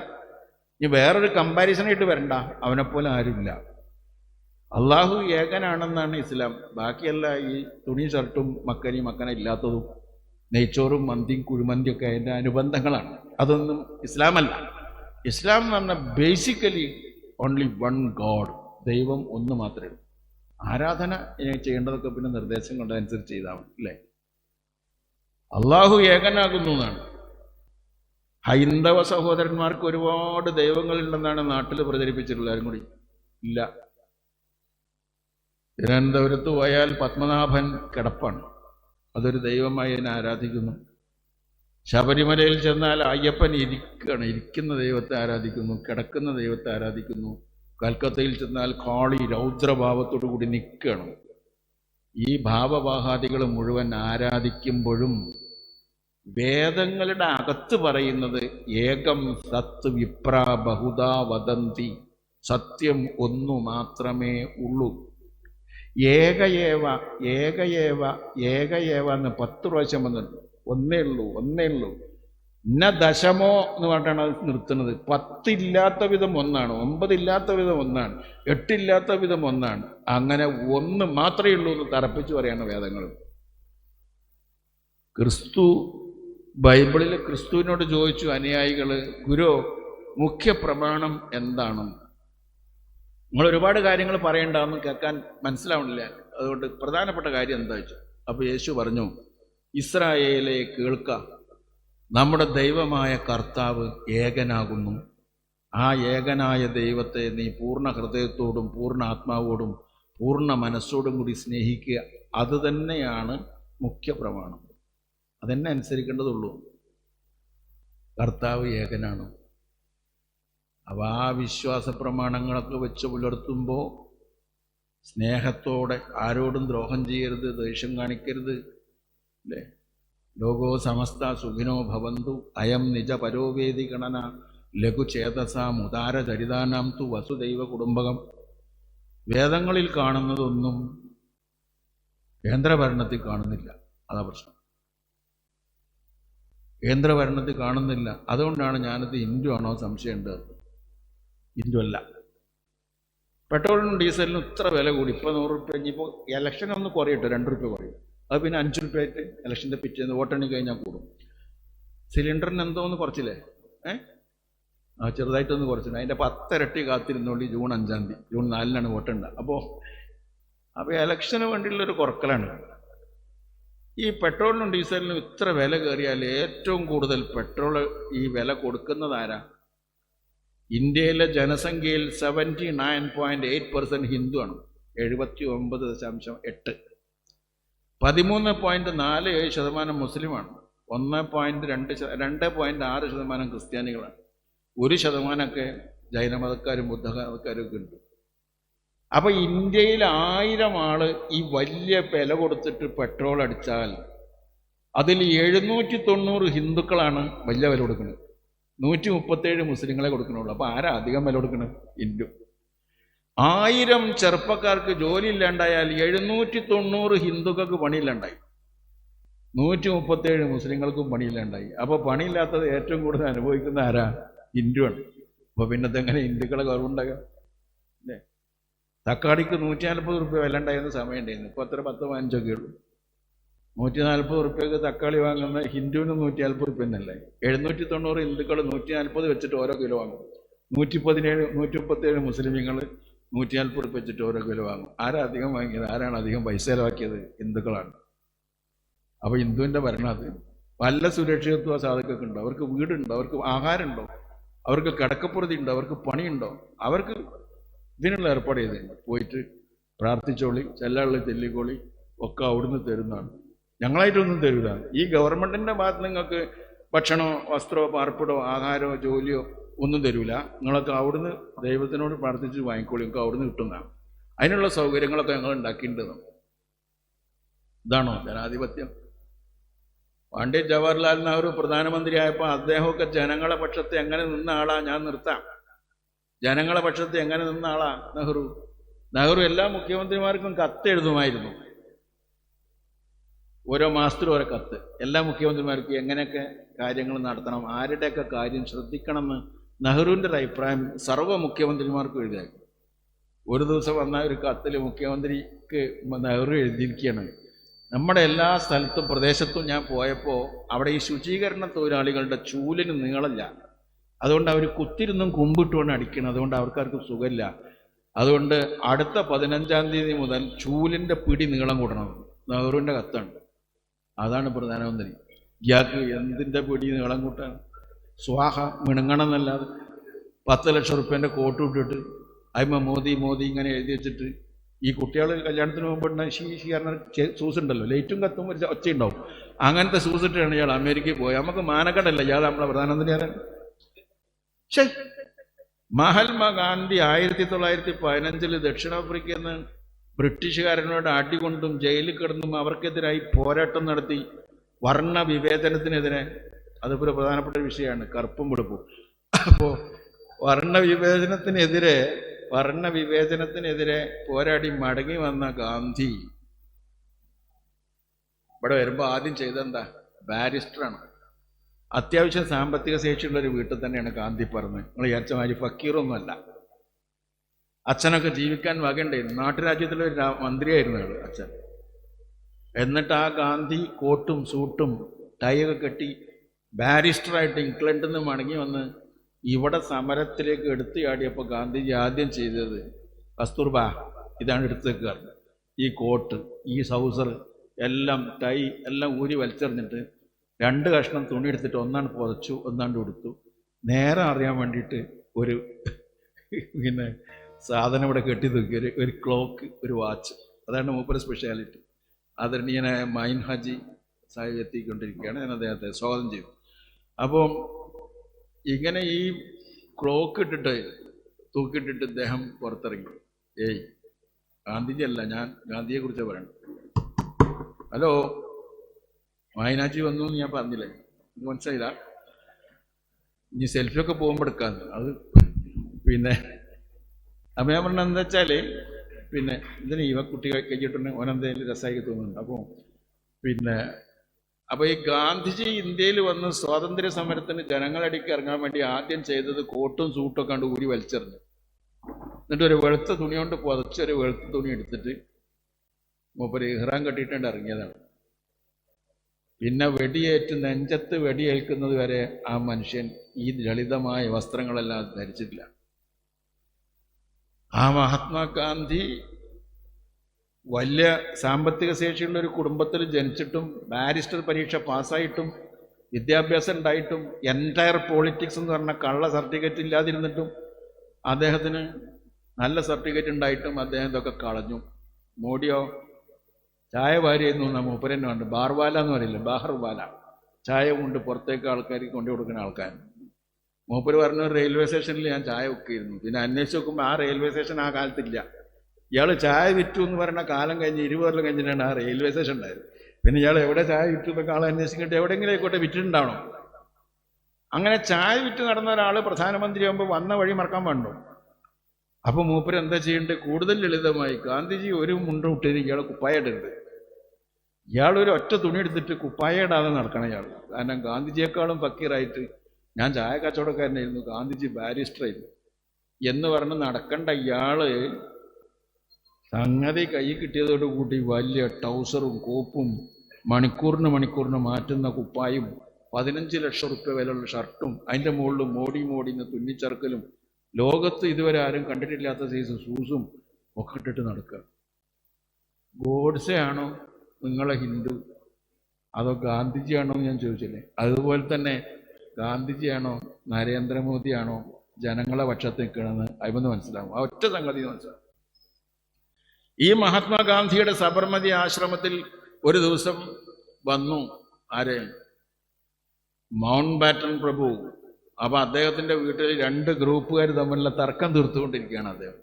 ഇനി വേറൊരു കമ്പാരിസണായിട്ട് വരണ്ട. അവനെപ്പോലെ ആരുമില്ല. അള്ളാഹു ഏകനാണെന്നാണ് ഇസ്ലാം. ബാക്കിയല്ല ഈ തുണി ഷർട്ടും മക്കന ഇല്ലാത്തതും നെയ്ച്ചോറും മന്തിയും കുഴിമന്തിയൊക്കെ അതിൻ്റെ അനുബന്ധങ്ങളാണ്. അതൊന്നും ഇസ്ലാമല്ല. ഇസ്ലാം എന്ന് പറഞ്ഞാൽ ബേസിക്കലി ഓൺലി വൺ ഗോഡ്, ദൈവം ഒന്ന് മാത്രമേ ഉള്ളൂ. ആരാധന ചെയ്യേണ്ടതൊക്കെ പിന്നെ നിർദ്ദേശങ്ങളുടെ അനുസരിച്ച് ചെയ്താൽ മതി, അല്ലേ? അള്ളാഹു ഏകനാകുന്നു എന്നാണ്. ഹൈന്ദവ സഹോദരന്മാർക്ക് ഒരുപാട് ദൈവങ്ങളുണ്ടെന്നാണ് നാട്ടിൽ പ്രചരിപ്പിച്ചിട്ടുള്ളത്. ആരും കൂടി ഇല്ല. തിരുവനന്തപുരത്ത് പോയാൽ പത്മനാഭൻ കിടപ്പാണ്, അതൊരു ദൈവമായി അതിനെ ആരാധിക്കുന്നു. ശബരിമലയിൽ ചെന്നാൽ അയ്യപ്പൻ ഇരിക്കുകയാണ്, ഇരിക്കുന്ന ദൈവത്തെ ആരാധിക്കുന്നു, കിടക്കുന്ന ദൈവത്തെ ആരാധിക്കുന്നു. കൽക്കത്തയിൽ ചെന്നാൽ കാളി രൗദ്രഭാവത്തോടു കൂടി നിൽക്കുകയാണ്. ഈ ഭാവവാഹാദികൾ മുഴുവൻ ആരാധിക്കുമ്പോഴും വേദങ്ങളുടെ അകത്ത് പറയുന്നത് ഏകം സത്ത് വിപ്രാ ബഹുദാ വദന്തി, സത്യം ഒന്നു മാത്രമേ ഉള്ളൂ. ഏകയേവ ഏകയേവ ഏകയേവ എന്ന് 10 പ്രാവശ്യം വന്നിട്ടുണ്ട്. ഒന്നേ ഉള്ളൂ, ഒന്നേ ഉള്ളൂ. ന ദശമോ എന്ന് പറഞ്ഞിട്ടാണ് അത് നിർത്തുന്നത്. 10 ഇല്ലാത്ത വിധം ഒന്നാണ്, 9 ഇല്ലാത്ത വിധം ഒന്നാണ്, 8 ഇല്ലാത്ത വിധം ഒന്നാണ്. അങ്ങനെ ഒന്ന് മാത്രമേ ഉള്ളൂ എന്ന് തറപ്പിച്ചു പറയാണ് വേദങ്ങൾ. ക്രിസ്തു ബൈബിളിൽ ക്രിസ്തുവിനോട് ചോദിച്ചു അനുയായികൾ, ഗുരു മുഖ്യ പ്രമാണം എന്താണ്? നിങ്ങൾ ഒരുപാട് കാര്യങ്ങൾ പറയണ്ടെന്ന് കേൾക്കാൻ മനസ്സിലാവണില്ല, അതുകൊണ്ട് പ്രധാനപ്പെട്ട കാര്യം എന്താ വെച്ചു. അപ്പോൾ യേശു പറഞ്ഞു, ഇസ്രായേലെ കേൾക്ക, നമ്മുടെ ദൈവമായ കർത്താവ് ഏകനാകുന്നു. ആ ഏകനായ ദൈവത്തെ നീ പൂർണ്ണ ഹൃദയത്തോടും പൂർണ്ണ ആത്മാവോടും പൂർണ്ണ മനസ്സോടും കൂടി സ്നേഹിക്കുക. അത് തന്നെയാണ് മുഖ്യ പ്രമാണം. അതെന്നെ അനുസരിക്കേണ്ടതുള്ളൂ. കർത്താവ് ഏകനാണ്. അപ്പോൾ ആ വിശ്വാസ പ്രമാണങ്ങളൊക്കെ വെച്ച് പുലർത്തുമ്പോൾ സ്നേഹത്തോടെ ആരോടും ദ്രോഹം ചെയ്യരുത്, ദേഷ്യം കാണിക്കരുത്, അല്ലേ? ലോകോ സമസ്ത സുഖിനോ ഭവന്തു അയം നിജ പരോവേദി ഗണന ലഘുചേതസാം ഉദാരചരിതാനാം തു വസുദൈവ കുടുംബകം. വേദങ്ങളിൽ കാണുന്നതൊന്നും കേന്ദ്രഭരണത്തിൽ കാണുന്നില്ല. അതാ പ്രശ്നം. കേന്ദ്രഭരണത്തിൽ കാണുന്നില്ല. അതുകൊണ്ടാണ് ഞാനത് ഹിന്ദു ആണോ സംശയമുണ്ട്. ഹിന്ദു അല്ല. പെട്രോളിനും ഡീസലിനും ഇത്ര വില കൂടി. ഇപ്പോൾ 100 രൂപ, ഇനിയിപ്പോൾ ഇലക്ഷനൊന്ന് കുറയട്ടെ, 2 രൂപ കുറയും. അത് പിന്നെ 5 രൂപയായിട്ട് ഇലക്ഷൻ്റെ പിറ്റേന്ന് വോട്ടെണ്ണി കഴിഞ്ഞാൽ കൂടും. സിലിണ്ടറിന് എന്തോന്ന് കുറച്ചില്ലേ? ചെറുതായിട്ടൊന്ന് കുറച്ചില്ല. അതിൻ്റെ 10 ഇരട്ടി കാത്തിരുന്നോണ്ട് ജൂൺ 5-ാം തീയതി, ജൂൺ 4-നാണ് വോട്ടുണ്ട്. അപ്പോൾ ഇലക്ഷന് വേണ്ടിയുള്ളൊരു കുറക്കലാണ്. ഈ പെട്രോളിനും ഡീസലിനും ഇത്ര വില കയറിയാൽ ഏറ്റവും കൂടുതൽ പെട്രോൾ ഈ വില കൊടുക്കുന്നത് ആരാ? ഇന്ത്യയിലെ ജനസംഖ്യയിൽ 79.8% ഹിന്ദുവാണ്, 79.8. 13.47% മുസ്ലിമാണ്, 2.6% ക്രിസ്ത്യാനികളാണ്, 1% ജൈനമതക്കാരും ബുദ്ധമതക്കാരും ഒക്കെ ഉണ്ട്. അപ്പൊ ഇന്ത്യയിൽ 1000 ആള് ഈ വലിയ വില കൊടുത്തിട്ട് പെട്രോൾ അടിച്ചാൽ അതിൽ 790 ഹിന്ദുക്കളാണ് വലിയ വില കൊടുക്കുന്നത്, 137 മുസ്ലിങ്ങളെ കൊടുക്കണുള്ളൂ. അപ്പൊ ആരാ അധികം വില കൊടുക്കുന്നത്? ഹിന്ദു. 1000 ചെറുപ്പക്കാർക്ക് ജോലി ഇല്ലാണ്ടായാൽ 790 ഹിന്ദുക്കൾക്ക് പണിയില്ലാണ്ടായി, 137 മുസ്ലിങ്ങൾക്കും പണിയില്ലാണ്ടായി. അപ്പൊ പണിയില്ലാത്തത് ഏറ്റവും കൂടുതൽ അനുഭവിക്കുന്ന ആരാ? ഹിന്ദുവാണ്. അപ്പൊ പിന്നത്തെങ്ങനെ ഹിന്ദുക്കളെ കുറവുണ്ടാകാം? അല്ലേ? തക്കാളിക്ക് 140 രൂപ വില ഉണ്ടായിരുന്ന സമയം ഉണ്ടായിരുന്നു. ഇപ്പോൾ അത്ര 10-15 ഒക്കെ ഉള്ളൂ. 140 റുപ്യക്ക് തക്കാളി വാങ്ങുന്ന ഹിന്ദുവിന് 140 രൂപ തന്നെയല്ലേ? 790 ഹിന്ദുക്കൾ 140 വെച്ചിട്ട് ഓരോ കിലോ വാങ്ങും. 137 മുസ്ലിമീങ്ങൾ 140 രൂപ വെച്ചിട്ട് ഓരോ കിലോ വാങ്ങും. ആരാ അധികം വാങ്ങിയത്? ആരാണ് അധികം പൈസ ചിലവാക്കിയത്? ഹിന്ദുക്കളാണ്. അപ്പോൾ ഹിന്ദുവിൻ്റെ ഭരണം അത്. വല്ല സുരക്ഷിതത്വ സാധകർക്ക് ഉണ്ടോ? അവർക്ക് വീടുണ്ടോ? അവർക്ക് ആഹാരമുണ്ടോ? അവർക്ക് കിടക്കപ്പുറതി ഉണ്ടോ? അവർക്ക് പണിയുണ്ടോ? അവർക്ക് ഇതിനുള്ള ഏർപ്പാട് ചെയ്തിട്ടുണ്ട്. പോയിട്ട് പ്രാർത്ഥിച്ചോളി, ചെല്ലാളി ചെല്ലിക്കോളി ഒക്കെ അവിടുന്ന് തരുന്നതാണ്. ഞങ്ങളായിട്ടൊന്നും തരില്ല. ഈ ഗവൺമെൻറ്റിൻ്റെ ഭാഗത്ത് നിങ്ങൾക്ക് ഭക്ഷണമോ വസ്ത്രമോ പാർപ്പിടോ ആഹാരമോ ജോലിയോ ഒന്നും തരൂല. നിങ്ങളൊക്കെ അവിടുന്ന് ദൈവത്തിനോട് പ്രാർത്ഥിച്ച് വാങ്ങിക്കോളി, നിങ്ങൾക്ക് അവിടുന്ന് കിട്ടുന്നതാണ്. അതിനുള്ള സൗകര്യങ്ങളൊക്കെ ഞങ്ങൾ ഉണ്ടാക്കിയിട്ടുണ്ട്. ഇതാണോ ജനാധിപത്യം? പണ്ഡിറ്റ് ജവഹർലാൽ നെഹ്റു പ്രധാനമന്ത്രിയായപ്പോൾ അദ്ദേഹമൊക്കെ ജനങ്ങളെ പക്ഷത്തെ എങ്ങനെ നിന്ന ആളാ? ഞാൻ നിർത്താം. ജനങ്ങളെ പക്ഷത്തെ എങ്ങനെ നിന്ന ആളാ നെഹ്റു എല്ലാ മുഖ്യമന്ത്രിമാർക്കും കത്ത് എഴുതുമായിരുന്നു. ഓരോ മാസത്തിലും ഓരോ കത്ത് എല്ലാ മുഖ്യമന്ത്രിമാർക്കും എങ്ങനെയൊക്കെ കാര്യങ്ങൾ നടത്തണം, ആരുടെയൊക്കെ കാര്യം ശ്രദ്ധിക്കണമെന്ന് നെഹ്റുവിൻ്റെ ഒരു അഭിപ്രായം സർവ്വ മുഖ്യമന്ത്രിമാർക്കും എഴുതിയായിരുന്നു. ഒരു ദിവസം വന്ന ഒരു കത്തിൽ മുഖ്യമന്ത്രിക്ക് നെഹ്റു എഴുതിയിരിക്കുകയാണ്, നമ്മുടെ എല്ലാ സ്ഥലത്തും പ്രദേശത്തും ഞാൻ പോയപ്പോൾ അവിടെ ഈ ശുചീകരണ തൊഴിലാളികളുടെ ചൂലിന് നീളമില്ല, അതുകൊണ്ട് അവർ കുത്തിരുന്നും കുമ്പിട്ടുകൊണ്ട് അടിക്കണം, അതുകൊണ്ട് അവർക്കാർക്കും സുഖമില്ല. അതുകൊണ്ട് അടുത്ത 15-ാം തീയതി മുതൽ ചൂലിൻ്റെ പിടി നീളം കൂടണം. നെഹ്റുവിൻ്റെ കത്താണ്. അതാണ് പ്രധാനമന്ത്രി. ഇയാൾക്ക് എന്തിൻ്റെ പിടി നീളം കൂട്ടാൻ? സ്വാഹ മിണുങ്ങണം എന്നല്ലാതെ 10 ലക്ഷം റുപ്യേൻ്റെ കോട്ട് ഇട്ടിട്ട് അതിമ മോദി ഇങ്ങനെ എഴുതി വെച്ചിട്ട് ഈ കുട്ടികൾ കല്യാണത്തിന് പോകുമ്പോൾ ഷീ സൂസ് ഉണ്ടല്ലോ, ലൈറ്റും കത്തും ഒരു ഒച്ചയുണ്ടാവും, അങ്ങനത്തെ സൂസ് ഇട്ടാണ് ഇയാൾ അമേരിക്കയിൽ പോയത്. നമുക്ക് മാനക്കടല്ല ഇയാൾ നമ്മളെ പ്രധാനമന്ത്രിയാണ്. ശരി, മഹാത്മാഗാന്ധി 1915 ദക്ഷിണാഫ്രിക്കയിൽ നിന്ന് ബ്രിട്ടീഷുകാരനോട് അടികൊണ്ടും ജയിലിൽ കിടന്നും അവർക്കെതിരായി പോരാട്ടം നടത്തി. വർണ്ണ വിവേചനത്തിനെതിരെ, അതിപ്പോൾ ഒരു പ്രധാനപ്പെട്ട വിഷയമാണ്, കറുപ്പും വെളുപ്പും. അപ്പോൾ വർണ്ണവിവേചനത്തിനെതിരെ പോരാടി മടങ്ങി വന്ന ഗാന്ധി ഇവിടെ വരുമ്പോൾ ആദ്യം ചെയ്തെന്താ? ബാരിസ്റ്ററാണ്. അത്യാവശ്യം സാമ്പത്തിക ശേഷിയുള്ള ഒരു വീട്ടിൽ തന്നെയാണ് ഗാന്ധി പറഞ്ഞത്. നിങ്ങൾ വിചാരിച്ച മാതിരി ഫക്കീറൊന്നുമല്ല. അച്ഛനൊക്കെ ജീവിക്കാൻ വകണ്ടേ. നാട്ടുരാജ്യത്തിലൊരു മന്ത്രിയായിരുന്നു അയാൾ അച്ഛൻ. എന്നിട്ട് ആ ഗാന്ധി കോട്ടും സൂട്ടും ടൈയൊക്കെ കെട്ടി ബാരിസ്റ്ററായിട്ട് ഇംഗ്ലണ്ടിൽ നിന്ന് മടങ്ങി വന്ന് ഇവിടെ സമരത്തിലേക്ക് എടുത്തു ചാടിയപ്പോൾ ഗാന്ധിജി ആദ്യം ചെയ്തത്, കസ്തൂർബ ഇതാണ് എടുത്തേക്ക് പറഞ്ഞു. ഈ കോട്ട്, ഈ സൗസർ എല്ലാം, ടൈ എല്ലാം ഊരി വലിച്ചെറിഞ്ഞിട്ട് 2 കഷ്ണം തുണി എടുത്തിട്ട് ഒന്നാണ് പുതച്ചു, ഒന്നാണ്ട് കൊടുത്തു. നേരം അറിയാൻ വേണ്ടിയിട്ട് ഒരു പിന്നെ സാധനം ഇവിടെ കെട്ടി തൂക്കി, ഒരു ക്ലോക്ക്, ഒരു വാച്ച്. അതാണ് മൂപ്പര് സ്പെഷ്യാലിറ്റി. ആദരണീയനായ മൈൻ ഹാജി സാഹിബ് എത്തിക്കൊണ്ടിരിക്കുകയാണ്. ഞാൻ അദ്ദേഹത്തെ സ്വാഗതം ചെയ്തു. അപ്പം ഇങ്ങനെ ഈ ക്ലോക്ക് ഇട്ടിട്ട് തൂക്കിയിട്ടിട്ട് ഇദ്ദേഹം പുറത്തിറങ്ങി. ഏയ് ഗാന്ധിജി അല്ല, ഞാൻ ഗാന്ധിയെ കുറിച്ച് പറയണം. ഹലോ, മൈനാജി വന്നു എന്ന് ഞാൻ പറഞ്ഞില്ലേ, മനസ്സിലായില്ല? ഇനി സെൽഫിയൊക്കെ പോകുമ്പോൾ എടുക്കാന്ന് അത്. പിന്നെ അപ്പം ഞാൻ പറഞ്ഞത് എന്താ വെച്ചാൽ, പിന്നെ ഇതിന് ഇവ കുട്ടി കഴിഞ്ഞിട്ടുണ്ടെങ്കിൽ ഓനെന്തെങ്കിലും രസമായി തോന്നുന്നുണ്ട്. അപ്പോൾ ഈ ഗാന്ധിജി ഇന്ത്യയിൽ വന്ന് സ്വാതന്ത്ര്യ സമരത്തിന് ജനങ്ങളടിക്ക് ഇറങ്ങാൻ വേണ്ടി ആദ്യം ചെയ്തത് കോട്ടും സൂട്ടൊക്കെ കണ്ട് ഊരി വലിച്ചെറിഞ്ഞു. എന്നിട്ട് ഒരു വെളുത്ത തുണി കൊണ്ട് പുതച്ചൊരു വെളുത്ത തുണി എടുത്തിട്ട് മൂപ്പര് ഇഹ്റാം കെട്ടിയിട്ടുണ്ട് ഇറങ്ങിയതാണ്. പിന്നെ വെടിയേറ്റ് നെഞ്ചത്ത് വെടിയേൽക്കുന്നത് വരെ ആ മനുഷ്യൻ ഈ ലളിതമായ വസ്ത്രങ്ങളെല്ലാം ധരിച്ചിട്ടില്ല. ആ മഹാത്മാഗാന്ധി വലിയ സാമ്പത്തിക ശേഷിയുള്ള ഒരു കുടുംബത്തിൽ ജനിച്ചിട്ടും ബാരിസ്റ്റർ പരീക്ഷ പാസ്സായിട്ടും വിദ്യാഭ്യാസം ഉണ്ടായിട്ടും എൻറ്റയർ പോളിറ്റിക്സ് എന്ന് പറഞ്ഞ കള്ള സർട്ടിഫിക്കറ്റ് ഇല്ലാതിരുന്നിട്ടും അദ്ദേഹത്തിന് നല്ല സർട്ടിഫിക്കറ്റ് ഉണ്ടായിട്ടും അദ്ദേഹം ഇതൊക്കെ കളഞ്ഞു. മോഡിയോ ചായ വാരിയെന്നു എന്നാ മൂപ്പരെന്നെ ഉണ്ട്. ബാർവാല എന്ന് പറയില്ല, ബാഹർവാല. ചായ കൊണ്ട് പുറത്തേക്ക് ആൾക്കാർക്ക് കൊണ്ടു കൊടുക്കുന്ന ആൾക്കാർ. മൂപ്പര് പറഞ്ഞു റെയിൽവേ സ്റ്റേഷനിൽ ഞാൻ ചായ വെക്കിയിരുന്നു. പിന്നെ അന്വേഷിച്ച് നോക്കുമ്പോൾ ആ റെയിൽവേ സ്റ്റേഷൻ ആ കാലത്തില്ല. ഇയാൾ ചായ വിറ്റു എന്ന് പറയുന്ന കാലം കഴിഞ്ഞ് 20 കൊല്ലം കഴിഞ്ഞിട്ടാണ് ആ റെയിൽവേ സ്റ്റേഷൻ ഉണ്ടായത്. പിന്നെ ഇയാൾ എവിടെ ചായ വിറ്റു എന്നൊക്കെ ആളെ അന്വേഷിച്ചിട്ട് എവിടെയെങ്കിലും ആയിക്കോട്ടെ വിറ്റിട്ടുണ്ടാവണം. അങ്ങനെ ചായ വിറ്റ് നടന്ന ഒരാൾ പ്രധാനമന്ത്രി ആകുമ്പോൾ വന്ന വഴി മറക്കാൻ പാടുണ്ടോ? അപ്പോൾ മൂപ്പര് എന്താ ചെയ്യേണ്ടത്? കൂടുതൽ ലളിതമായി ഗാന്ധിജി ഒരു മുണ്ടും ഇട്ടിട്ട് ഇയാൾ കുപ്പായ ഇടരുത്. ഇയാളൊരു ഒറ്റ തുണി എടുത്തിട്ട് കുപ്പായ ഇടാതെ നടക്കണം ഇയാൾ. കാരണം ഗാന്ധിജിയെക്കാളും ഫക്കീറായിട്ട് ഞാൻ ചായ കച്ചവടക്കാരനായിരുന്നു, ഗാന്ധിജി ബാരിസ്റ്ററായിരുന്നു എന്ന് പറഞ്ഞ് നടക്കേണ്ട ഇയാള് സംഗതി കൈ കിട്ടിയതോടുകൂടി വലിയ ടൗസറും കോപ്പും മണിക്കൂറിന് മാറ്റുന്ന കുപ്പായും 15 ലക്ഷം റുപ്യ വിലയുള്ള ഷർട്ടും അതിൻ്റെ മുകളിൽ മോടിന്ന് തുന്നിച്ചേർക്കലും ലോകത്ത് ഇതുവരെ ആരും കണ്ടിട്ടില്ലാത്ത സൈസ് ഷൂസും ഒക്കെ ഇട്ടിട്ട് നടക്കുക. ഗോഡ്സെ ആണോ നിങ്ങളെ ഹിന്ദു, അതോ ഗാന്ധിജിയാണോ എന്ന് ഞാൻ ചോദിച്ചില്ലേ? അതുപോലെ തന്നെ ഗാന്ധിജിയാണോ നരേന്ദ്രമോദിയാണോ ജനങ്ങളെ പക്ഷത്ത് നിൽക്കണമെന്ന് അതിമൊന്ന് മനസ്സിലാവും. ആ ഒറ്റ സംഗതി മനസ്സിലാവും. ഈ മഹാത്മാഗാന്ധിയുടെ സബർമതി ആശ്രമത്തിൽ ഒരു ദിവസം വന്നു ആര്? മൗണ്ട് ബാറ്റൺ പ്രഭു. അപ്പൊ അദ്ദേഹത്തിന്റെ വീട്ടിൽ 2 ഗ്രൂപ്പുകാർ തമ്മിലുള്ള തർക്കം തീർത്തുകൊണ്ടിരിക്കുകയാണ്. അദ്ദേഹം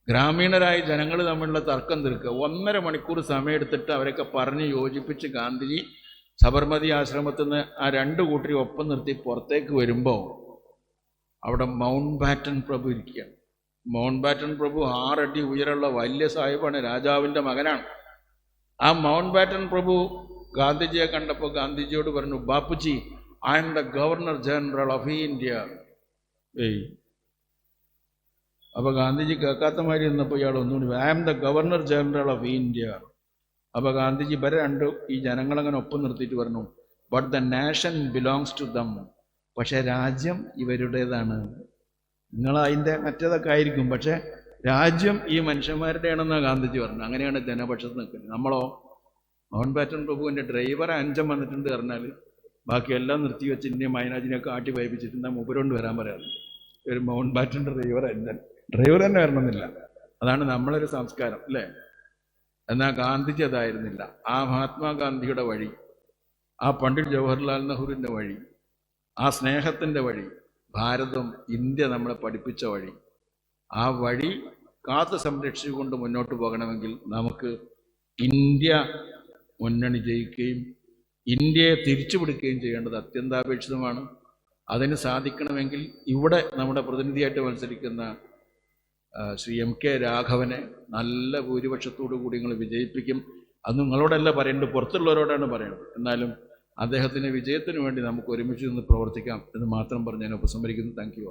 ഗ്രാമീണരായ ജനങ്ങൾ തമ്മിലുള്ള തർക്കം തീർക്കുക. 1.5 മണിക്കൂർ സമയമെടുത്തിട്ട് അവരൊക്കെ പറഞ്ഞ് യോജിപ്പിച്ച് ഗാന്ധിജി സബർമതി ആശ്രമത്തിൽ നിന്ന് ആ 2 കൂട്ടരെ ഒപ്പം നിർത്തി പുറത്തേക്ക് വരുമ്പോൾ അവിടെ മൗണ്ട് ബാറ്റൺ പ്രഭു ഇരിക്കുകയാണ്. മൗണ്ട് ബാറ്റൺ പ്രഭു 6 അടി ഉയരമുള്ള വലിയ സാഹിബാണ്, രാജാവിൻ്റെ മകനാണ്. ആ മൗണ്ട് ബാറ്റൺ പ്രഭു ഗാന്ധിജിയെ കണ്ടപ്പോൾ ഗാന്ധിജിയോട് പറഞ്ഞു, Bapuji I'm the governor general of India. അപ്പോൾ ഗാന്ധിജി കേൾക്കാത്ത മാതിരി നിന്നപ്പോൾ ഇയാൾ ഒന്നുകൂടി I'm the governor general of India. അപ്പോൾ ഗാന്ധിജി ഇവരെ 2 ഈ ജനങ്ങളങ്ങനെ ഒപ്പം നിർത്തിയിട്ട് പറഞ്ഞു, but the nation belongs to them. പക്ഷെ രാജ്യം ഇവരുടേതാണ്. നിങ്ങൾ അതിൻ്റെ മറ്റേതൊക്കെ ആയിരിക്കും, പക്ഷെ രാജ്യം ഈ മനുഷ്യന്മാരുടെയാണെന്നാണ് ഗാന്ധിജി പറഞ്ഞു. അങ്ങനെയാണ് ജനപക്ഷത്ത് നിൽക്കുന്നത്. നമ്മളോ മൗണ്ട് ബാറ്റൺ പ്രഭുവിൻ്റെ ഡ്രൈവറെ 5 വന്നിട്ടുണ്ട് പറഞ്ഞാൽ ബാക്കിയെല്ലാം നിർത്തി വെച്ച് ഇന്ത്യ മൈനാജിനെയൊക്കെ ആട്ടി വായിപ്പിച്ചിട്ടുണ്ട്. മൂപ്പരോണ്ട് വരാൻ പറയാറ്. ഒരു മൗണ്ട് ബാറ്റൻ്റെ ഡ്രൈവർ തന്നെ വരണമെന്നില്ല. അതാണ് നമ്മളൊരു സംസ്കാരം അല്ലേ? എന്നാൽ ഗാന്ധിജി അതായിരുന്നില്ല. ആ മഹാത്മാഗാന്ധിയുടെ വഴി, ആ പണ്ഡിറ്റ് ജവഹർലാൽ നെഹ്റുവിൻ്റെ വഴി, ആ സ്നേഹത്തിൻ്റെ വഴി, ഭാരതം ഇന്ത്യ നമ്മളെ പഠിപ്പിച്ച വഴി, ആ വഴി കാത്തു സംരക്ഷിച്ചുകൊണ്ട് മുന്നോട്ട് പോകണമെങ്കിൽ നമുക്ക് ഇന്ത്യ മുന്നണി ജയിക്കുകയും ഇന്ത്യയെ തിരിച്ചുപിടിക്കുകയും ചെയ്യേണ്ടത് അത്യന്താപേക്ഷിതമാണ്. അതിന് സാധിക്കണമെങ്കിൽ ഇവിടെ നമ്മുടെ പ്രതിനിധിയായിട്ട് മത്സരിക്കുന്ന ശ്രീ MK രാഘവനെ നല്ല ഭൂരിപക്ഷത്തോടു കൂടി നിങ്ങൾ വിജയിപ്പിക്കും. അത് നിങ്ങളോടല്ല പറയേണ്ടത്, പുറത്തുള്ളവരോടാണ് പറയേണ്ടത്. എന്നാലും അദ്ദേഹത്തിൻ്റെ വിജയത്തിന് വേണ്ടി നമുക്ക് ഒരുമിച്ച് നിന്ന് പ്രവർത്തിക്കാം എന്ന് മാത്രം പറഞ്ഞ് ഞാൻ ഉപസംഹരിക്കുന്നു. Thank you.